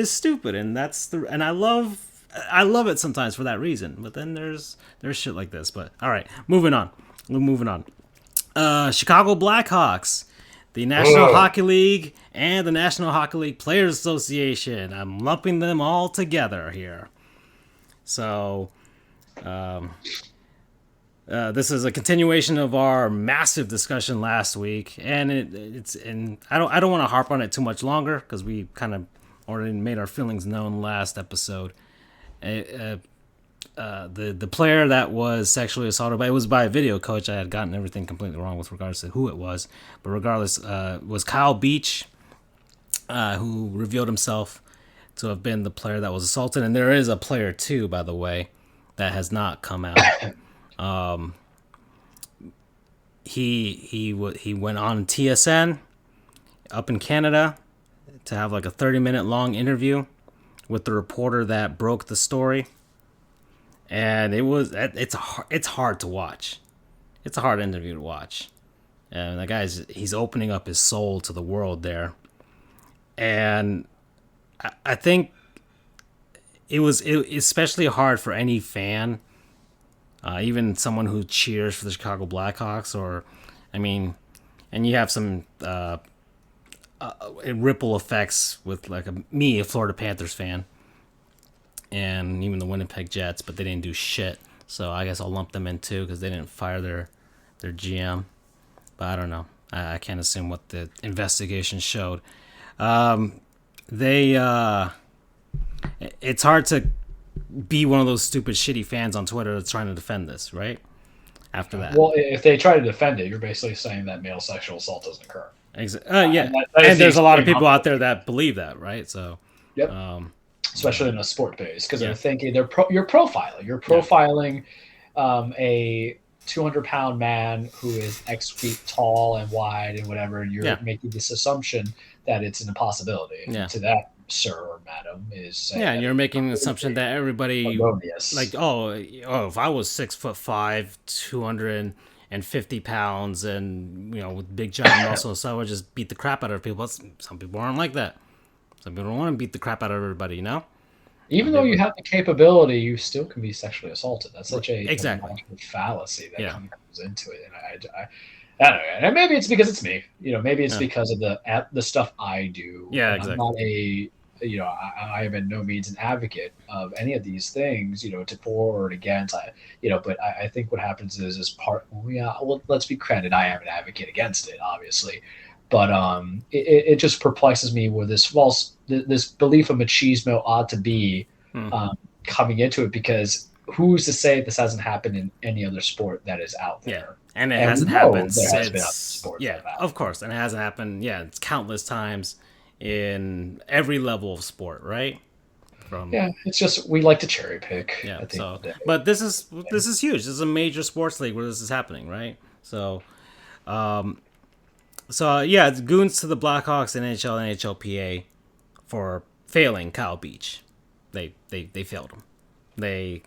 stupid, and and I love it sometimes for that reason. But then there's shit like this. But all right, moving on. Chicago Blackhawks. The National Hockey League and the National Hockey League Players Association. I'm lumping them all together here. So, this is a continuation of our massive discussion last week, and I don't want to harp on it too much longer because we kind of already made our feelings known last episode. The player that was sexually assaulted it was by a video coach. I had gotten everything completely wrong with regards to who it was, but regardless, was Kyle Beach, who revealed himself to have been the player that was assaulted. And there is a player too, by the way, that has not come out. he went on TSN up in Canada to have like a 30-minute long interview with the reporter that broke the story, and it's hard to watch. It's a hard interview to watch, and the he's opening up his soul to the world there, and I think it was especially hard for any fan, even someone who cheers for the Chicago Blackhawks, and you have some ripple effects with like a Florida Panthers fan, and even the Winnipeg Jets, but they didn't do shit. So I guess I'll lump them in too because they didn't fire their GM. But I don't know. I can't assume what the investigation showed. It's hard to be one of those stupid shitty fans on Twitter that's trying to defend this, right? After that. Well, if they try to defend it, you're basically saying that male sexual assault doesn't occur. Yeah, and there's a lot of people out there that believe that, right? So, yep. Especially in a sport base, because they're thinking you're profiling. You're profiling a 200-pound man who is X feet tall and wide and whatever, and you're making this assumption that it's an impossibility. Yeah. To that, sir or madam, is and you're making an assumption that everybody erroneous. Like, if I was 6'5", 250 pounds, and with big giant muscles, so I would just beat the crap out of people. Some people aren't like that. Some people don't want to beat the crap out of everybody, Even though you have the capability, you still can be sexually assaulted. That's such a fallacy that comes into it. And I don't know. And maybe it's because it's me. Maybe it's because of the stuff I do. Yeah, exactly. I'm not I am in no means an advocate of any of these things, to for or against. But I think what happens is well, let's be candid. I am an advocate against it, obviously. But it just perplexes me where this belief of machismo ought to be coming into it, because who's to say this hasn't happened in any other sport that is out there? Yeah, and it hasn't happened since. Of course, and it hasn't happened. Yeah, it's countless times in every level of sport, right? It's just we like to cherry pick. Yeah, but this is huge. This is a major sports league where this is happening, right? So. It's Goons to the Blackhawks, NHL, NHLPA for failing Kyle Beach. They failed him. They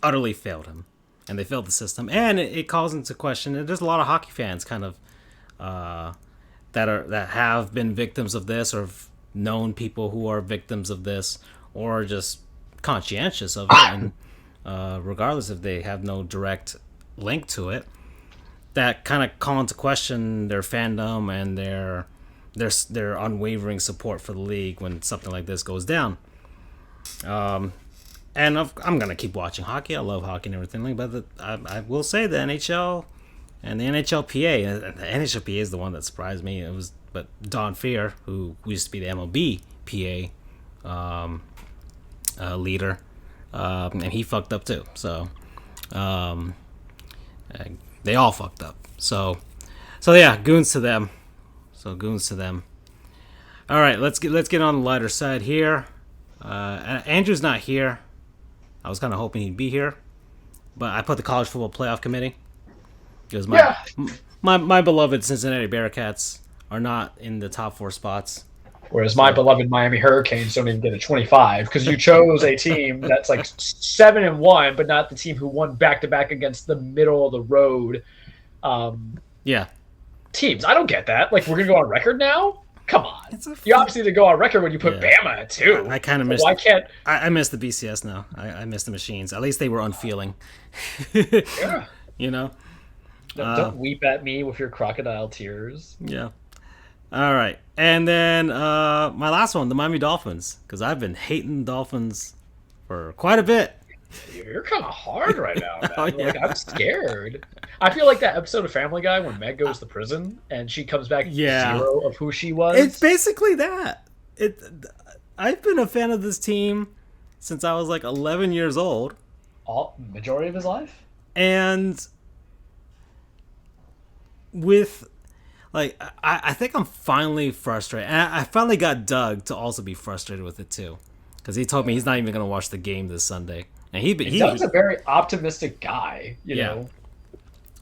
utterly failed him, and they failed the system. And it calls into question. And there's a lot of hockey fans kind of that have been victims of this, or have known people who are victims of this, or just conscientious of it, and regardless if they have no direct link to it. That kind of call into question their fandom and their unwavering support for the league when something like this goes down. And I'm gonna keep watching hockey. I love hockey and everything, but I will say the NHL and the NHLPA. The NHLPA is the one that surprised me. But Don Fehr, who used to be the MLB PA leader, and he fucked up too. So. They all fucked up. So yeah, goons to them. All right, let's get on the lighter side here. Andrew's not here. I was kind of hoping he'd be here, but I put the college football playoff committee because my beloved Cincinnati Bearcats are not in the top 4 spots. Whereas my beloved Miami Hurricanes don't even get a 25 because you chose a team that's like 7-1, but not the team who won back-to-back against the middle of the road teams. I don't get that. Like, we're going to go on record now? Come on. You obviously did go on record when you put Bama at 2. I kind of missed. Why can't I missed the BCS now? I missed the machines. At least they were unfeeling. Don't weep at me with your crocodile tears. Yeah. All right, and then my last one, the Miami Dolphins, because I've been hating the Dolphins for quite a bit. You're kind of hard right now, man. Like, I'm scared. I feel like that episode of Family Guy when Meg goes to prison and she comes back zero of who she was. It's basically that. I've been a fan of this team since I was like 11 years old. Majority of his life? And with... Like, I think I'm finally frustrated. And I finally got Doug to also be frustrated with it, too. Because he told me he's not even going to watch the game this Sunday. And Doug's a very optimistic guy, you know.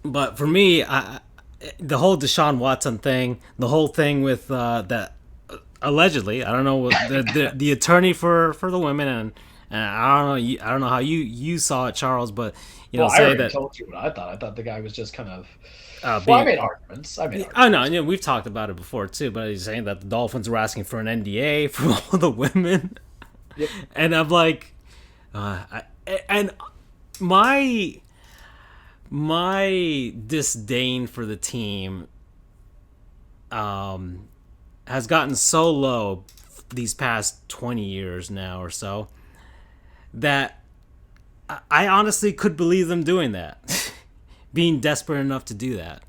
But for me, the whole Deshaun Watson thing, the whole thing with that allegedly, I don't know the attorney for the women, and I don't know how you saw it, Charles, but Well, I say already that. told you what I thought. I thought the guy was just kind of. Well, I Being, made arguments. I know, we've talked about it before too, but he's saying that the Dolphins were asking for an NDA for all the women, Yep. and I'm like, and my disdain for the team has gotten so low these past 20 years now or so that I honestly could believe them doing that. Being desperate enough to do that.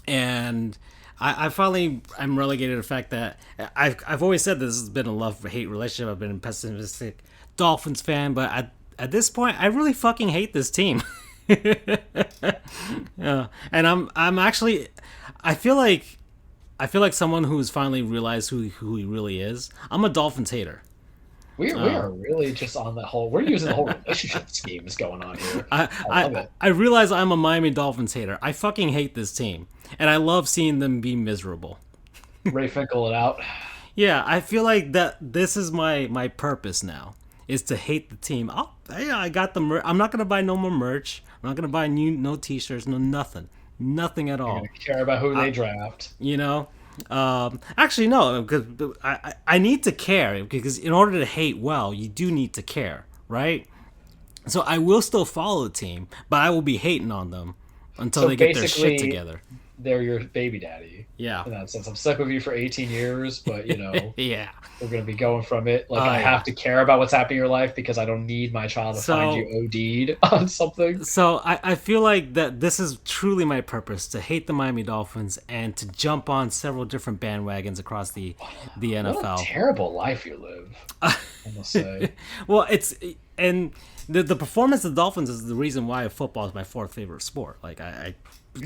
And I finally I'm relegated to the fact that I've always said this has been a love-hate relationship. I've been a pessimistic Dolphins fan, but at this point I really fucking hate this team. Yeah. And I'm actually I feel like someone who's finally realized who he really is. I'm a Dolphins hater. We are really just on that whole. We're using the whole relationship schemes going on here. I love it. I realize I'm a Miami Dolphins hater. I fucking hate this team, and I love seeing them be miserable. Ray Finkel it out. Yeah, I feel like that. This is my purpose now, is to hate the team. I got the merch. I'm not gonna buy no more merch. I'm not gonna buy no T-shirts, no nothing at all. You care about who they draft. You know. Actually, no, because I need to care, because in order to hate well, you do need to care, right? So I will still follow the team, but I will be hating on them until they get their shit together. They're your baby daddy. Yeah. In that sense, I'm stuck with you for 18 years, but yeah, we're gonna be going from it. Like I have to care about what's happening in your life because I don't need my child to find you OD'd on something. So I feel like that this is truly my purpose, to hate the Miami Dolphins and to jump on several different bandwagons across the NFL. What a terrible life you live, I must say. Well, and the performance of the Dolphins is the reason why football is my fourth favorite sport. Like I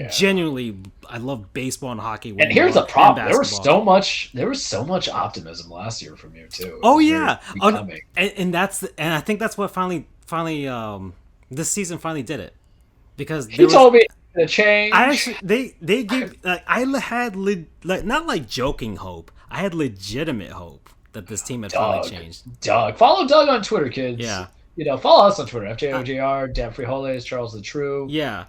genuinely, I love baseball and hockey. And here's the problem: there was so much optimism last year from you too. Oh yeah, and I think that's what finally this season finally did it, because he told me the change. I actually they gave I had not like joking hope. I had legitimate hope that this team had finally changed. Follow Doug on Twitter, kids. Yeah, follow us on Twitter. FJOJR, Dan Frijoles, Charles the True. Yeah.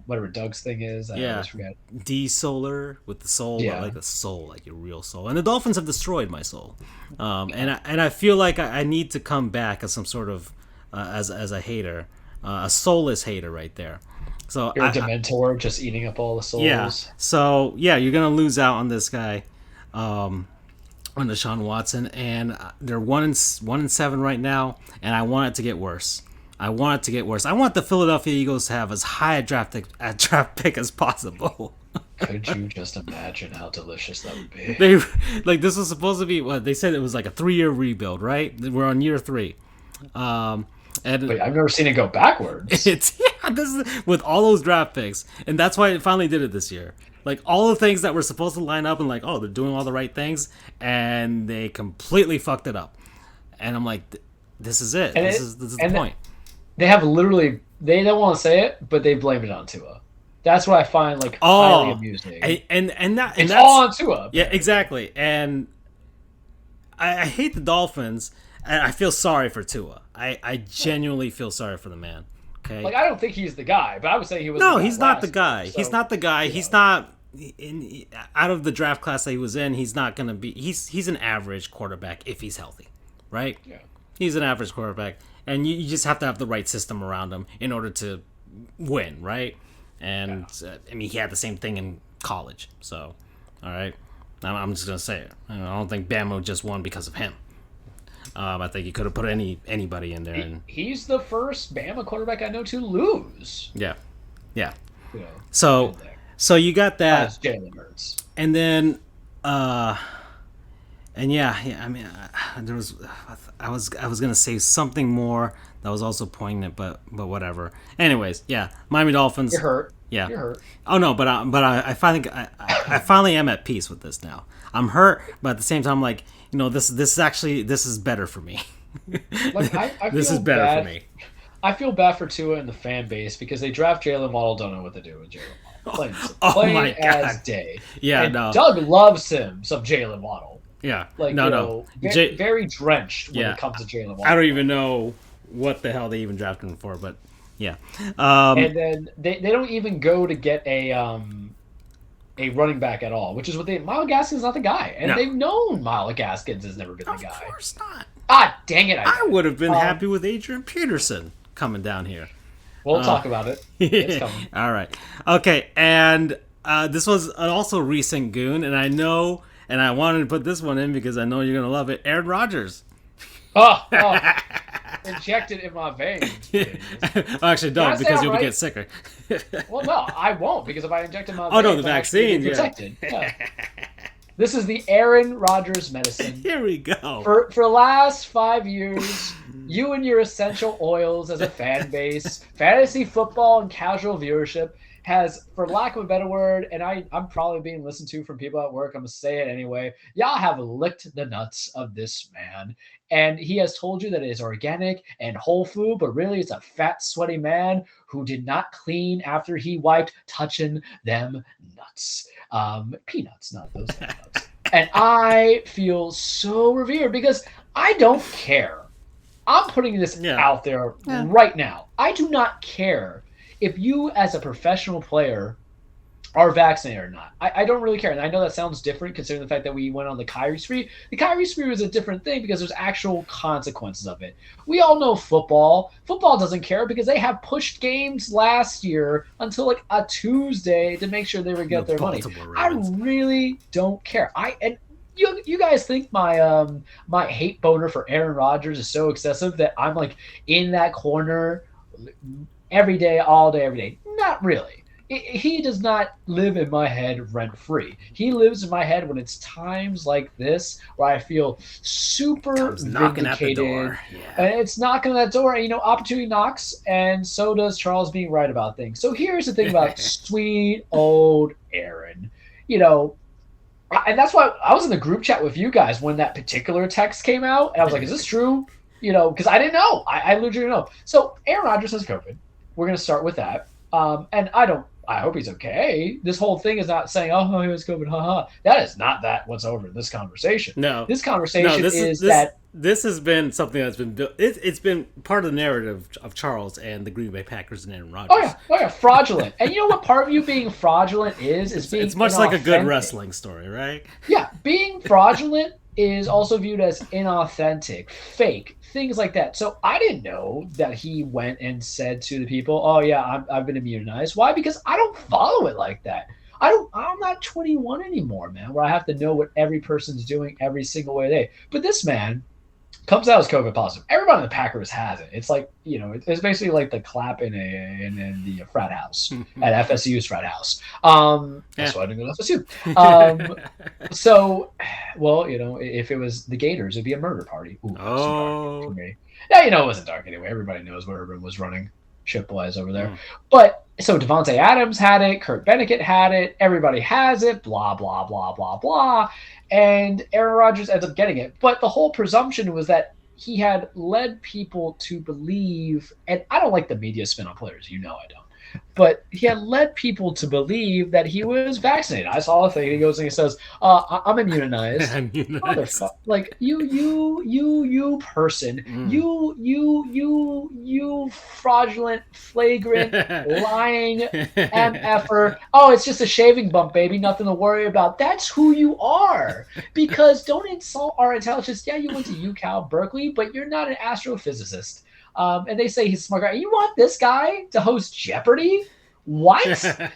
Whatever Doug's thing is, I always forget. D Solar with the soul, like the soul, like your real soul. And the Dolphins have destroyed my soul, and I feel like I need to come back as some sort of as a hater, a soulless hater right there. So you're a Dementor, just eating up all the souls. Yeah. So you're gonna lose out on this guy, on Deshaun Watson, and they're 1-7 right now, and I want it to get worse. I want the Philadelphia Eagles to have as high a draft pick as possible. Could you just imagine how delicious that would be? This was supposed to be what they said. It was like a 3-year rebuild, right? We're on year 3. And wait, I've never seen it go backwards. This is with all those draft picks, and that's why it finally did it this year. Like all the things that were supposed to line up, and like, oh, they're doing all the right things, and they completely fucked it up. And I'm like, this is it. This is the point. They have literally, they don't want to say it, but they blame it on Tua. That's what I find highly amusing. And that's all on Tua. Yeah, exactly. And I hate the Dolphins, and I feel sorry for Tua. I genuinely feel sorry for the man. Okay. Like, I don't think he's the guy, but I would say he was. No, he's not the guy. Year, he's not the guy. He's not out of the draft class that he was in. He's not going to be. He's an average quarterback if he's healthy, right? Yeah. He's an average quarterback. And you just have to have the right system around him in order to win, right? And, I mean, he had the same thing in college. So, all right. I'm just going to say it. I don't think Bama just won because of him. I think he could have put anybody in there. He's the first Bama quarterback I know to lose. Yeah. So you got that. Jalen Hurts. And then... And I mean, I was gonna say something more that was also poignant, but whatever. Anyways, Miami Dolphins. You're hurt. Yeah. You're hurt. Oh no, but I finally am at peace with this now. I'm hurt, but at the same time, like, this is better for me. Like, this is better for me. I feel bad for Tua and the fan base because they draft Jalen Waddle, don't know what to do with Jalen Waddle. Plain, and simple. Oh Plain my as God. day. Yeah, And no. Doug loves him some Jalen Waddle. Yeah. Like, No. very drenched when Yeah. it comes to Jalen Waddle. I don't even know what the hell they even drafted him for, but yeah. And then they don't even go to get a running back at all, which is what Miles Gaskins not the guy. And they've known Miles Gaskins has never been the guy. Of course not. Ah, dang it. I would have been happy with Adrian Peterson coming down here. We'll talk about it. It's coming. All right. Okay, and this was also a recent Goon, and I know, and I wanted to put this one in because I know you're going to love it. Aaron Rodgers. Oh, injected in my veins. Actually, don't, because you'll get sicker. Well, no, I won't, because if I inject in my veins, oh, no, the vaccine, protected. Yeah. This is the Aaron Rodgers medicine. Here we go. For the last 5 years, you and your essential oils as a fan base, fantasy football and casual viewership has, for lack of a better word, and I'm probably being listened to from people at work, I'm going to say it anyway, y'all have licked the nuts of this man. And he has told you that it is organic and whole food, but really it's a fat, sweaty man who did not clean after he wiped touching them nuts. Peanuts, not those nuts. And I feel so revered because I don't care. I'm putting this out there right now. I do not care if you as a professional player are vaccinated or not. I don't really care. And I know that sounds different considering the fact that we went on the Kyrie spree. The Kyrie spree was a different thing because there's actual consequences of it. We all know football. Football doesn't care because they have pushed games last year until like a Tuesday to make sure they would get their money. I really don't care. You guys think my hate boner for Aaron Rodgers is so excessive that I'm like in that corner every day, all day, every day? Not really. He does not live in my head rent-free. He lives in my head when it's times like this where I feel super knocking at the door. And it's knocking at that door. And, opportunity knocks, and so does Charles being right about things. So here's the thing about sweet old Aaron. And that's why I was in the group chat with you guys when that particular text came out. And I was like, is this true? Because I didn't know. I literally didn't know. So Aaron Rodgers has COVID. We're going to start with that. And I hope he's okay. This whole thing is not saying, oh, he was COVID, haha. That is not whatsoever in this conversation. No. This conversation is that... This has been something that's been built. It's been part of the narrative of Charles and the Green Bay Packers and Aaron Rodgers. Oh, yeah. Fraudulent. And you know what part of you being fraudulent is being It's much like a good wrestling story, right? Yeah. Being fraudulent is also viewed as inauthentic, fake, things like that. So I didn't know that he went and said to the people, oh, yeah, I've been immunized. Why? Because I don't follow it like that. I'm not 21 anymore, man, where I have to know what every person's doing every single way of the day. But this man comes out as COVID positive. Everybody in the Packers has it. It's like, it's basically like the clap in the frat house at FSU's frat house. That's why I didn't go to FSU. So, well, if it was the Gators, it'd be a murder party. Ooh, dark for me. Yeah, it wasn't dark anyway. Everybody knows what Urban was running ship-wise over there. But so Devontae Adams had it, Kurt Bennicket had it, everybody has it, blah, blah, blah, blah, blah. And Aaron Rodgers ends up getting it. But the whole presumption was that he had led people to believe, and I don't like the media spin on players, I don't. But he had led people to believe that he was vaccinated. I saw a thing. He goes and he says, "I'm immunized." I'm immunized. Like you person, you fraudulent, flagrant, lying mf'er. Oh, it's just a shaving bump, baby. Nothing to worry about. That's who you are. Because don't insult our intelligence. Yeah, you went to UCal, Berkeley, but you're not an astrophysicist. And they say he's a smart guy. You want this guy to host Jeopardy? What?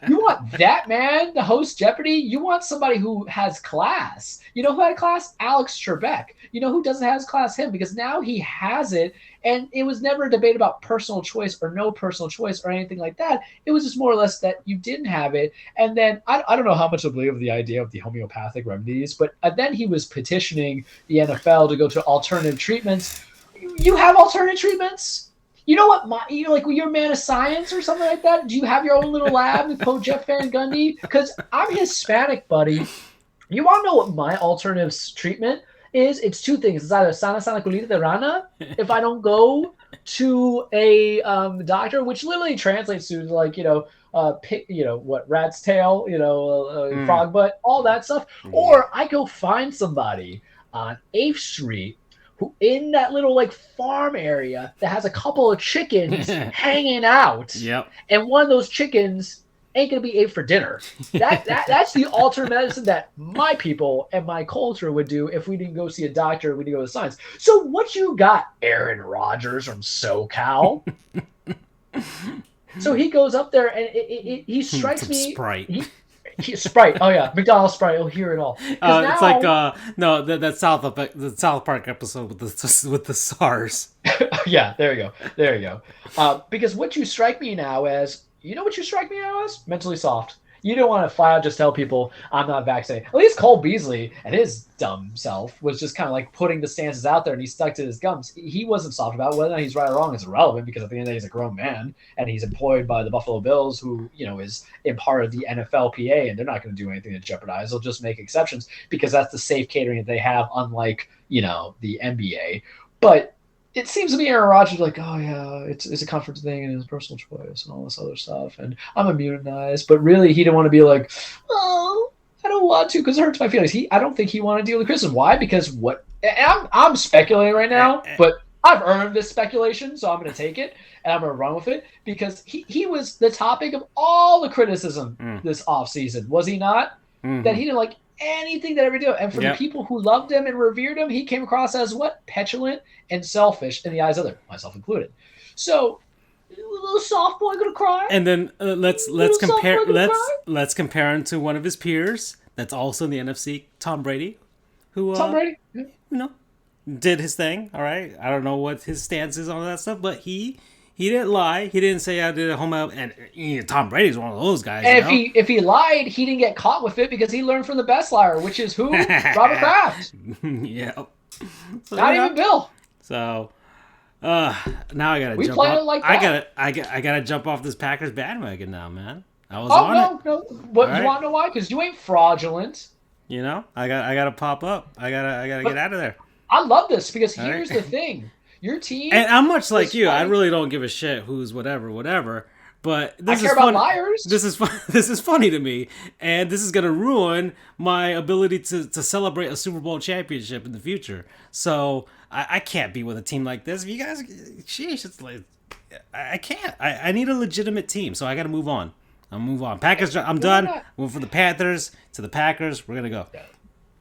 You want that man to host Jeopardy? You want somebody who has class. You know who had class? Alex Trebek. You know who doesn't have class? Him. Because now he has it. And it was never a debate about personal choice or no personal choice or anything like that. It was just more or less that you didn't have it. And then I don't know how much I believe of the idea of the homeopathic remedies, but then he was petitioning the NFL to go to alternative treatments. You have alternative treatments? You know what? You're a man of science or something like that? Do you have your own little lab to quote Jeff Van Gundy? Because I'm Hispanic, buddy. You want to know what my alternative treatment? is it's two things. It's either sana sana colita de rana if I don't go to a doctor, which literally translates to like, what, rat's tail, frog butt, all that stuff. Or I go find somebody on 8th Street who in that little like farm area that has a couple of chickens hanging out. Yep. And one of those chickens ain't gonna be ate for dinner. That's the alternate medicine that my people and my culture would do if we didn't go see a doctor, we didn't go to science. So what you got, Aaron Rodgers from SoCal? So he goes up there and he strikes me. Sprite. Sprite. Oh yeah, McDonald's Sprite. I'll hear it all. It's like that South Park episode with the SARS. Yeah, there you go. Because what you strike me now as, you know what you strike me now as? Mentally soft. You don't want to flat out just tell people I'm not vaccinated. At least Cole Beasley and his dumb self was just kind of like putting the stances out there, and he stuck to his guns. He wasn't soft about it. Whether or not he's right or wrong is irrelevant, because at the end of the day, he's a grown man, and he's employed by the Buffalo Bills, who, is in part of the NHLPA, and they're not going to do anything to jeopardize. They'll just make exceptions because that's the safe catering that they have, unlike, the NBA. But it seems to me Aaron Rodgers like, oh yeah, it's a comfort thing and it's a personal choice and all this other stuff, and I'm immunized. But really, he didn't want to be like, oh, I don't want to because it hurts my feelings. I don't think he wanted to deal with criticism. Why? Because I'm speculating right now, but I've earned this speculation, so I'm going to take it and I'm going to run with it, because he was the topic of all the criticism this offseason, was he not? Mm-hmm. That he didn't like anything that ever did. And for the people who loved him and revered him, he came across as what? Petulant and selfish in the eyes of others, myself included. So, a little soft boy gonna cry. And then let's compare him to one of his peers that's also in the NFC, Tom Brady, who did his thing. All right, I don't know what his stance is on that stuff, but he didn't lie. He didn't say I did a home out. And Tom Brady's one of those guys. And if he lied, he didn't get caught with it because he learned from the best liar, which is who? Robert Kraft. Yeah. So, not even Bill. So now I gotta we jump played off. It like that. I gotta jump off this Packers bandwagon now, man. I was on it. No. What you want to know why? Because you ain't fraudulent. I gotta pop up. I gotta get out of there. I love this because here's the thing. Your team, and I'm much like you. I really don't give a shit who's whatever. But this I care about liars. This is funny to me, and this is gonna ruin my ability to celebrate a Super Bowl championship in the future. So I can't be with a team like this. If you guys, sheesh, it's like I can't. I need a legitimate team, so I got to move on. Packers. I'm done. Went from the Panthers to the Packers. We're gonna go. Yeah.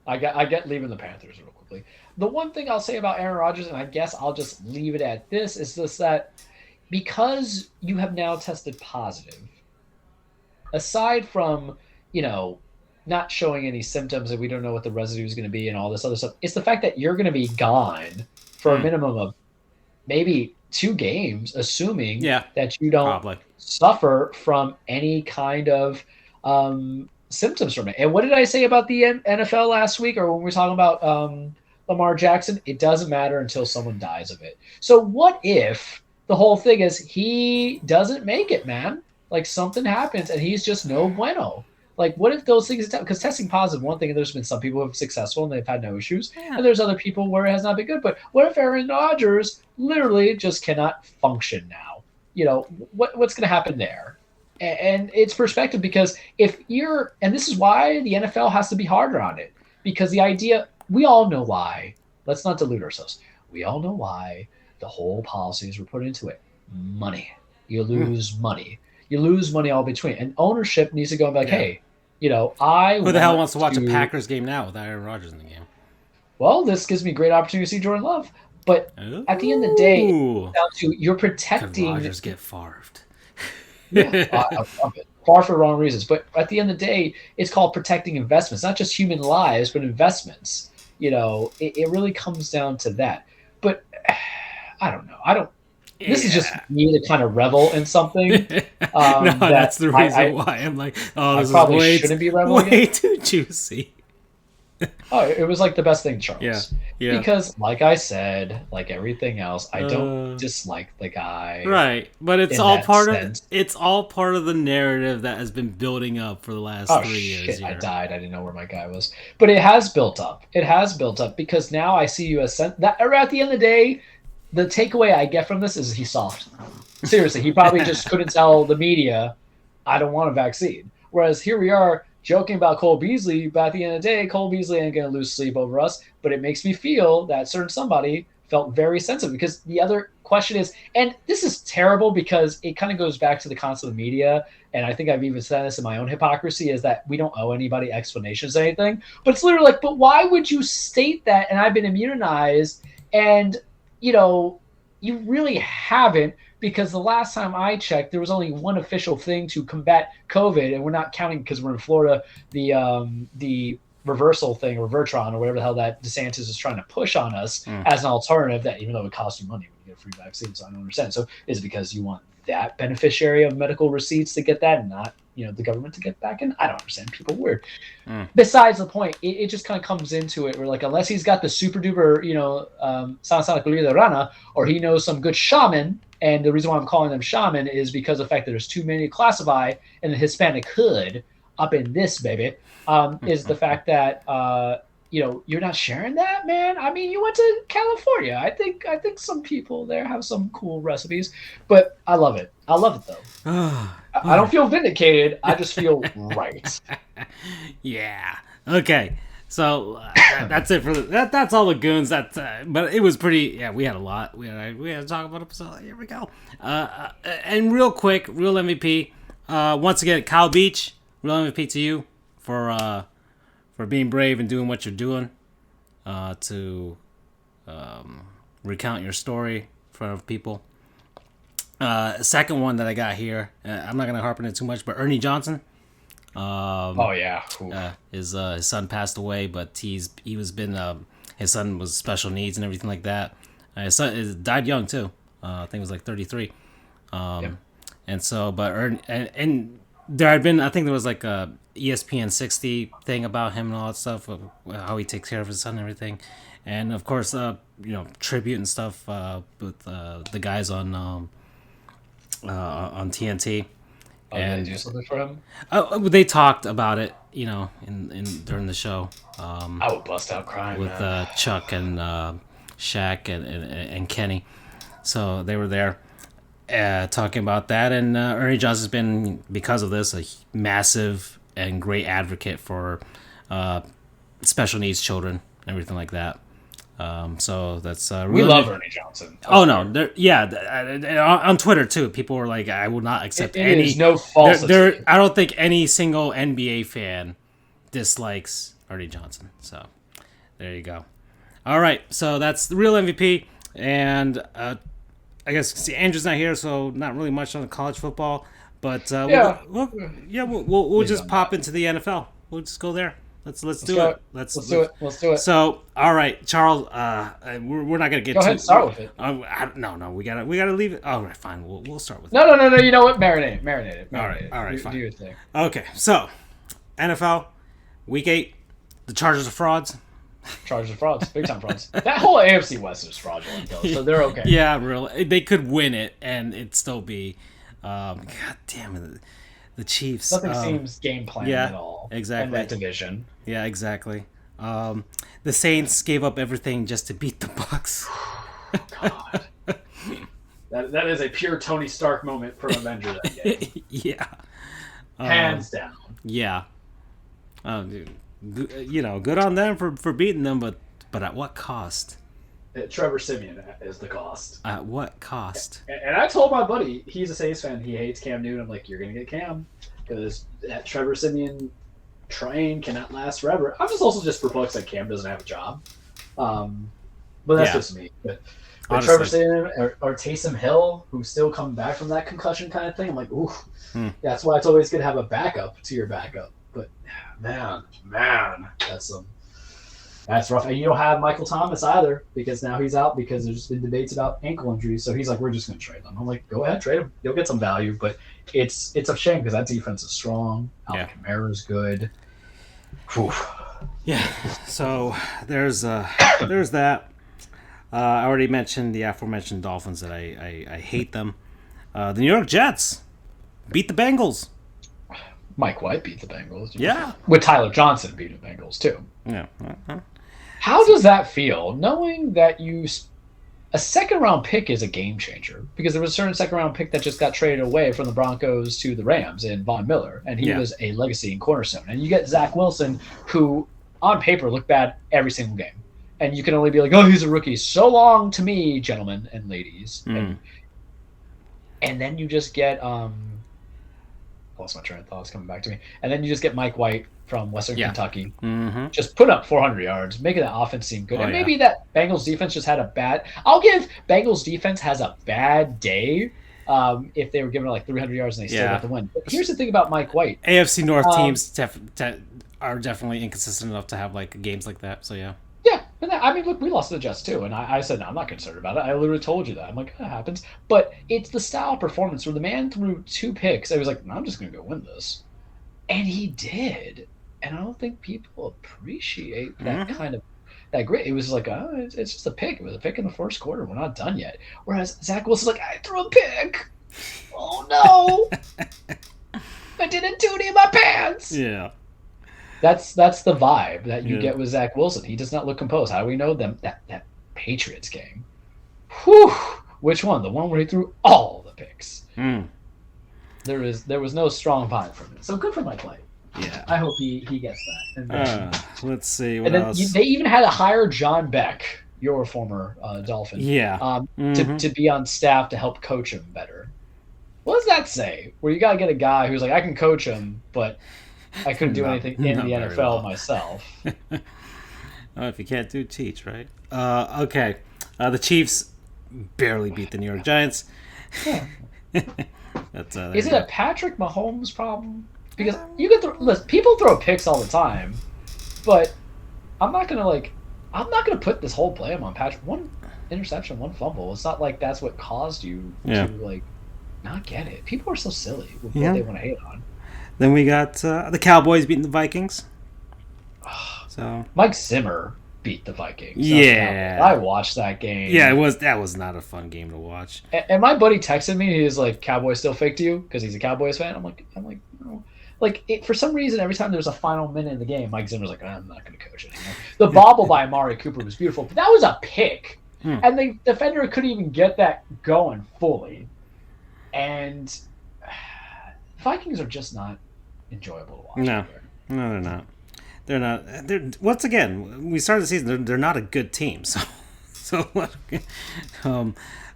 I get leaving the Panthers real quickly. The one thing I'll say about Aaron Rodgers, and I guess I'll just leave it at this, is just that because you have now tested positive, aside from, not showing any symptoms and we don't know what the residue is going to be and all this other stuff, it's the fact that you're going to be gone for a minimum of maybe 2 games, assuming that you don't suffer from any kind of symptoms from it. And what did I say about the NFL last week, or when we were talking about Lamar Jackson? It doesn't matter until someone dies of it. So what if the whole thing is he doesn't make it, man? Like something happens and he's just no bueno. Like what if those things, because testing positive, one thing, and there's been some people who have successful and they've had no issues, and there's other people where it has not been good. But what if Aaron Rodgers literally just cannot function now? What's going to happen there? And it's perspective, because if you're, and this is why the NFL has to be harder on it, because the idea, we all know why. Let's not delude ourselves. We all know why the whole policies were put into it. Money. You lose money. You lose money all between. And ownership needs to go and be like, hey, who the hell wants to watch a Packers game now with Aaron Rodgers in the game? Well, this gives me a great opportunity to see Jordan Love. But at the end of the day, you're protecting. Could Rodgers get farved? I love it. Far for the wrong reasons. But at the end of the day, it's called protecting investments, not just human lives, but investments. It really comes down to that. But I don't know. This is just me to kind of revel in something. That's the reason why I'm like, this I probably is shouldn't be reveling way too juicy. Oh, it was like the best thing, Charles. Yeah. Yeah. Because, like I said, like everything else, I don't dislike the guy. Right, but it's in all that part sense. of it's all part of the narrative that has been building up for the last Oh 3 shit! years. I Here. died. I didn't know where my guy was, but it has built up. It has built up because now I see you as that. Or at the end of the day, the takeaway I get from this is he's soft. Seriously, he probably just couldn't tell the media, "I don't want a vaccine." Whereas here we are joking about Cole Beasley, but at the end of the day, Cole Beasley ain't gonna lose sleep over us. But it makes me feel that certain somebody felt very sensitive because the other question is, and this is terrible because it kind of goes back to the concept of the media, and I think I've even said this in my own hypocrisy, is that we don't owe anybody explanations or anything. But it's literally like, but why would you state that? And I've been immunized, and you really haven't, because the last time I checked, there was only one official thing to combat COVID, and we're not counting because we're in Florida, the reversal thing, or Revertron, or whatever the hell that DeSantis is trying to push on us as an alternative, that even though it costs you money when you get a free vaccine, so I don't understand. So is it because you want that beneficiary of medical receipts to get that and not, the government to get back in? I don't understand. People are weird. Besides the point, it just kind of comes into it where, like, unless he's got the super duper, Sana de Rana, or he knows some good shaman. And the reason why I'm calling them shaman is because of the fact that there's too many to classify in the Hispanic hood up in this, baby, is the fact that, you're not sharing that, man. I mean, you went to California. I think some people there have some cool recipes, but I love it. I love it, though. I don't feel vindicated. I just feel right. Yeah. Okay. So that's it for that's all the goons. But it was pretty. Yeah, we had a lot. We had to talk about it. So here we go. And real quick, real MVP. Once again, Kyle Beach, real MVP to you for being brave and doing what you're doing to recount your story in front of people. Second one that I got here. I'm not gonna harp on it too much, but Ernie Johnson. His son passed away, but his son was special needs and everything like that. His son died young too. I think it was like 33. And so, but and there had been, I think there was like a ESPN 60 thing about him and all that stuff, how he takes care of his son and everything, and of course, tribute and stuff with the guys on TNT. And did they do something for him? They talked about it, in during the show. I would bust out crying with Chuck and Shaq and Kenny. So they were there talking about that, and Ernie Johnson's been, because of this, a massive and great advocate for special needs children and everything like that. So that's we love Ernie Johnson. Oh no, on Twitter too, people were like, "I will not accept any." There's no falsity. I don't think any single NBA fan dislikes Ernie Johnson. So there you go. All right, so that's the real MVP, and I guess Andrew's not here, so not really much on the college football. But we'll just pop into the NFL. We'll just go there. Let's do it. Let's do it. So, all right, Charles. We're not gonna get. Go ahead. Start with it. No. We gotta leave it. All right, fine. We'll start with. No. You know what? Marinate it. All right. Fine. Do your thing. Okay, so NFL Week 8. The Chargers are frauds. Chargers are frauds. Big time frauds. That whole AFC West is fraudulent, though, so they're okay. Yeah, really. They could win it, and it'd still be. God damn it. The Chiefs. Nothing seems game plan at all. Exactly. In that division. Yeah, exactly. The Saints gave up everything just to beat the Bucks. God. That is a pure Tony Stark moment from Avenger that game. Yeah. Hands down. Yeah. Good on them for beating them, but at what cost? Trevor Siemian is the cost. At what cost? And I told my buddy, he's a Saints fan, he hates Cam Newton. I'm like, you're going to get Cam, because that Trevor Siemian train cannot last forever. I'm just perplexed that Cam doesn't have a job. But that's just me. But Trevor Siemian or Taysom Hill, who's still coming back from that concussion kind of thing, I'm like, ooh. That's why it's always good to have a backup to your backup. But, man, that's rough. And you don't have Michael Thomas either, because now he's out because there's been debates about ankle injuries. So he's like, we're just going to trade them. I'm like, go ahead, trade him. You'll get some value. But it's a shame because that defense is strong. Alvin Kamara is good. Whew. Yeah. So there's that. I already mentioned the aforementioned Dolphins that I hate them. The New York Jets beat the Bengals. Mike White beat the Bengals. Yeah. With Tyler Johnson beating the Bengals, too. Yeah. How does that feel, knowing that a second-round pick is a game changer? Because there was a certain second-round pick that just got traded away from the Broncos to the Rams in Von Miller, and he was a legacy and cornerstone. And you get Zach Wilson, who, on paper, looked bad every single game. And you can only be like, oh, he's a rookie. So long to me, gentlemen and ladies. And then you just get I lost my train of thoughts coming back to me. And then you just get Mike White from Western Kentucky. Mm-hmm. Just put up 400 yards, making that offense seem good. And maybe that Bengals defense just had a bad – I'll give Bengals defense has a bad day if they were giving it like 300 yards and they still got the win. But here's the thing about Mike White. AFC North teams are definitely inconsistent enough to have like games like that. So, yeah. Yeah, I mean, look, we lost to the Jets too, and I said, no, I'm not concerned about it. I literally told you that. I'm like, that happens. But it's the style of performance where the man threw 2 picks. I was like, no, I'm just going to go win this. And he did. And I don't think people appreciate that kind of that grit. It was like, oh, it's just a pick. It was a pick in the first quarter. We're not done yet. Whereas Zach Wilson's like, I threw a pick. Oh, no. I did a tootie in my pants. Yeah. That's the vibe that you get with Zach Wilson. He does not look composed. How do we know them? That Patriots game. Whew. Which one? The one where he threw all the picks. There was no strong vibe from it. So good for Mike White. Yeah. I hope he gets that. Let's see what and then else. They even had to hire John Beck, your former Dolphin. Yeah. To be on staff to help coach him better. What does that say? Where you gotta get a guy who's like, I can coach him, but I couldn't do anything in the NFL myself. If you can't do, teach, right? Okay. The Chiefs barely beat the New York Giants. Yeah. Is it a Patrick Mahomes problem? Because you can listen, people throw picks all the time, but I'm not gonna put this whole blame on Patrick. One interception, one fumble. It's not like that's what caused you to not get it. People are so silly with what they want to hate on. Then we got the Cowboys beating the Vikings. So Mike Zimmer beat the Vikings. Yeah, I watched that game. Yeah, that was not a fun game to watch. And my buddy texted me. He was like, "Cowboys still fake to you?" Because he's a Cowboys fan. I'm like, no. Like for some reason, every time there's a final minute in the game, Mike Zimmer's like, I'm not going to coach anymore. The bobble by Amari Cooper was beautiful, but that was a pick, and the defender couldn't even get that going fully. And Vikings are just not enjoyable to watch. No, they're not. They're not. They're once again. We started the season. They're not a good team. So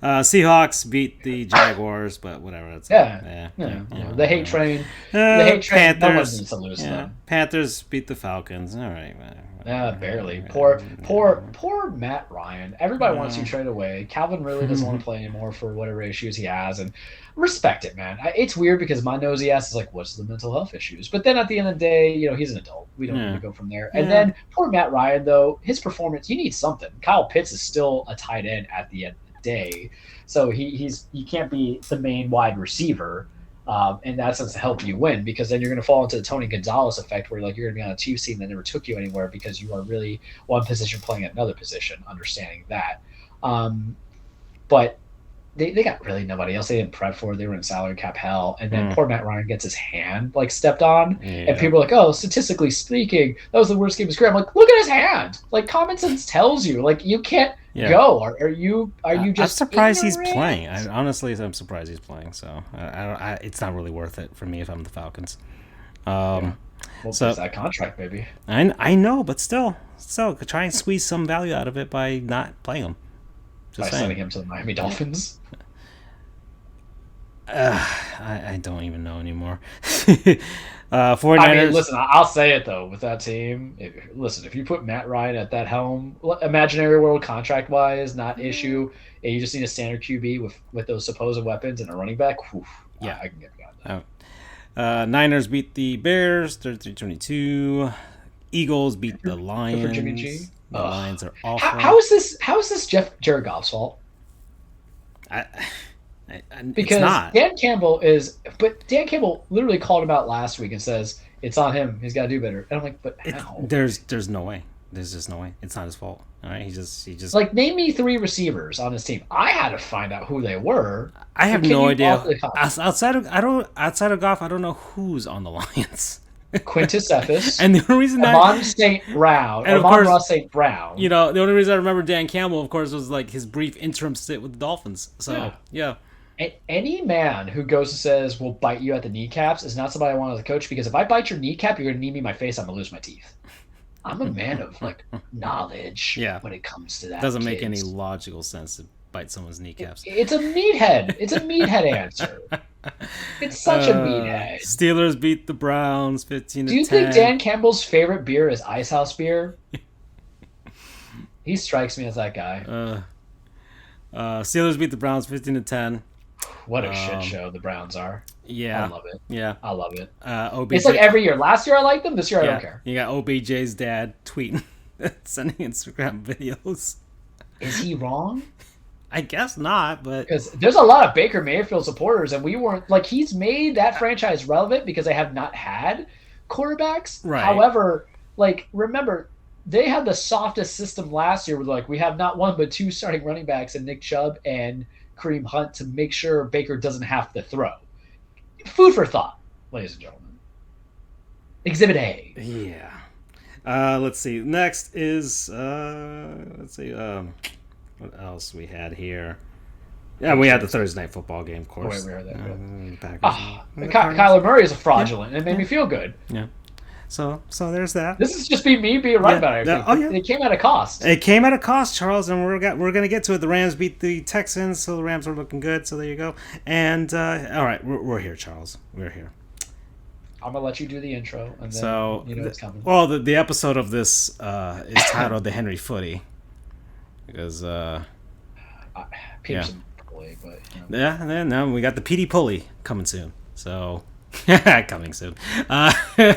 Seahawks beat the Jaguars, but whatever. That's the hate train. The hate train. No one needs to lose them. Panthers beat the Falcons. All right. Barely. Poor Matt Ryan. Everybody wants you to trade away. Calvin really doesn't want to play anymore for whatever issues he has, and respect it, man. It's weird because my nosy ass is like, what's the mental health issues? But then at the end of the day, he's an adult. We don't need to go from there. And then poor Matt Ryan, though, his performance, you need something. Kyle Pitts is still a tight end at the end of the day, so he can't be the main wide receiver. In that sense, to help you win, because then you're going to fall into the Tony Gonzalez effect, where like you're going to be on a Chiefs team that never took you anywhere because you are really one position playing at another position. Understanding that, but they got really nobody else. They didn't prep for it. They were in salary cap hell, and then poor Matt Ryan gets his hand like stepped on, and people are like, "Oh, statistically speaking, that was the worst game of his career." I'm like, "Look at his hand! Like common sense tells you, like you can't." Go. Are you just? I'm surprised ignorant? He's playing. Honestly, I'm surprised he's playing. So it's not really worth it for me if I'm the Falcons. Well, so that contract, baby. I know, but still, try and squeeze some value out of it by not playing him. By sending him to the Miami Dolphins. I don't even know anymore. 49ers. I mean, listen, I'll say it though. With that team, if you put Matt Ryan at that helm, imaginary world contract wise, not issue, and you just need a standard QB with those supposed weapons and a running back. I can get behind that. Niners beat the Bears 33-22. Eagles beat the Lions. For Jimmy G. The Lions are awful. How is this Jared Goff's fault? Because Dan Campbell literally called him out last week and says It's on him. He's got to do better. And I'm like, but how? There's no way. There's just no way. It's not his fault. All right, he just like, name me 3 receivers on his team. I had to find out who they were. I have no idea. Outside of Goff, I don't know who's on the Lions. Quintus Cephas, and the only reason Amon St. Brown, and Amon Ross St. Brown. You know, the only reason I remember Dan Campbell, of course, was like his brief interim stint with the Dolphins. So yeah. Any man who goes and says we'll bite you at the kneecaps is not somebody I want as a coach, because if I bite your kneecap, you're gonna knee me in my face. I'm gonna lose my teeth. I'm a man of like knowledge. When it comes to that, doesn't make any logical sense to bite someone's kneecaps. It's a meathead. It's a meathead answer. It's such a meathead. Steelers beat the Browns 15-10. Do you think Dan Campbell's favorite beer is Ice House beer? He strikes me as that guy. Steelers beat the Browns 15-10. What a shit show the Browns are. Yeah. I love it. Yeah. I love it. OBJ, it's like every year. Last year I liked them. This year I don't care. You got OBJ's dad tweeting, sending Instagram videos. Is he wrong? I guess not, but... Because there's a lot of Baker Mayfield supporters, and we weren't... Like, he's made that franchise relevant because they have not had quarterbacks. Right. However, like, remember, they had the softest system last year with, like, we have not 1 but 2 starting running backs in Nick Chubb and Kareem Hunt to make sure Baker doesn't have to throw. Food for thought, ladies and gentlemen. Exhibit A. Yeah. Let's see. Next is what else we had here? Yeah, we had the Thursday night football game, of course. Oh, wait, we heard that. Kyler Murray is a fraudulent. Yeah. It made me feel good. Yeah. So there's that. This is just me being right about it. It came at a cost. It came at a cost, Charles, and we're gonna get to it. The Rams beat the Texans, so the Rams are looking good. So there you go. And all right, we're here, Charles. We're here. I'm gonna let you do the intro, and then so you know what's coming. Well, the episode of this is titled "The Henry Footie," because Peterson Pulley, but and then we got the PD Pulley coming soon. So. Coming soon. Andrew,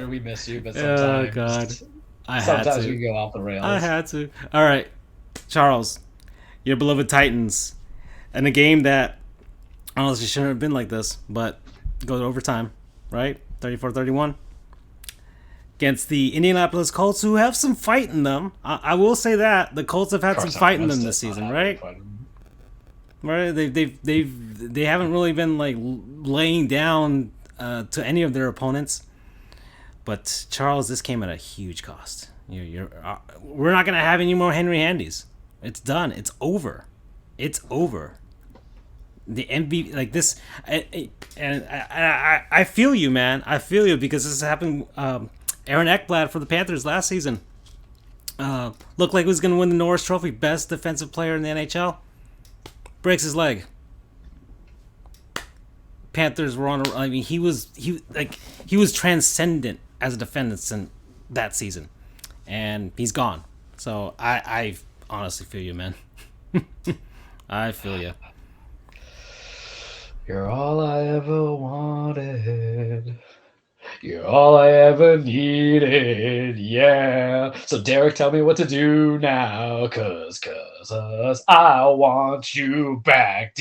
we miss you, but sometimes, sometimes we go off the rails. I had to. All right, Charles, your beloved Titans, and a game that honestly shouldn't have been like this, but go to overtime, right? 34-31 against the Indianapolis Colts, who have some fight in them. I will say that the Colts have had some fight in them this season, right? Right, they haven't really been like laying down to any of their opponents, but Charles, this came at a huge cost. We're not gonna have any more Henry Handies. It's done. It's over. It's over. The MVP like this, and I feel you, man. I feel you because this happened. Aaron Ekblad for the Panthers last season looked like he was gonna win the Norris Trophy, best defensive player in the NHL. Breaks his leg. Panthers were on. I mean, he was transcendent as a defense in that season, and he's gone. So I honestly feel you, man. I feel you. You're all I ever wanted. You're all I ever needed, yeah. So Derek, tell me what to do now, cause I want you back.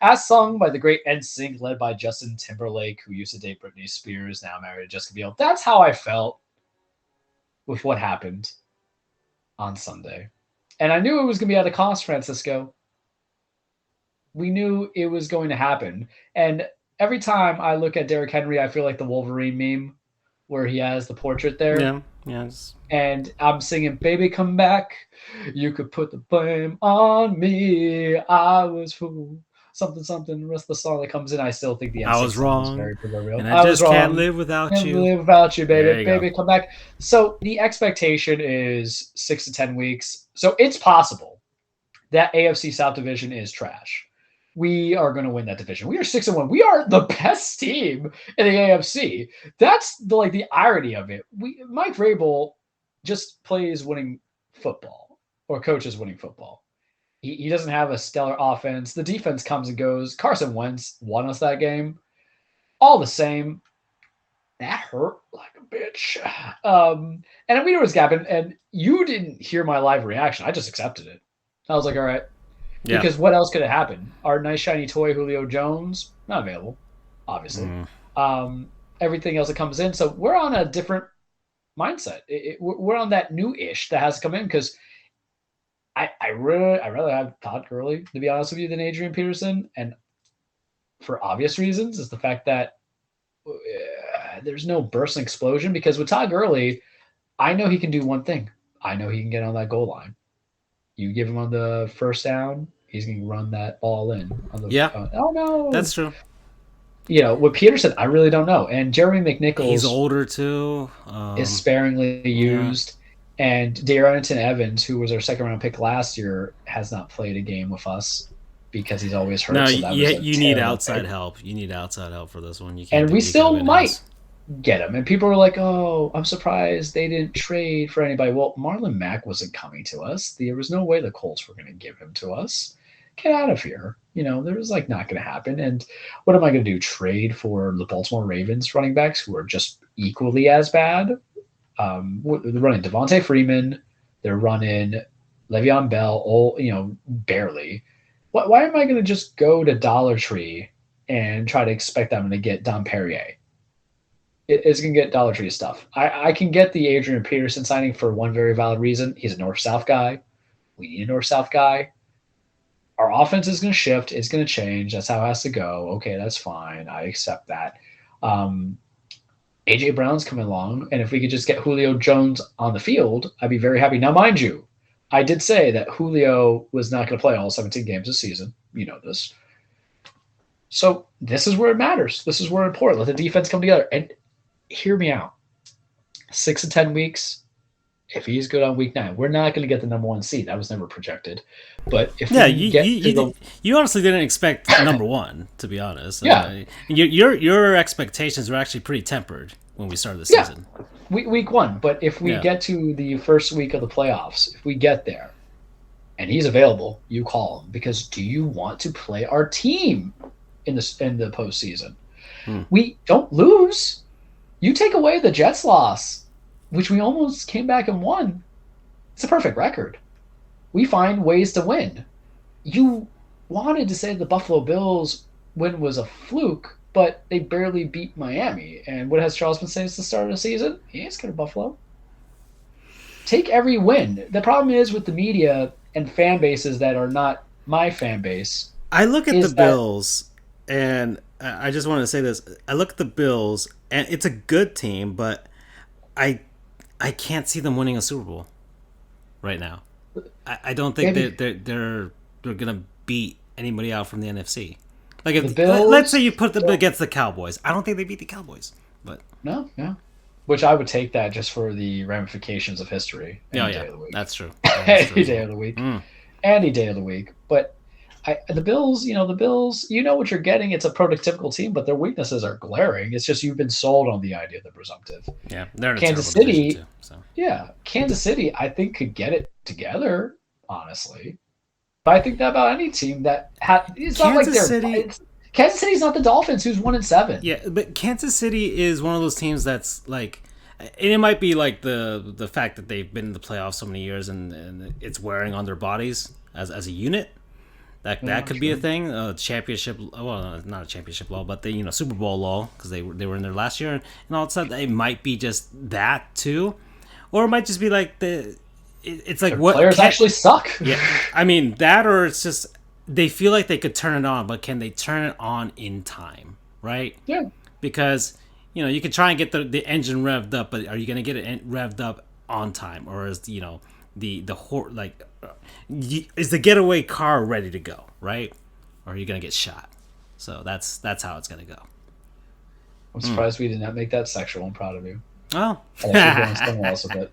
As sung by the great NSYNC, led by Justin Timberlake, who used to date Britney Spears, now married to Jessica Biel. That's how I felt with what happened on Sunday. And I knew it was going to be at a cost, Francisco. We knew it was going to happen. And every time I look at Derrick Henry, I feel like the Wolverine meme where he has the portrait there. Yeah, yes. And I'm singing, baby, come back. You could put the blame on me. I was fool. Something. The rest of the song that comes in, I still think the I was wrong. Very real. And I just can't live without you. Can't live without you, baby. Baby, come back. So the expectation is 6 to 10 weeks. So it's possible that AFC South division is trash. We are going to win that division. We are 6-1. We are the best team in the AFC. That's the irony of it. Mike Vrabel just plays winning football or coaches winning football. He doesn't have a stellar offense. The defense comes and goes. Carson Wentz won us that game. All the same, that hurt like a bitch. And we knew it was happening. And you didn't hear my live reaction. I just accepted it. I was like, all right. Yeah. Because what else could have happened? Our nice shiny toy Julio Jones, not available. obviously. Everything else that comes in. So we're on a different mindset. We're on that new-ish that has to come in because I rather have Todd Gurley, to be honest with you, than Adrian Peterson. And for obvious reasons is the fact that there's no burst and explosion because with Todd Gurley, I know he can do one thing. I know he can get on that goal line. You give him on the first down, he's going to run that ball in. On the, oh, no. That's true. With Peterson, I really don't know. And Jeremy McNichols. He's older, too. Is sparingly used. Yeah. And Darrington Evans, who was our second-round pick last year, has not played a game with us because he's always hurt. No, so you need outside help. You need outside help for this one. You can't and we still might get him. And people are like, oh, I'm surprised they didn't trade for anybody. Well, Marlon Mack wasn't coming to us. There was no way the Colts were going to give him to us. Get out of here. There was not going to happen. And what am I going to do? Trade for the Baltimore Ravens running backs who are just equally as bad? They're running Devontae Freeman. They're running Le'Veon Bell, barely. Why am I going to just go to Dollar Tree and try to expect I'm going to get Dom Perrier? It's going to get Dollar Tree stuff. I can get the Adrian Peterson signing for one very valid reason. He's a north-south guy. We need a north-south guy. Our offense is going to shift. It's going to change. That's how it has to go. Okay, that's fine. I accept that. A.J. Brown's coming along, and if we could just get Julio Jones on the field, I'd be very happy. Now, mind you, I did say that Julio was not going to play all 17 games this season. You know this. So this is where it matters. This is where it's important. Let the defense come together. And hear me out. 6 to 10 weeks, if he's good on week 9, we're not going to get the number 1 seed. That was never projected. But if you honestly didn't expect number 1, to be honest. Yeah. Your expectations were actually pretty tempered when we started the season. Week 1. But if we get to the first week of the playoffs, if we get there, and he's available, you call him. Because do you want to play our team in the postseason? We don't lose. You take away the Jets loss, which we almost came back and won. It's a perfect record. We find ways to win. You wanted to say the Buffalo Bills win was a fluke, but they barely beat Miami. And what has Charles been saying since the start of the season? He ain't scared of Buffalo. Take every win. The problem is with the media and fan bases that are not my fan base. I look at the Bills, and I just want to say this. I look at the Bills, and it's a good team, but I can't see them winning a Super Bowl right now. I don't think they're gonna beat anybody out from the NFC. Like if let's say you put them against the Cowboys, I don't think they beat the Cowboys. But no, which I would take that just for the ramifications of history. Any day of the week. That's true. Any day of the week, any day of the week. But the Bills, you know what you're getting. It's a prototypical team, but their weaknesses are glaring. It's just you've been sold on the idea of the presumptive. Yeah, they're in Kansas City. Too, so. Yeah, Kansas City, I think could get it together. Honestly, but I think that about any team that it's not like Kansas City's not the Dolphins, who's 1-7. Yeah, but Kansas City is one of those teams that's like, and it might be like the fact that they've been in the playoffs so many years and it's wearing on their bodies as a unit. That could be a thing. Championship, well, not a championship law, but the Super Bowl law because they were in there last year, and all of a sudden it might be just that too, or it might just be like it's like what players actually suck. Yeah, I mean that, or it's just they feel like they could turn it on, but can they turn it on in time? Right? Yeah. Because you can try and get the engine revved up, but are you going to get it revved up on time, or is is the getaway car ready to go, right? Or are you going to get shot? So that's how it's going to go. I'm surprised we did not make that sexual. I'm proud of you. Oh. Else a bit.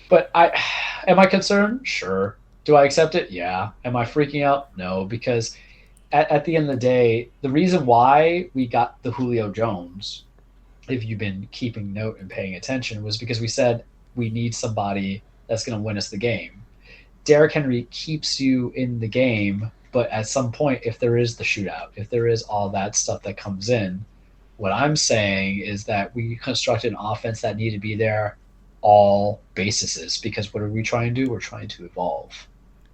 But am I concerned? Sure. Do I accept it? Yeah. Am I freaking out? No, because at the end of the day, the reason why we got the Julio Jones, if you've been keeping note and paying attention, was because we said we need somebody that's going to win us the game. Derrick Henry keeps you in the game, but at some point, if there is the shootout, if there is all that stuff that comes in, what I'm saying is that we constructed an offense that needed to be there all bases, because what are we trying to do? We're trying to evolve.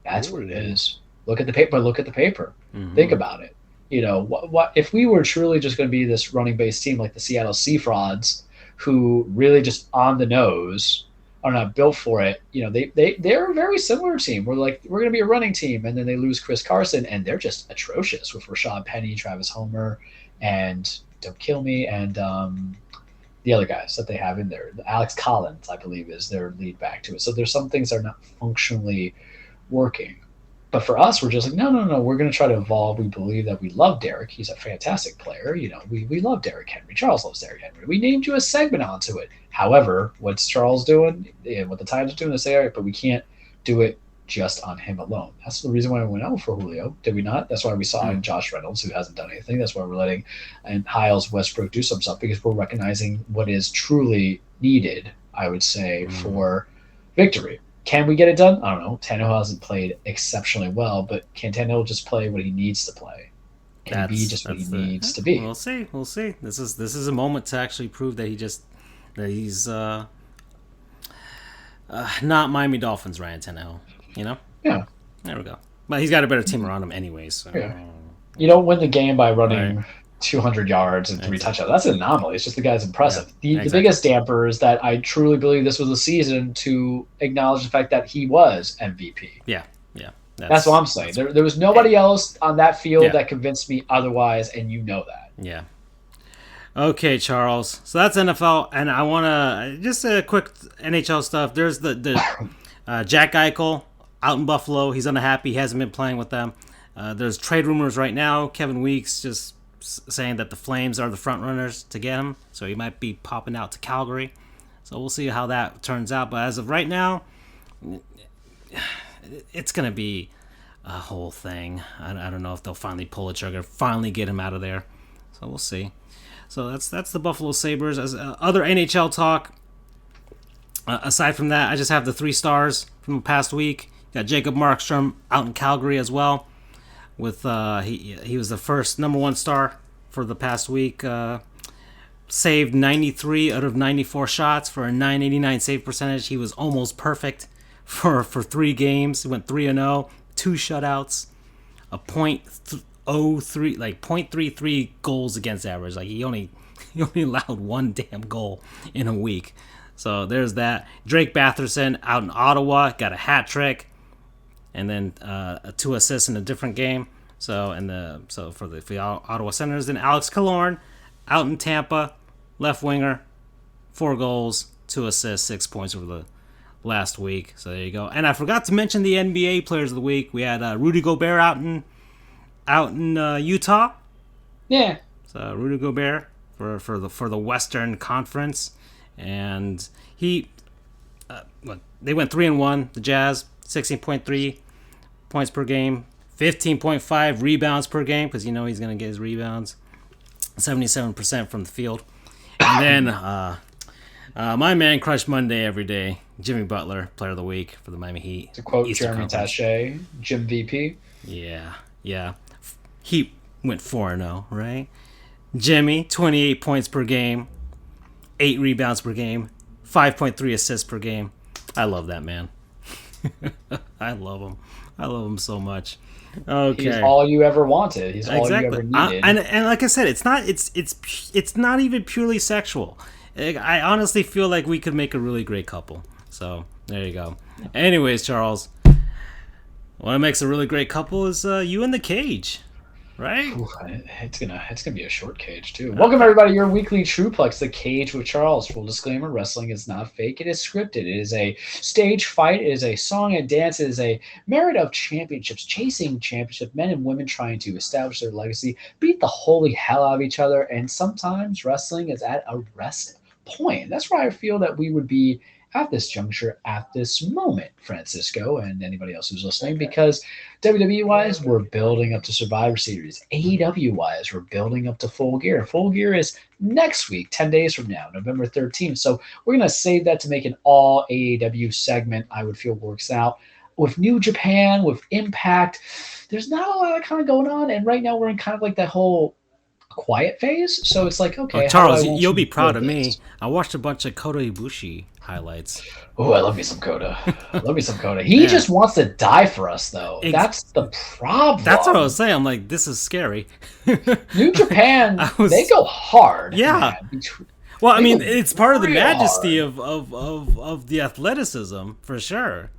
That's what it is. Look at the paper. Mm-hmm. Think about it. What if we were truly just going to be this running base team like the Seattle Sea Frauds, who really just on the nose are not built for it. They're a very similar team. We're going to be a running team, and then they lose Chris Carson, and they're just atrocious with Rashad Penny, Travis Homer, and Don't Kill Me, and the other guys that they have in there. Alex Collins, I believe, is their lead back to it. So there's some things that are not functionally working. But for us, we're just like, no. We're going to try to evolve. We believe that we love Derek. He's a fantastic player. We love Derek Henry. Charles loves Derek Henry. We named you a segment onto it. However, what's Charles doing and what the Times are doing is say, all right, but we can't do it just on him alone. That's the reason why we went out for Julio, did we not? That's why we saw in Josh Reynolds, who hasn't done anything. That's why we're letting Hiles Westbrook do some stuff, because we're recognizing what is truly needed, I would say, for victory. Can we get it done? I don't know. Tannehill hasn't played exceptionally well, but can Tannehill just play what he needs to play? Can he be just what he needs to be? We'll see. This is a moment to actually prove that he's not Miami Dolphins Ryan Tannehill. Yeah. There we go. But he's got a better team around him anyways. So. Yeah. You don't win the game by running 200 yards and 3 touchdowns. That's an anomaly. It's just the guy's impressive. The biggest damper is that I truly believe this was a season to acknowledge the fact that he was MVP. Yeah. That's what I'm saying. There was nobody else on that field that convinced me otherwise, and you know that. Yeah. Okay, Charles. So that's NFL, and I want to just a quick NHL stuff. There's the Jack Eichel out in Buffalo. He's unhappy. He hasn't been playing with them. There's trade rumors right now. Kevin Weeks just saying that the Flames are the front runners to get him, so he might be popping out to Calgary. So we'll see how that turns out. But as of right now, it's going to be a whole thing. I don't know if they'll finally pull the trigger, finally get him out of there. So we'll see. So that's the Buffalo Sabres. As other NHL talk, aside from that, I just have the 3 stars from the past week. Got Jacob Markstrom out in Calgary as well. With he was the first number 1 star for the past week. Saved 93 out of 94 shots for a .989 save percentage. He was almost perfect for 3 games. He went 3-0, 2 shutouts, a .03 like .33 goals against average. Like he only allowed 1 damn goal in a week. So there's that. Drake Batherson out in Ottawa got a hat trick. And then 2 assists in a different game. So for the Ottawa Senators, then Alex Killorn out in Tampa, left winger, 4 goals, 2 assists, 6 points over the last week. So there you go. And I forgot to mention the NBA Players of the Week. We had Rudy Gobert out in Utah. Yeah. So Rudy Gobert for the Western Conference, and he they went 3-1. The Jazz. 16.3 points per game, 15.5 rebounds per game, because he's going to get his rebounds, 77% from the field. And then my man Crush Monday every day, Jimmy Butler, Player of the Week for the Miami Heat. To quote Jeremy Taché, Jim VP. Yeah. Heat went 4-0, right? Jimmy, 28 points per game, 8 rebounds per game, 5.3 assists per game. I love that man. I love him so much. Okay, he's all you ever wanted. He's all you ever needed. And like I said, it's not even purely sexual. I honestly feel like we could make a really great couple. So there you go. Anyways, Charles, what makes a really great couple is you in the cage, right? Ooh, it's gonna be a short cage too. Welcome everybody to your weekly Trueplex, the Cage with Charles. Full disclaimer: wrestling is not fake. It is scripted. It is a stage fight. It is a song and dance. It is a merit of championships, chasing championship, men and women trying to establish their legacy, beat the holy hell out of each other, and sometimes wrestling is at a rest point. That's why I feel that we would be at this juncture, at this moment, Francisco, and anybody else who's listening, because WWE-wise, we're building up to Survivor Series. AEW-wise, we're building up to Full Gear. Full Gear is next week, 10 days from now, November 13th. So we're going to save that to make an all AEW segment. I would feel works out. With New Japan, with Impact, there's not a lot of kind of going on. And right now we're in kind of like that whole quiet phase. So it's like, okay, how do I Charles, want you'll you be to proud build of me. this? I watched a bunch of Kota Ibushi highlights. Oh, I love me some Coda. Love me some Coda. He Man, just wants to die for us, though. ex- That's the that's what I was problem. saying. I'm like, this is scary. New Japan, I they was, go hard, yeah. man. Well, I They mean, go it's part of the real majesty hard. of the athleticism for sure.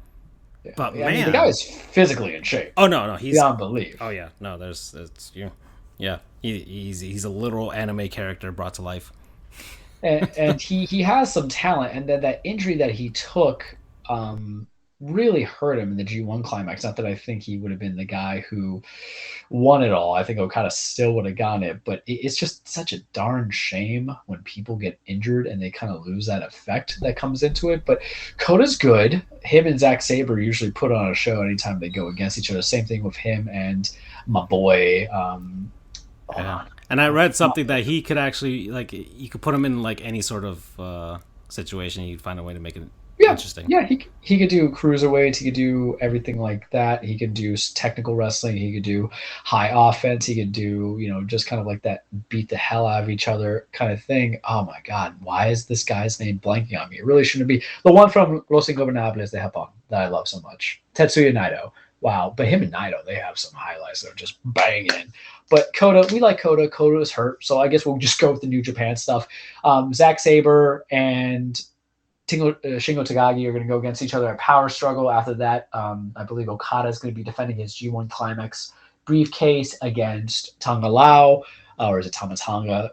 Yeah. But I mean, the guy man, is physically in shape oh no, he's, beyond belief. oh yeah, no, there's it's you, yeah, he's a literal anime character brought to life. And he has some talent, and then that injury that he took really hurt him in the G1 climax. Not that I think he would have been the guy who won it all. I think Okada still would have gotten it, but it's just such a darn shame when people get injured and they kind of lose that effect that comes into it. But Koda's good. Him and Zack Sabre usually put on a show anytime they go against each other. Same thing with him and my boy. Hold Yeah. on. And I read something that he could actually, like, you could put him in like any sort of situation. You'd find a way to make it Yeah, interesting. yeah, he could do cruiserweights. He could do everything like that. He could do technical wrestling. He could do high offense. He could do, just kind of like that beat the hell out of each other kind of thing. Oh my God, why is this guy's name blanking on me? It really shouldn't be. The one from Los Ingobernables de Japón that I love so much, Tetsuya Naito. Wow, but him and Naito, they have some highlights that are just banging. But Kota, we like Kota. Kota is hurt, so I guess we'll just go with the New Japan stuff. Zack Sabre and Shingo Takagi are going to go against each other at Power Struggle. After that, I believe Okada is going to be defending his G1 Climax briefcase against Tonga Lao, or is it Tama Tonga?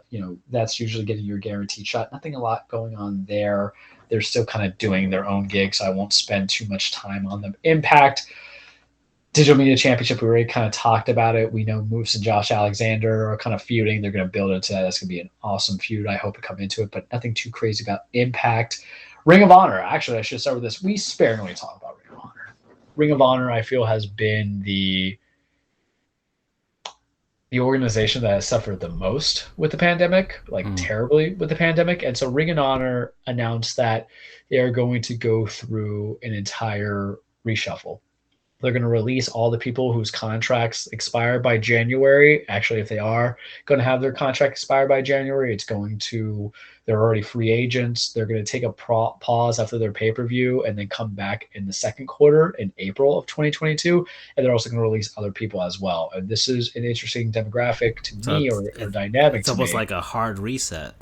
That's usually getting your guaranteed shot. Nothing a lot going on there. They're still kind of doing their own gig, so I won't spend too much time on them. Impact Digital Media Championship, we already kind of talked about it. We know Moose and Josh Alexander are kind of feuding. They're going to build into that. That's going to be an awesome feud. I hope to come into it, but nothing too crazy about Impact. Ring of Honor. Actually, I should start with this. We sparingly talk about Ring of Honor. Ring of Honor, I feel, has been the organization that has suffered the most with the pandemic, terribly with the pandemic. And so Ring of Honor announced that they are going to go through an entire reshuffle. They're going to release all the people whose contracts expire by January. Actually, if they are going to have their contract expire by January, they're already free agents. They're going to take a pause after their pay-per-view and then come back in the second quarter in April of 2022. And they're also going to release other people as well. And this is an interesting demographic to me, or dynamic It's almost like a hard reset.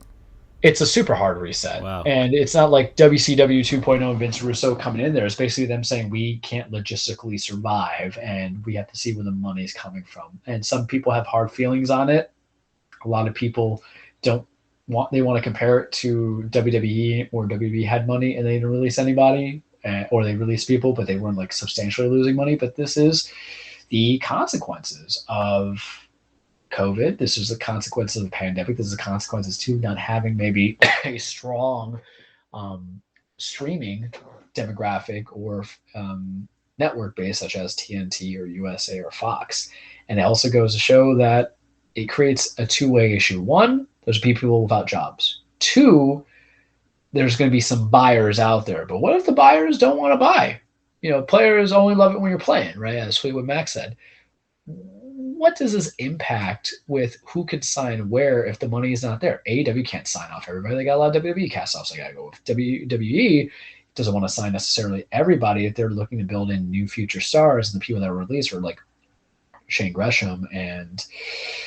It's a super hard reset. Wow. And it's not like WCW 2.0 and Vince Russo coming in there. It's basically them saying we can't logistically survive and we have to see where the money's coming from. And some people have hard feelings on it. A lot of people want to compare it to WWE, or WWE had money and they didn't release anybody, or they released people, but they weren't substantially losing money. But this is the consequences of COVID. This is the consequences of the pandemic. This is the consequences to not having maybe a strong streaming demographic or network base such as TNT or USA or Fox. And it also goes to show that it creates a two-way issue. One, there's people without jobs. Two, there's going to be some buyers out there. But what if the buyers don't want to buy? Players only love it when you're playing, right? As Fleetwood Mac said. What does this impact with who could sign where if the money is not there? AEW can't sign off everybody. They got a lot of WWE cast-offs they got to go with. WWE doesn't want to sign necessarily everybody if they're looking to build in new future stars. And the people that were released are like Shane Gresham and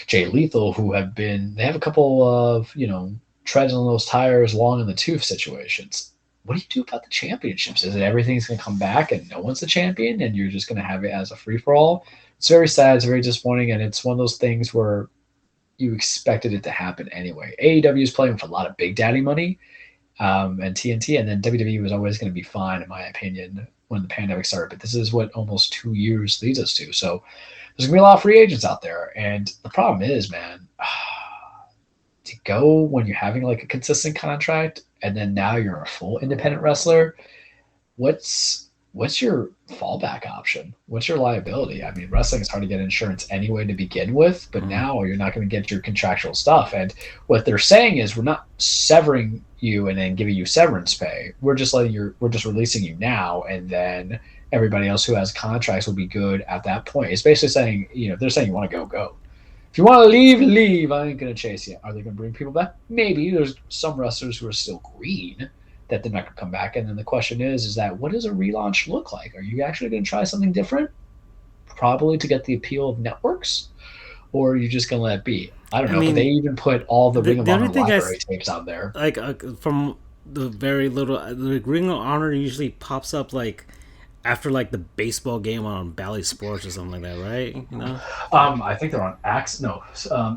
Jay Lethal, who they have a couple of, treads on those tires long in the tooth situations. What do you do about the championships? Is it everything's going to come back and no one's the champion and you're just going to have it as a free-for-all? It's very sad. It's very disappointing. And it's one of those things where you expected it to happen anyway. AEW is playing with a lot of big daddy money and TNT. And then WWE was always going to be fine, in my opinion, when the pandemic started. But this is what almost 2 years leads us to. So there's going to be a lot of free agents out there. And the problem is, man, to go when you're having a consistent contract and then now you're a full independent wrestler, what's your fallback option? What's your liability? I mean, wrestling is hard to get insurance anyway to begin with, but now you're not going to get your contractual stuff. And what they're saying is we're not severing you and then giving you severance pay. We're just releasing you now, and then everybody else who has contracts will be good at that point. It's basically saying, they're saying you want to go. If you want to leave, leave. I ain't going to chase you. Are they going to bring people back? Maybe. There's some wrestlers who are still green that they're not going to come back. And then the question is that what does a relaunch look like? Are you actually going to try something different? Probably to get the appeal of networks? Or are you just going to let it be? I don't know. But they even put all the Ring of Honor library tapes on there. Like, from the very little... The Ring of Honor usually pops up, like, after, like, the baseball game on Bally Sports or something like that, right? You know? I think they're on Axis. No,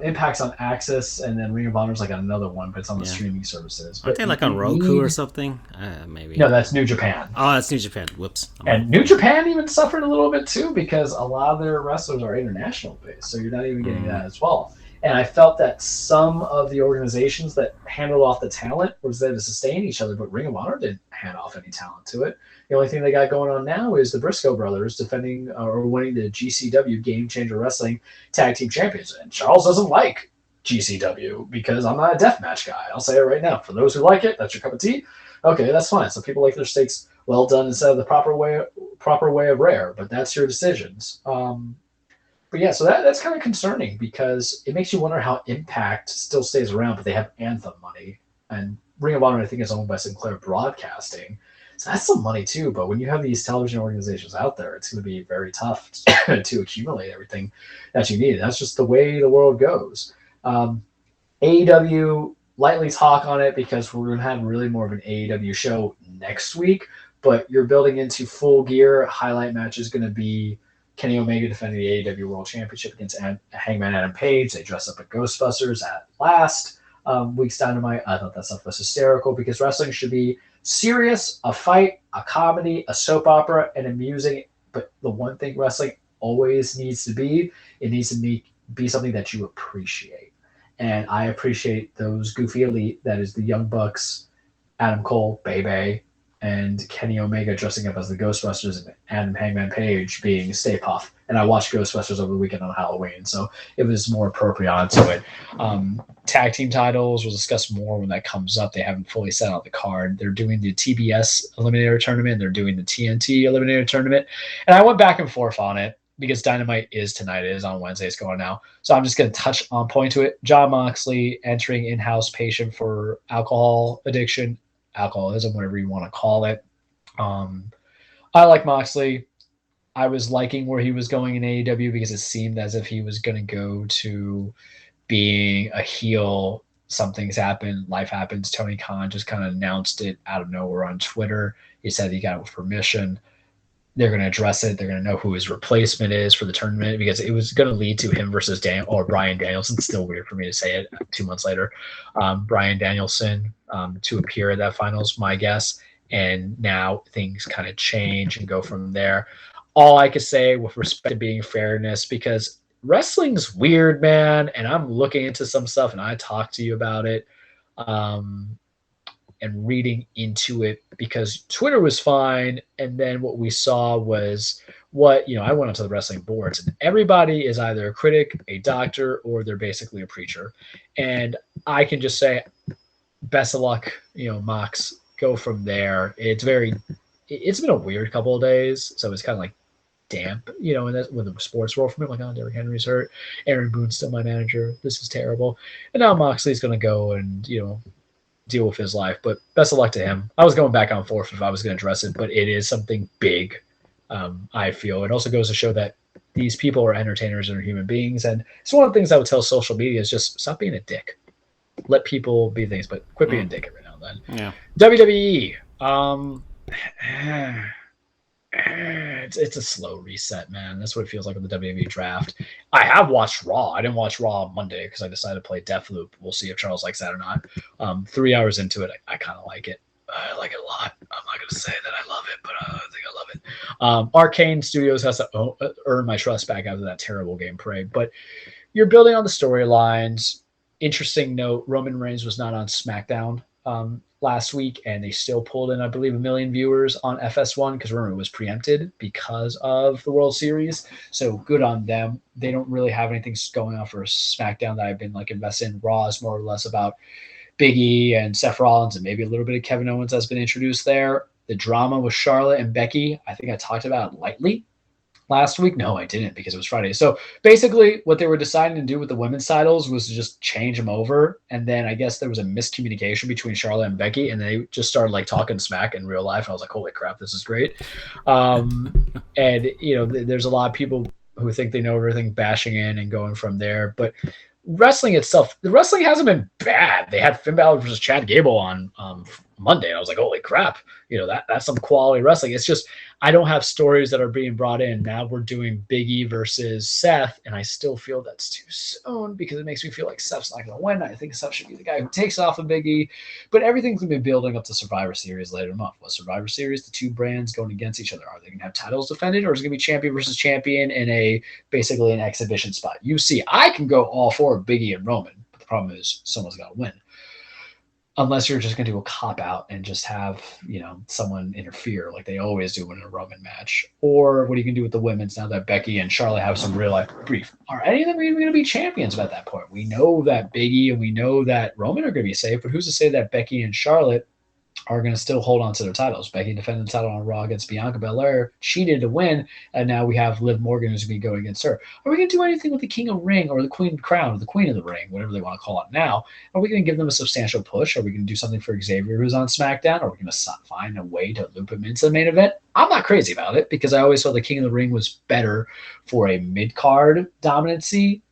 Impact's on Axis, and then Ring of Honor's like on another one, but it's on the streaming services. Aren't they like on Roku or something? Maybe. No, that's New Japan. Oh, that's New Japan. Whoops. And New Japan even suffered a little bit too because a lot of their wrestlers are international based, so you're not even getting that as well. And I felt that some of the organizations that handled off the talent was there to sustain each other, but Ring of Honor didn't hand off any talent to it. The only thing they got going on now is the Briscoe brothers defending or winning the GCW Game Changer Wrestling Tag Team Champions. And Charles doesn't like GCW because I'm not a deathmatch guy. I'll say it right now. For those who like it, that's your cup of tea. Okay, that's fine. Some people like their steaks well done instead of the proper way of rare, but that's your decisions. But yeah, so that's kind of concerning because it makes you wonder how Impact still stays around, but they have Anthem money. And Ring of Honor, I think, is owned by Sinclair Broadcasting. So that's some money too. But when you have these television organizations out there, it's going to be very tough to accumulate everything that you need. That's just the way the world goes. AEW, lightly talk on it because we're going to have really more of an AEW show next week. But you're building into Full Gear. Highlight match is going to be Kenny Omega defending the AEW World Championship against Hangman Adam Page. They dress up at Ghostbusters at last week's Dynamite. I thought that stuff was hysterical because wrestling should be serious, a fight, a comedy, a soap opera, and amusing. But the one thing wrestling always needs to be, it needs to be something that you appreciate. And I appreciate those goofy elite, that is the Young Bucks, Adam Cole, Bebe, and Kenny Omega dressing up as the Ghostbusters and Hangman Page being Stay Puft. And I watched Ghostbusters over the weekend on Halloween, so it was more appropriate onto it. Tag team titles, we'll discuss more when that comes up. They haven't fully set out the card. They're doing the TBS Eliminator Tournament. They're doing the TNT Eliminator Tournament. And I went back and forth on it because Dynamite is tonight. It is on Wednesday. It's going now. So I'm just going to touch on point to it. Jon Moxley entering in-house patient for alcohol addiction, alcoholism, whatever you want to call it. I like Moxley. I was liking where he was going in AEW because it seemed as if he was going to go to being a heel. Something's happened. Life happens. Tony Khan just kind of announced it out of nowhere on Twitter. He said he got it with permission. They're going to address it. They're going to know who his replacement is for the tournament because it was going to lead to him versus Brian Danielson. It's still weird for me to say it 2 months later. Brian Danielson to appear at that finals, my guess. And now things kind of change and go from there. All I could say with respect to being fairness, because wrestling's weird, man, and I'm looking into some stuff and I talked to you about it and reading into it because Twitter was fine. And then what we saw was I went onto the wrestling boards and everybody is either a critic, a doctor, or they're basically a preacher. And I can just say, best of luck, Mox, go from there. It's been a weird couple of days. So it's kind of like damp, and that's with the sports world for me. Like, oh, Derrick Henry's hurt. Aaron Boone's still my manager. This is terrible. And now Moxley's going to go and, deal with his life. But best of luck to him. I was going back and forth if I was going to address it, but it is something big, I feel. It also goes to show that these people are entertainers and are human beings. And it's one of the things I would tell social media is just stop being a dick. Let people be things, but quit being a dick every now and then. Yeah. WWE. It's a slow reset, man. That's what it feels like with the WWE draft. I have watched Raw. I didn't watch Raw on Monday because I decided to play Deathloop. We'll see if Charles likes that or not. 3 hours into it, I kind of like it. I like it a lot. I'm not going to say that I love it, but I think I love it. Arcane Studios has to earn my trust back after that terrible game parade. But you're building on the storylines. Interesting note, Roman Reigns was not on SmackDown last week, and they still pulled in, I believe, 1 million viewers on FS1 because remember, it was preempted because of the World Series. So good on them. They don't really have anything going on for SmackDown that I've been invested in. Raw is more or less about Big E and Seth Rollins and maybe a little bit of Kevin Owens has been introduced there. The drama with Charlotte and Becky, I think I talked about it lightly. last week? No, I didn't because it was Friday. So basically, what they were deciding to do with the women's titles was to just change them over. And then I guess there was a miscommunication between Charlotte and Becky, and they just started like talking smack in real life. And I was like, holy crap, this is great. And, you know, there's a lot of people who think they know everything bashing in and going from there. But wrestling itself, the wrestling hasn't been bad. They had Finn Balor versus Chad Gable on Monday, and I was like, holy crap, you know, that's some quality wrestling. It's just I don't have stories that are being brought in. Now we're doing Big E versus Seth, and I still feel that's too soon because it makes me feel like Seth's not going to win. I think Seth should be the guy who takes off of Big E, but everything's going to be building up to Survivor Series later in the month. What Survivor Series? The two brands going against each other. Are they going to have titles defended, or is it going to be champion versus champion in basically an exhibition spot? You see, I can go all for Big E and Roman, but the problem is someone's got to win. Unless you're just going to do a cop-out and just have, you know, someone interfere like they always do in a Roman match. Or what are you going to do with the women's now that Becky and Charlotte have some real-life brief? Are any of them even going to be champions at that point? We know that Big E and we know that Roman are going to be safe, but who's to say that Becky and Charlotte are going to still hold on to their titles? Becky defended the title on Raw against Bianca Belair, cheated to win, and now we have Liv Morgan who's going to be going against her. Are we going to do anything with the King of Ring or the Queen Crown or the Queen of the Ring, whatever they want to call it now? Are we going to give them a substantial push? Are we going to do something for Xavier who's on SmackDown? Are we going to find a way to loop him into the main event? I'm not crazy about it because I always felt the King of the Ring was better for a mid-card dominancy.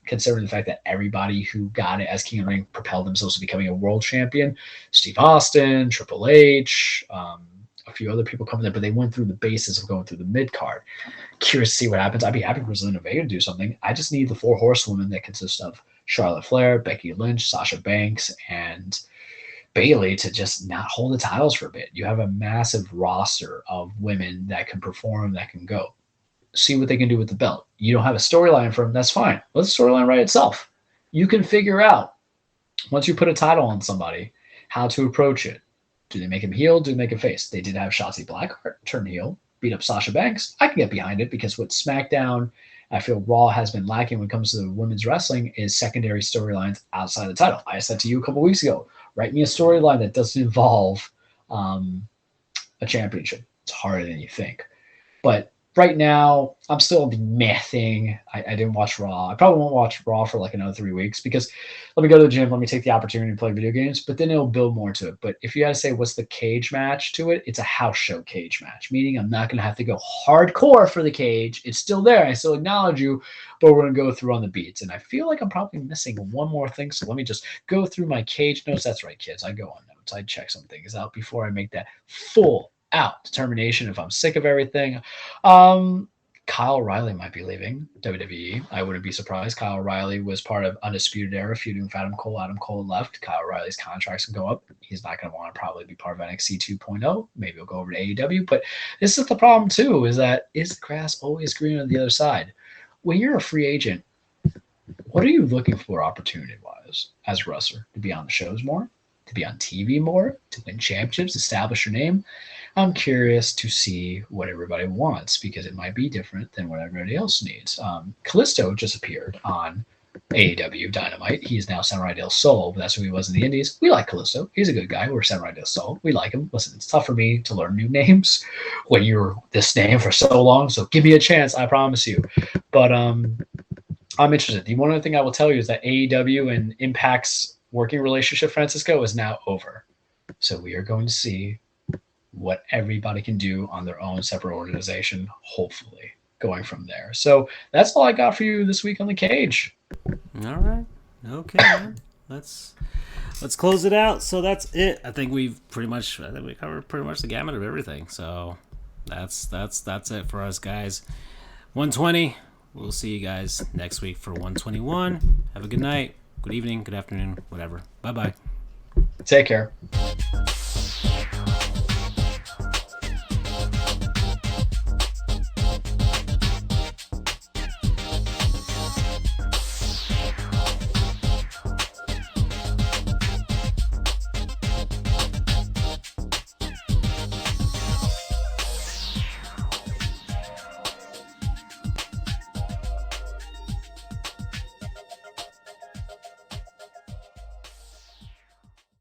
Considering the fact that everybody who got it as King of the Ring propelled themselves to becoming a world champion. Steve Austin, Triple H, a few other people coming there, but they went through the basis of going through the mid-card. Curious to see what happens. I'd be happy for Zelina Vega to do something. I just need the four horsewomen that consist of Charlotte Flair, Becky Lynch, Sasha Banks, and Bayley to just not hold the titles for a bit. You have a massive roster of women that can perform, that can go. See what they can do with the belt. You don't have a storyline for them, that's fine. Let the storyline write itself. You can figure out, once you put a title on somebody, how to approach it. Do they make him heel? Do they make him face? They did have Shotzi Blackheart turn heel, beat up Sasha Banks. I can get behind it because what SmackDown, I feel Raw has been lacking when it comes to the women's wrestling is secondary storylines outside the title. I said to you a couple weeks ago, write me a storyline that doesn't involve a championship. It's harder than you think. But right now, I'm still the meh thing. I didn't watch Raw. I probably won't watch Raw for like another 3 weeks because let me go to the gym, let me take the opportunity to play video games, but then it'll build more to it. But if you had to say what's the cage match to it, it's a house show cage match, meaning I'm not going to have to go hardcore for the cage. It's still there. I still acknowledge you, but we're going to go through on the beats. And I feel like I'm probably missing one more thing, so let me just go through my cage notes. That's right, kids. I go on notes. I check some things out before I make that full out determination if I'm sick of everything. Kyle O'Reilly might be leaving WWE. I wouldn't be surprised. Kyle O'Reilly was part of Undisputed Era feuding with Adam Cole. Adam Cole left. Kyle O'Reilly's contracts can go up. He's not going to want to probably be part of NXT 2.0. Maybe he'll go over to AEW. But this is the problem too, is that is the grass always green on the other side? When you're a free agent, what are you looking for opportunity-wise as a wrestler? To be on the shows more? To be on TV more? To win championships? Establish your name? I'm curious to see what everybody wants because it might be different than what everybody else needs. Kalisto just appeared on AEW Dynamite. He is now Samurai del Sol, but that's who he was in the Indies. We like Kalisto. He's a good guy. We're Samurai del Sol. We like him. Listen, it's tough for me to learn new names when you're this name for so long, so give me a chance, I promise you. But I'm interested. The one other thing I will tell you is that AEW and Impact's working relationship, Francisco, is now over. So we are going to see what everybody can do on their own separate organization, hopefully, going from there. So that's all I got for you this week on the cage. All right. Okay, man. Let's close it out. So that's it. I think we covered pretty much the gamut of everything. So that's it for us, guys. 120. We'll see you guys next week for 121. Have a good night, good evening, good afternoon, whatever. Bye-bye. Take care.